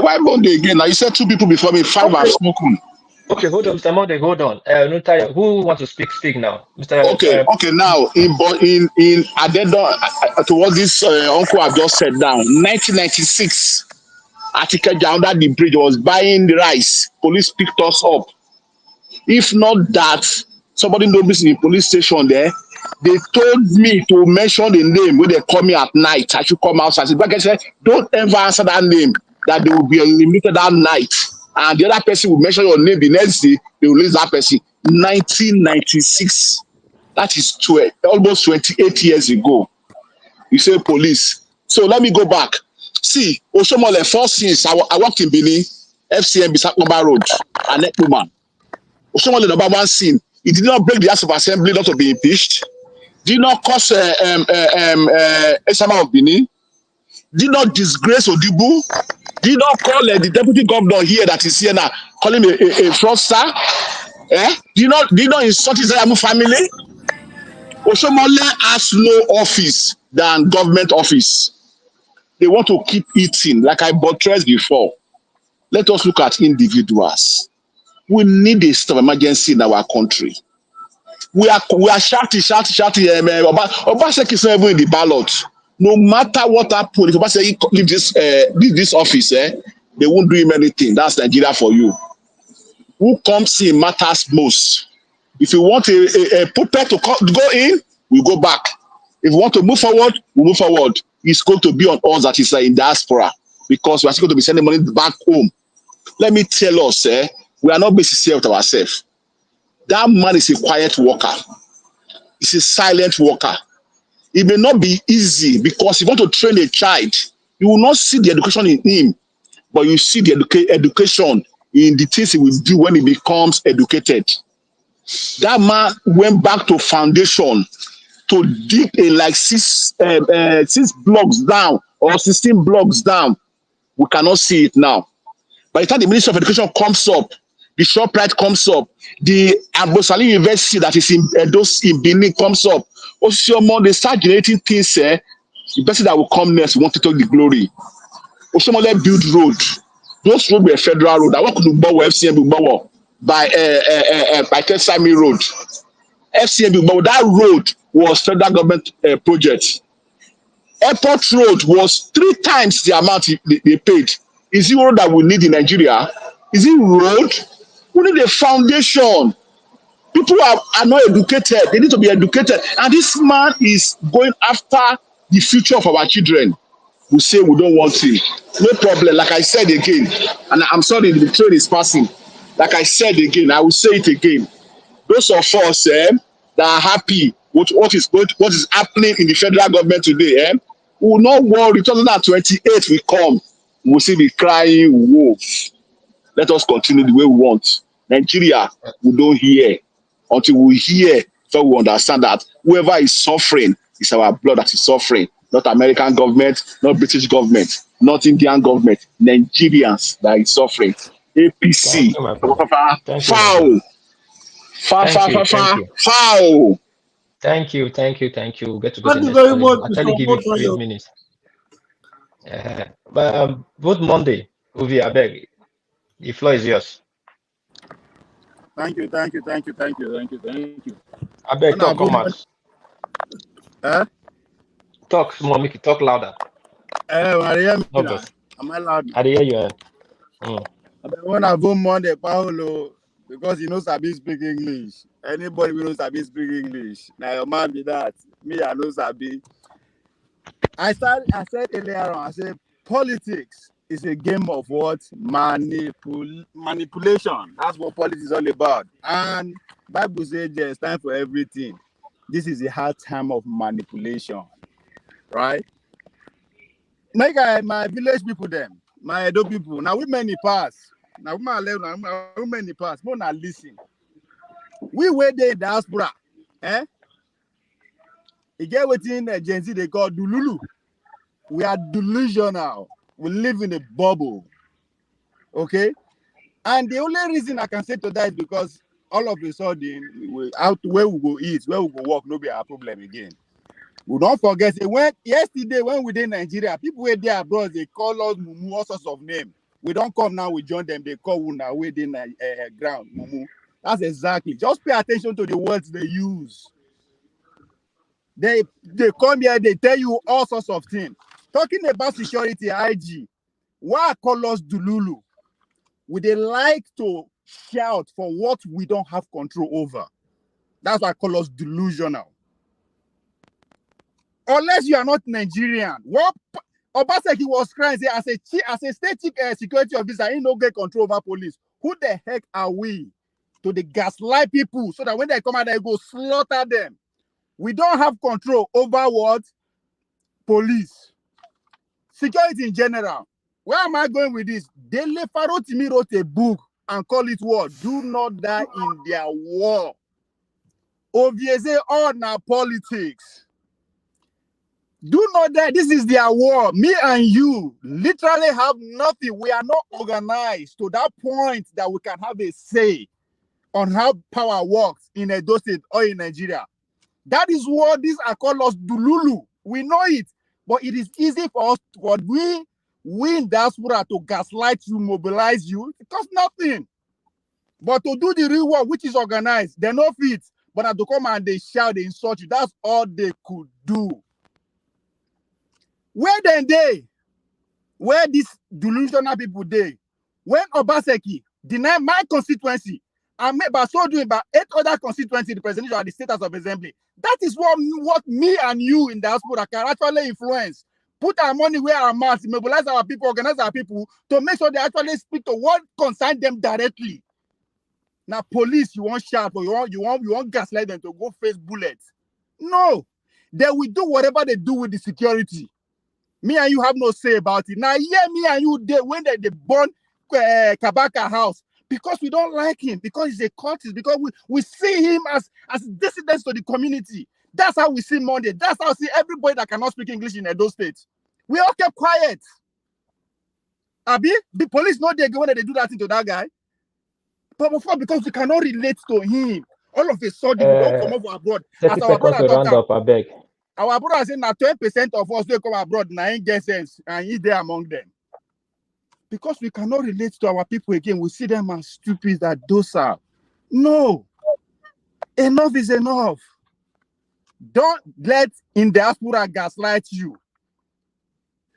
Why Monday again? Now you said 2 people before me, 5 have spoken. Okay, hold on, Mr. Monday. Hold on. Who wants to speak now, Mr. Okay. Now in Addendum to what this uncle have just said down. 1996, Atike under the bridge was buying the rice. Police picked us up. If not that, somebody noticed in the police station there, they told me to mention the name when they call me at night. I should come outside. I said, don't ever answer that name, that they will be eliminated that night. And the other person will mention your name the next day, they will release that person. 1996. That is almost 28 years ago. You say police. So let me go back. See, Oshomole, first since I worked in Benin, FCM Bisakmamba Road, and Ekpuman. Oshomole number 1 scene. He did not break the House of Assembly not to be impeached. Did not cause Esama of Benin. Did not disgrace Odibu. Did not call the deputy governor here that is here now, call him a fraudster. Did not insult his Ayamu family. Oshomole has no office than government office. They want to keep eating, like I buttressed before. Let us look at individuals. We need a state of emergency in our country. We are shouting. Obaseki is not even in the ballot. No matter what happen, if Obaseki leave this office, they won't do him anything. That's Nigeria for you. Who comes in matters most. If you want a puppet to go in, we go back. If you want to move forward, we move forward. It's going to be on us that is in diaspora because we are still going to be sending money back home. Let me tell us, we are not being sincere with ourselves. That man is a quiet worker. He's a silent worker. It may not be easy because if you want to train a child, you will not see the education in him, but you see the education in the things he will do when he becomes educated. That man went back to foundation to dig in like 6 blocks down or 16 blocks down. We cannot see it now. By the time the Ministry of Education comes up, the ShopRite comes up, the Abosali University that is in Benin comes up. Oshiomon, they start generating things. The person that will come next want to take the glory. Oshiomon, let build road. Those roads were federal road. I want to go FCM by Tesami Road. FCM, that road was federal government project. Airport Road was 3 times the amount they paid. Is it road that we need in Nigeria? Is it road? We need a foundation. People are not educated. They need to be educated. And this man is going after the future of our children. We say we don't want him. No problem. Like I said again, and I'm sorry the train is passing. Like I said again, I will say it again. Those of us that are happy with what is happening in the federal government today, we will not worry. 2028 will come. We will still be crying wolf. Let us continue the way we want. Nigeria, we don't hear. Until we hear, so we understand that whoever is suffering is our blood that is suffering. Not American government, not British government, not Indian government. Nigerians that is suffering. APC, Thank you, my brother. Thank you, my foul. brother. Thank you. Foul. Thank you. We'll get to go to Thank the you next very person. much, I'll Mr. actually give you 3 Motayo. minutes. But vote Monday. Uvi, I beg. The floor is yours. Thank you. I beg, When I talk, go come Monday, out. Talk, small, make it talk louder. I hear me No now. verse. Am I loud? I dey hear you. When I go Monday, Paulo, because he knows I be speak English. Anybody who knows I be speak English. Now your man be that. Me, I know Sabi. I said earlier on, I said politics is a game of what? Manipulation. That's what politics is all about. And Bible says there's time for everything. This is a hard time of manipulation. Right? My village people them, my Edo people. Now women in pass. Now women in pass. More not listen. We were there in diaspora. You get within Gen Z they call Dululu. We are delusional. We live in a bubble. Okay? And the only reason I can say to that is because all of a sudden, where we go eat, where we go walk, no be our problem again. We don't forget, yesterday when we did Nigeria, people were there abroad, they call us Mumu, all sorts of names. We don't come now, we join them, they call Una, we did ground, Mumu. That's exactly. Just pay attention to the words they use. They come here, they tell you all sorts of things. Talking about security, IG, why call us Dululu? Would they like to shout for what we don't have control over? That's why I call us delusional. Unless you are not Nigerian. What Obaseki was crying, say, as a state security officer, he no get control over police. Who the heck are we to the gaslight people so that when they come out, they go slaughter them? We don't have control over what? Police. Security in general. Where am I going with this? Dele Farotimi wrote a book and call it what? Do not die in their war. Obviously, all now politics. Do not die. This is their war. Me and you literally have nothing. We are not organized to that point that we can have a say on how power works in Edo State or in Nigeria. That is what these are called us Dululu. We know it, but it is easy for us we in diaspora to gaslight you, mobilize you. It costs nothing. But to do the real work, which is organized, they know fit. But to come and they shout, they insult you, that's all they could do. Where then they? Where these delusional people they? When Obaseki deny my constituency, and by so doing by 8 other constituencies, the presidential at the State House of Assembly, that is what me and you in diaspora can actually influence. Put our money where our mouth, mobilize our people, organize our people to make sure they actually speak to what concern them directly. Now, police, you want shout, or you want gaslight them to go face bullets. No, they will do whatever they do with the security. Me and you have no say about it. Now, yeah, me and you, when they burn Kabaka house, because we don't like him, because he's a cultist, because we see him as dissidents to the community. That's how we see Monday. That's how we see everybody that cannot speak English in Edo State. We all kept quiet. Abi, the police know they go when they do that thing to that guy. But before, because we cannot relate to him, all of a sudden we don't come over abroad. 30 As our seconds brother to round talk, up, I beg. our brother saying that 20% of us will come abroad, now ain't get sense, and he's there among them. Because we cannot relate to our people again, we see them as stupid, that those are. No, enough is enough. Don't let in diaspora gaslight you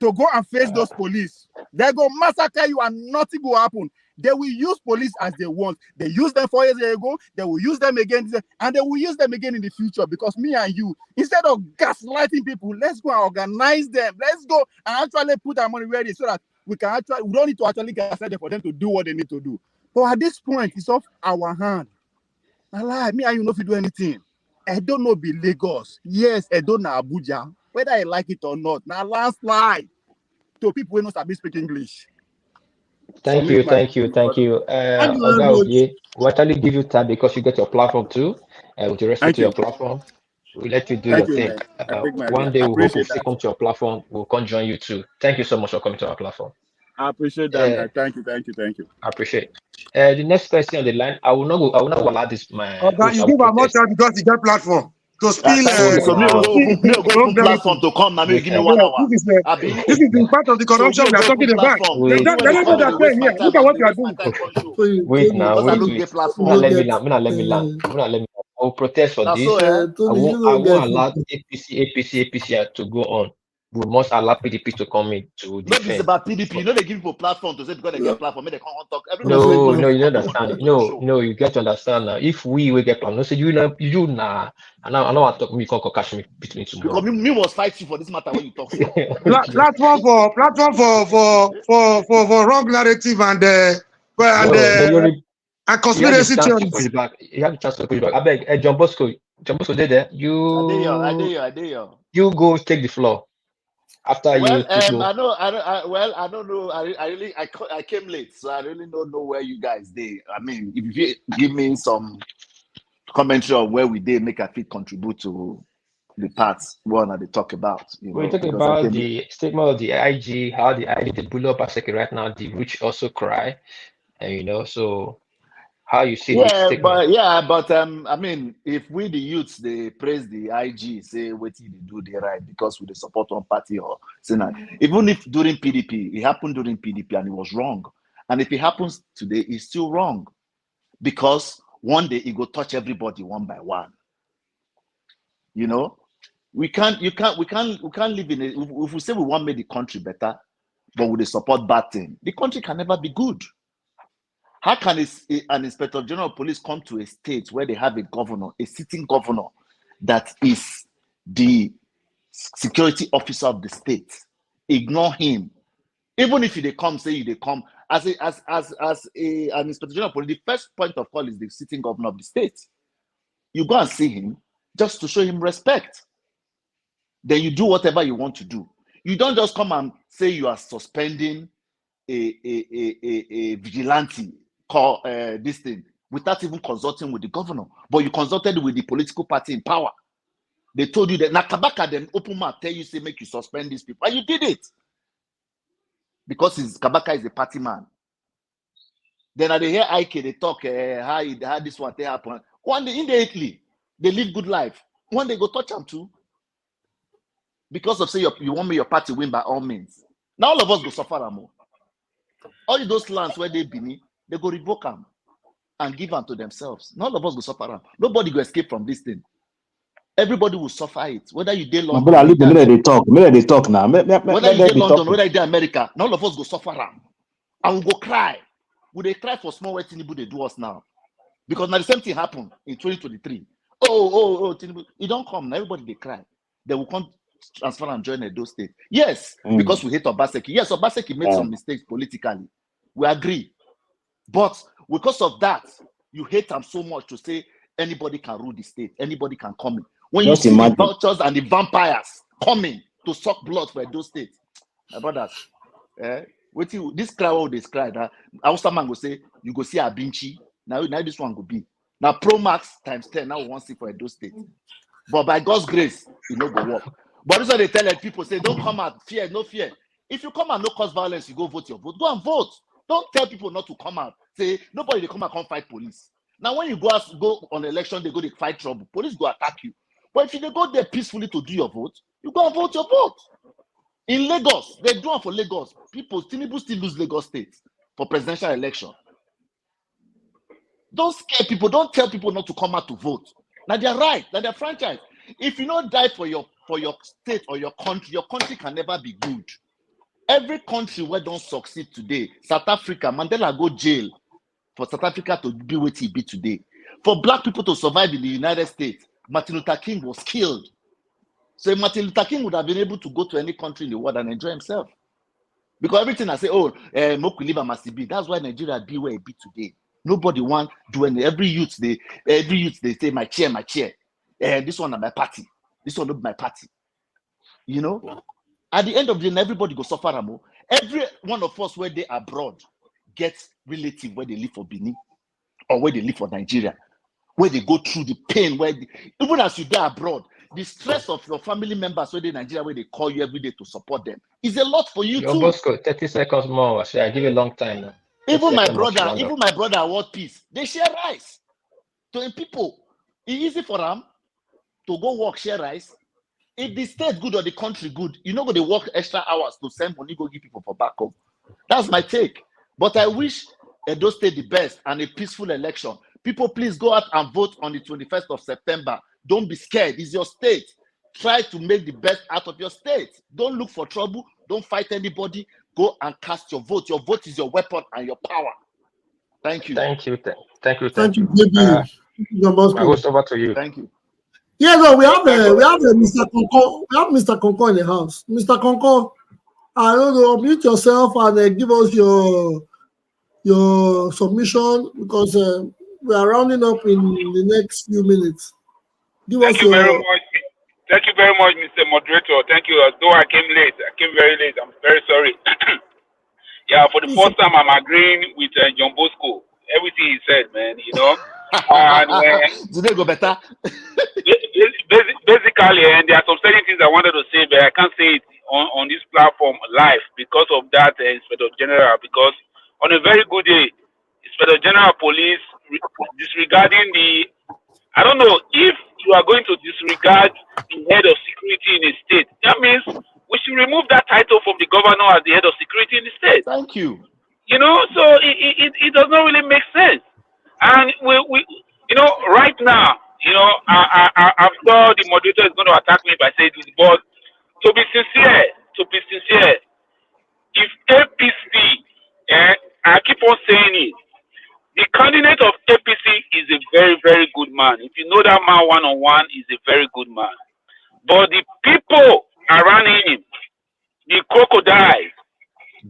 to go and face those police. They go massacre you and nothing will happen. They will use police as they want. They used them 4 years ago, they will use them again, and they will use them again in the future. Because me and you, instead of gaslighting people, let's go and organize them. Let's go and actually put our money ready so that we don't need to actually gaslight them for them to do what they need to do. But at this point, it's off our hand. Me and you know if you do anything. I don't know be Lagos. Yes, I don't know Abuja. Whether I like it or not. Now landslide to people who know speak English. Thank you. Oga Ogie, we actually give you time because you get your platform too. With respect to your platform, we let you do your thing. One day we hope we'll still come to your platform. We'll come join you too. Thank you so much for coming to our platform. I appreciate that. Thank you. I appreciate. The next person on the line, I will not allow this. You give her more time because he got platform to spill. So me go open platform to come now. Me give me 1 hour. This is the part of the corruption we are talking about. They don't know that thing here. Look at what you are doing. Wait now. Let me land. I will protest for this. I won't allow APC to go on. We must allow PDP to come in to defend. Maybe it's about PDP. You know they give people platform to say because they get platform, maybe they can't talk. No, you don't understand. No, you get to understand now. If we will get platform, no say you nah. I know I talk me can't catch me between tomorrow. Because me must fight you for this matter when you talk. Platform for wrong narrative and conspiracy theories. You have a chance to push back. I beg, John Bosco, there. I dare. You go take the floor. After I don't know. I came late, so I really don't know where you guys did. I mean, if you give me some commentary on where we did, make a fit contribute to the parts one that they talk about. We're talking about the statement of the IG, how the IG they bully up Obaseki right now, the rich also cry, and so how you see this statement. But I mean, if we the youths they praise the IG, say what they do they right because we the support one party or saying even if during PDP, it happened during PDP and it was wrong. And if it happens today, it's still wrong. Because one day it go touch everybody one by one. We can't live in it. If we say we want to make the country better, but with the support bad thing, the country can never be good. How can an inspector general of police come to a state where they have a governor, a sitting governor, that is the security officer of the state? Ignore him. Even if they come, say they come as an inspector general of police, the first point of call is the sitting governor of the state. You go and see him just to show him respect. Then you do whatever you want to do. You don't just come and say you are suspending a vigilante. Call this thing without even consulting with the governor, but you consulted with the political party in power. They told you that Nakabaka then open mouth tell you say make you suspend these people, and you did it because Kabaka is a party man. Then at the hear IK they talk how this one they happen. One day immediately they live good life. One day go touch them too because of say you want me your party win by all means. Now all of us go suffer more. All those lands where they beneath. They go revoke them and give them to themselves. None of us go suffer them. Nobody go escape from this thing. Everybody will suffer it. Whether you did My London, brother, or you leave them, dey let they talk. Let they talk now. whether you Let did them London, talk. whether you did America, none of us go suffer am. And we go cry. We dey cry for small way Tinubu they do us now. Because now the same thing happened in 2023. Oh, Tinubu, it don't come. Now everybody they cry. They will come transfer and join Edo State. Yes, because we hate Obaseki. Yes, Obaseki made some mistakes politically. We agree. But because of that, you hate him so much to say anybody can rule the state, anybody can come in. When you Just see imagine. the vultures and the vampires coming to suck blood for Edo State, my brothers, this cry what they cry that Hausa man go say, you go see Abinchi. Now this one go be. Now Pro Max times 10, now we want to see for Edo State. But by God's grace, it no go work. But this is what they tell people, say, don't come out, fear, no fear. If you come and no cause violence, you go vote your vote. Go and vote. Don't tell people not to come out. Say, nobody they come and come fight police. Now, when you go on election, they go to fight trouble. Police go attack you. But if you go there peacefully to do your vote, you go and vote your vote. In Lagos, they do it for Lagos. Tinubu still lose Lagos State for presidential election. Don't scare people. Don't tell people not to come out to vote. Now they're right. Now they're franchise. If you don't die for your state or your country can never be good. Every country where don't succeed today, South Africa, Mandela go jail for South Africa to be what he be today. For black people to survive in the United States, Martin Luther King was killed. So if Martin Luther King would have been able to go to any country in the world and enjoy himself. Because everything I say, Moku live must be. That's why Nigeria be where it be today. Nobody want do any. Every youth they say my chair. This one is my party. This one not my party. You know, at the end of the day, everybody go suffer. Every one of us where they abroad gets relative where they live for Benin or where they live for Nigeria, where they go through the pain. Even as you die abroad, the stress of your family members where they Nigeria where they call you every day to support them is a lot for you too. Bosco, 30 seconds more. I give you a long time now. Even my brother, at World Peace, they share rice to people. It's easy for them to go work, share rice. If the state good or the country good, you know, go they work extra hours to send money, go give people for back home. That's my take. But I wish Edo State the best and a peaceful election. People, please go out and vote on the 21st of September. Don't be scared. It's your state. Try to make the best out of your state. Don't look for trouble. Don't fight anybody. Go and cast your vote. Your vote is your weapon and your power. Thank you. Thank you. Thank you, JB. My host, over to you. Thank you. Yeah, no, we have Mr. Konko. We have Mr. Konko in the house. Mr. Konko, I don't know, unmute yourself and give us your submission because we are rounding up in the next few minutes. Thank you very much. Thank you very much, Mr. Moderator. Thank you. Though I came late, I came very late. I'm very sorry. Yeah, for the first time, I'm agreeing with John Bosco. Everything he said, man, you know. And today go better. Basically, and there are some certain things I wanted to say, but I can't say it on this platform live because of that Inspector General. Because on a very good day, Inspector General Police disregarding I don't know if you are going to disregard the head of security in a state. That means we should remove that title from the governor as the head of security in the state. Thank you. You know, so it does not really make sense. And we you know, right now, you know, I'm sure the moderator is going to attack me by saying this, but to be sincere, if APC, I keep on saying it, the candidate of APC is a very, very good man. If you know that man one-on-one, he's a very good man. But the people around him, the crocodiles,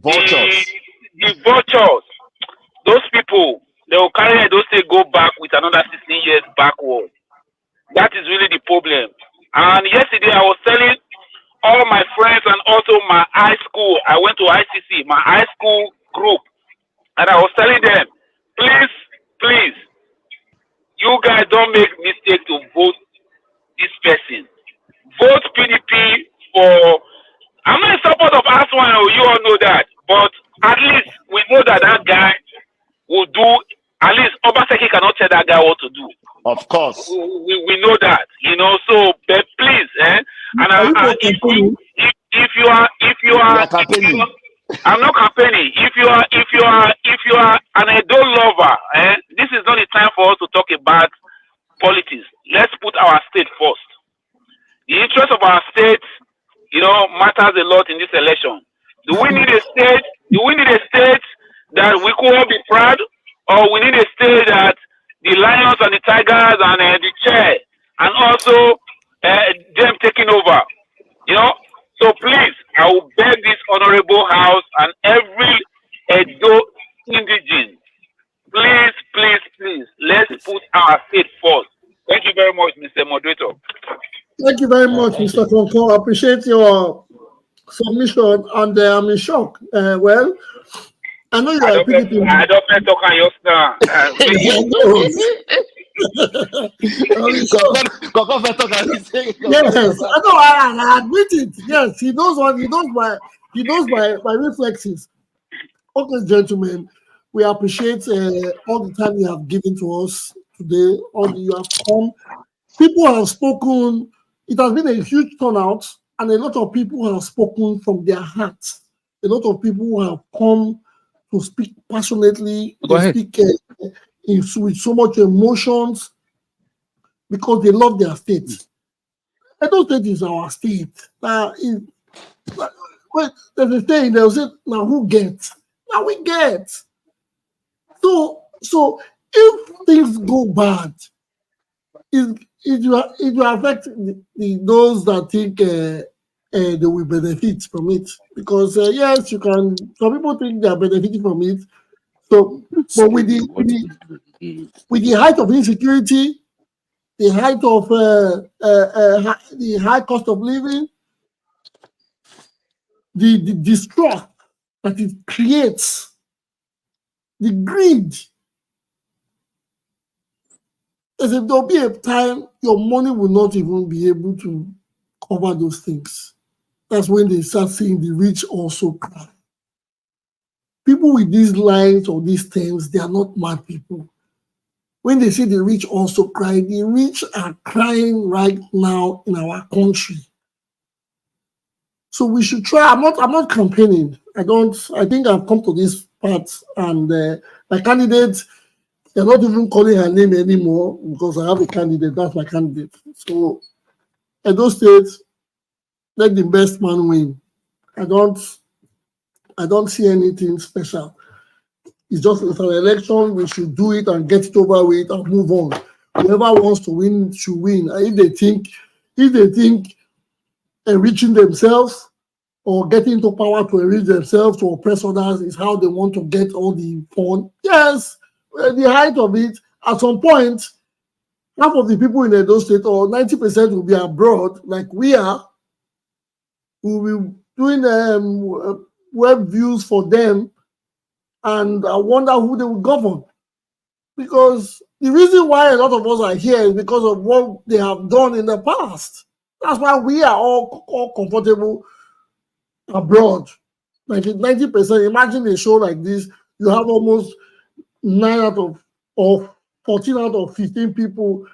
the vultures, those people, they will carry those things go back with another 16 years backward. That is really the problem. And yesterday I was telling all my friends and also my high school, I went to ICC, my high school group, and I was telling them, please, you guys don't make mistake to vote this person. Vote PDP for, I'm not in support of Asue, you all know that, but at least we know that guy will do, at least Obaseki cannot tell that guy what to do. Of course. We know that, you know, so but please, and if you are campaigning. I'm not campaigning. If you are an Edo lover, this is not the time for us to talk about politics. Let's put our state first. The interest of our state, matters a lot in this election. Do we need a state? Do we need a state that we could all be proud, or we need a state that the lions and the tigers and the chair and also them taking over? So please, I will beg this honorable house and every Edo indigene, please, please, please, let's put our state first. Thank you very much, Mr. Moderator. Thank you very much, Thank Mr. you. Konko. I appreciate your submission, and I'm in shock. Well, I know you are a PDP. I don't talk on your star. Yes, I know. I admit it. Yes, he knows what he knows my reflexes. Okay, gentlemen, we appreciate all the time you have given to us today. All you have come. People have spoken. It has been a huge turnout, and a lot of people have spoken from their hearts. A lot of people have come to speak passionately. They speak with so much emotions because they love their state. Edo State is our state. There's a saying, they'll say, now who gets? Now we get. So if things go bad, it will affect those that think they will benefit from it. Because yes, you can. Some people think they are benefiting from it. So, but with the height of insecurity, the height of the high cost of living, the distrust that it creates, the greed. As if there'll be a time your money will not even be able to cover those things. That's when they start seeing the rich also cry. People with these lines or these terms, they are not mad people. When they say the rich also cry, the rich are crying right now in our country. So we should try. I'm not campaigning. I think I've come to this part, and my candidate, they're not even calling her name anymore because I have a candidate. That's my candidate. So Edo State, let the best man win. I don't see anything special. It's an election. We should do it and get it over with and move on. Whoever wants to win should win. If they think enriching themselves or getting into power to enrich themselves to oppress others is how they want to get all the fun, yes, the height of it, at some point, half of the people in Edo State or 90% will be abroad, like we are. We will be doing web views for them, and I wonder who they will govern. Because the reason why a lot of us are here is because of what they have done in the past. That's why we are all comfortable abroad. Like 90%. Imagine a show like this, you have almost 14 out of 15 people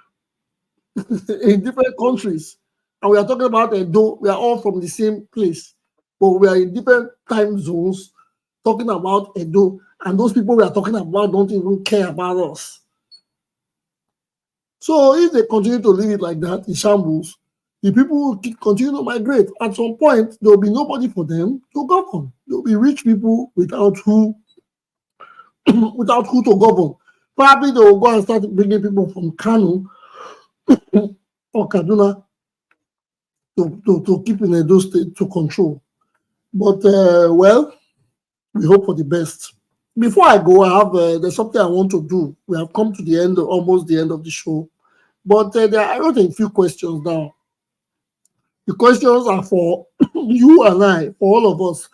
in different countries. And we are talking about Edo, we are all from the same place, but we are in different time zones talking about Edo, and those people we are talking about don't even care about us. So if they continue to leave it like that in shambles, the people will continue to migrate. At some point, there will be nobody for them to govern. There will be rich people without who to govern. Probably they will go and start bringing people from Kano or Kaduna to keep in Edo State to control. But well, we hope for the best. Before I go, I have there's something I want to do. We have come to the end, almost the end of the show. But I wrote a few questions down. The questions are for you and I, for all of us.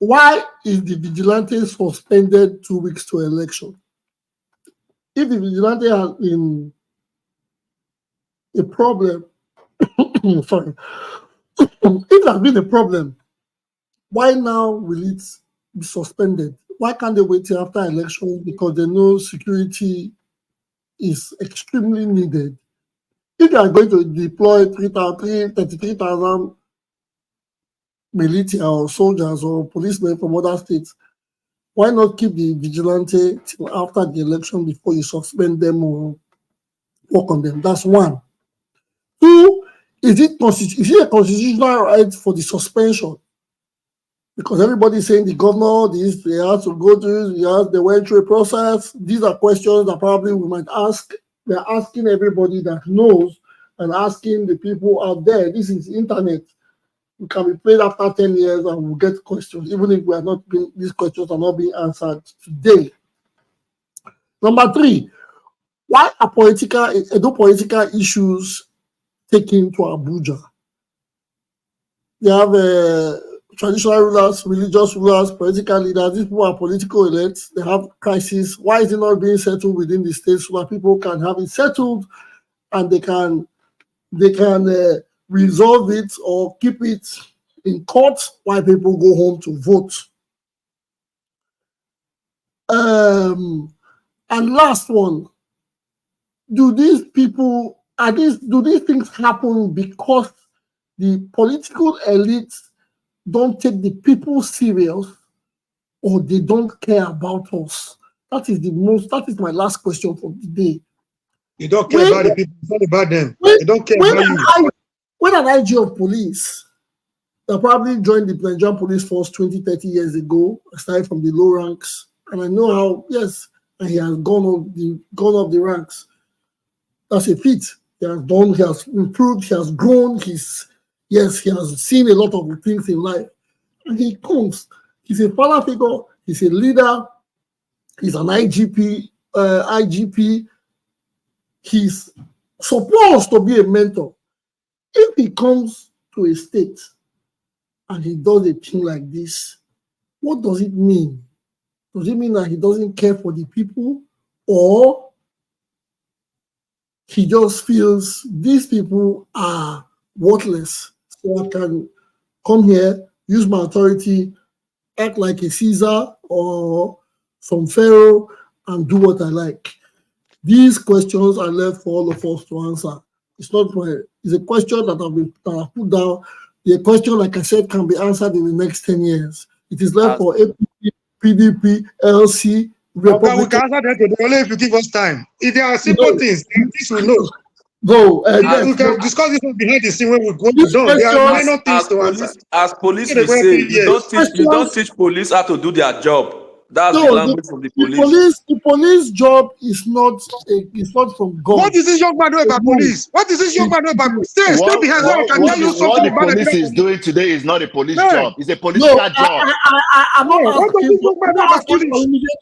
Why is the vigilante suspended 2 weeks to election? If the vigilante has been a problem, sorry, if it has been a problem, why now will it be suspended? Why can't they wait till after elections? Because they know security is extremely needed. If they are going to deploy 33,000 militia or soldiers or policemen from other states, why not keep the vigilante till after the election before you suspend them or work on them? That's one. Two, is it a constitutional right for the suspension? Because everybody's saying the governor, they have to go through, they went through a process. These are questions that probably we might ask. We're asking everybody that knows and asking the people out there. This is internet. We can be played after 10 years and we'll get questions, even if these questions are not being answered today. Number 3, why are political issues taken to Abuja? They have traditional rulers, religious rulers, political leaders. These people are political elites. They have crisis. Why is it not being settled within the state so that people can have it settled and they can resolve it or keep it in court while people go home to vote? And last one, do these things happen because the political elites don't take the people serious, or they don't care about us? That is my last question for the day. You don't care about the people, it's not about them. They don't care about you. When an IG of police that probably joined the Nigerian police force 20, 30 years ago, started from the low ranks, and I know how, yes, and he has gone up the ranks. That's a feat. He has improved, he has grown, he has seen a lot of things in life. And he comes, he's a father figure, he's a leader, he's an IGP, he's supposed to be a mentor. If he comes to a state and he does a thing like this, what does it mean? Does it mean that he doesn't care for the people, or he just feels these people are worthless, so I can come here, use my authority, act like a Caesar or some pharaoh, and do what I like? These questions are left for all of us to answer. It's a question that I've put down. The question, like I said, can be answered in the next 10 years. It is left for APP, PDP, LC, Republican. We can answer that today, only if you give us time. If there are simple things, this we know. We can discuss this one behind the scene when we go to done. There are minor things to answer. As police we say, you don't teach police how to do their job. That's the language from the police. The police job is not from God. What is this young man doing about police? What is this young man doing about police? Stay behind so I can tell you something about the police is doing today is not a police job. It's a political job. I'm not what does this young man do about police?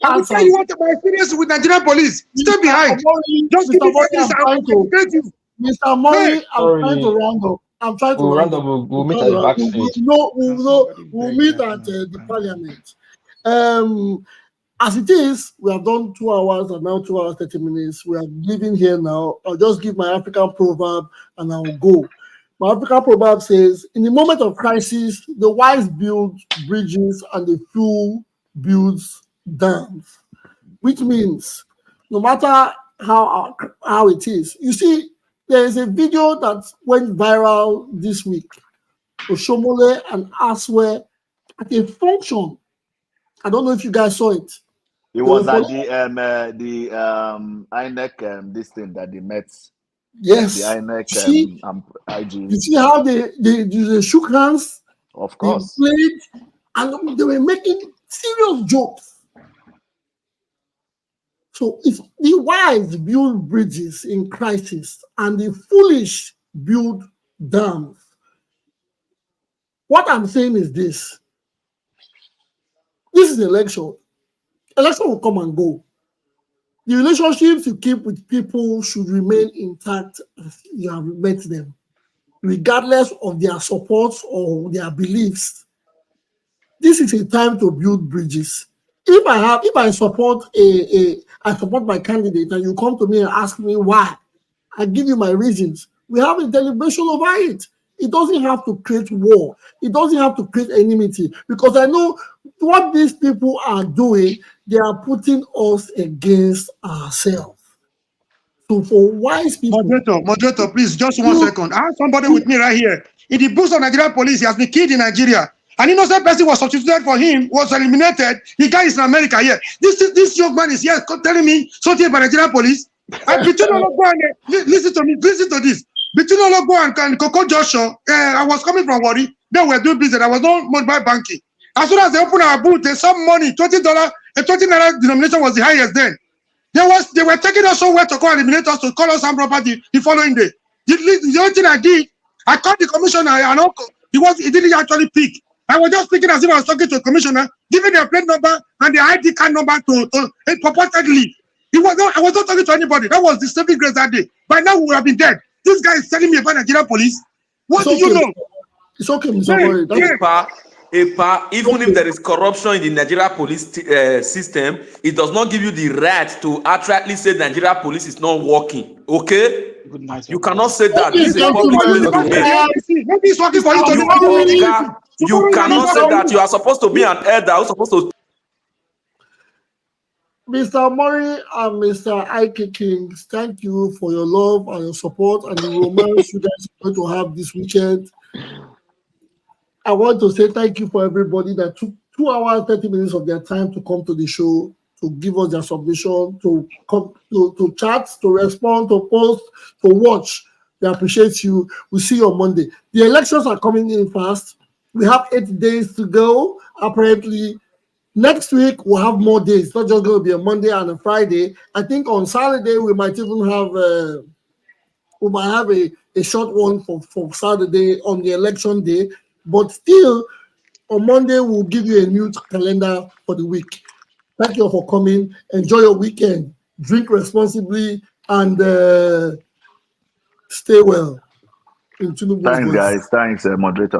I will tell you what my experience with Nigerian police. Stay behind. Just give me 5 minutes. I will educate you. Mr. Murray, I'm trying to round up. We'll meet at the backstage. We'll meet at the parliament. As it is, we have done 2 hours and now 2 hours 30 minutes. We are leaving here now. I'll just give my African proverb and I'll go. My African proverb says, in the moment of crisis, the wise build bridges and the fool builds dams. Which means no matter how it is. You see, there is a video that went viral this week. Oshomole and Asue at a function. I don't know if you guys saw it. It was at the INEC this thing that they met. Yes. The INEC IG. You see how they shook hands? Of course. They played, and they were making serious jokes. So if the wise build bridges in crisis and the foolish build dams, what I'm saying is this. This is election. Election will come and go. The relationships you keep with people should remain intact as you have met them, regardless of their supports or their beliefs. This is a time to build bridges. If I support my candidate and you come to me and ask me why, I give you my reasons. We have a deliberation over it. It doesn't have to create war. It doesn't have to create enmity, because I know what these people are doing, they are putting us against ourselves. So for wise people... Moderator, please, just 1 second. I have somebody with me right here. In the books of Nigerian police, he has been killed in Nigeria. An innocent person was substituted for him, was eliminated. The guy is in America here. This young man is here telling me something about Nigerian police. I pretend I'm not going there. Listen to me. Listen to this. Between Ologo and Coco Joshua, I was coming from Wari. They were doing business. I was not mobile banking. As soon as they opened our booth, they saw money, $20, a $20 denomination was the highest then. They were taking us somewhere to go and eliminate us to call us some property the following day. The only thing I did, I called the commissioner and uncle. He didn't actually pick. I was just speaking as if I was talking to a commissioner, giving their plate number and the ID card number to purportedly. I was not talking to anybody. That was the saving grace that day. By now we would have been dead. This guy is telling me about Nigerian police. What do you know? It's okay, Mr. Boy. Even if there is corruption in the Nigeria police system, it does not give you the right to outrightly say Nigeria police is not working. Okay? Good night. You cannot say that. Okay, This is a public place domain. Maybe it's working for you to You cannot say that. You are supposed to be an elder who's supposed to. Mr. Murray and Mr. Ike Kings, thank you for your love and your support and the romance you guys are going to have this weekend. I want to say thank you for everybody that took 2 hours, 30 minutes of their time to come to the show, to give us their submission, to come to chat, to respond, to post, to watch. We appreciate you. We'll see you on Monday. The elections are coming in fast. We have 8 days to go. Apparently, next week we'll have more days. It's not just going to be a Monday and a Friday. I think on Saturday we might even have a short one for Saturday on the election day. But still, on Monday, we'll give you a new calendar for the week. Thank you all for coming. Enjoy your weekend. Drink responsibly and stay well. Thanks, guys. Thanks, moderator.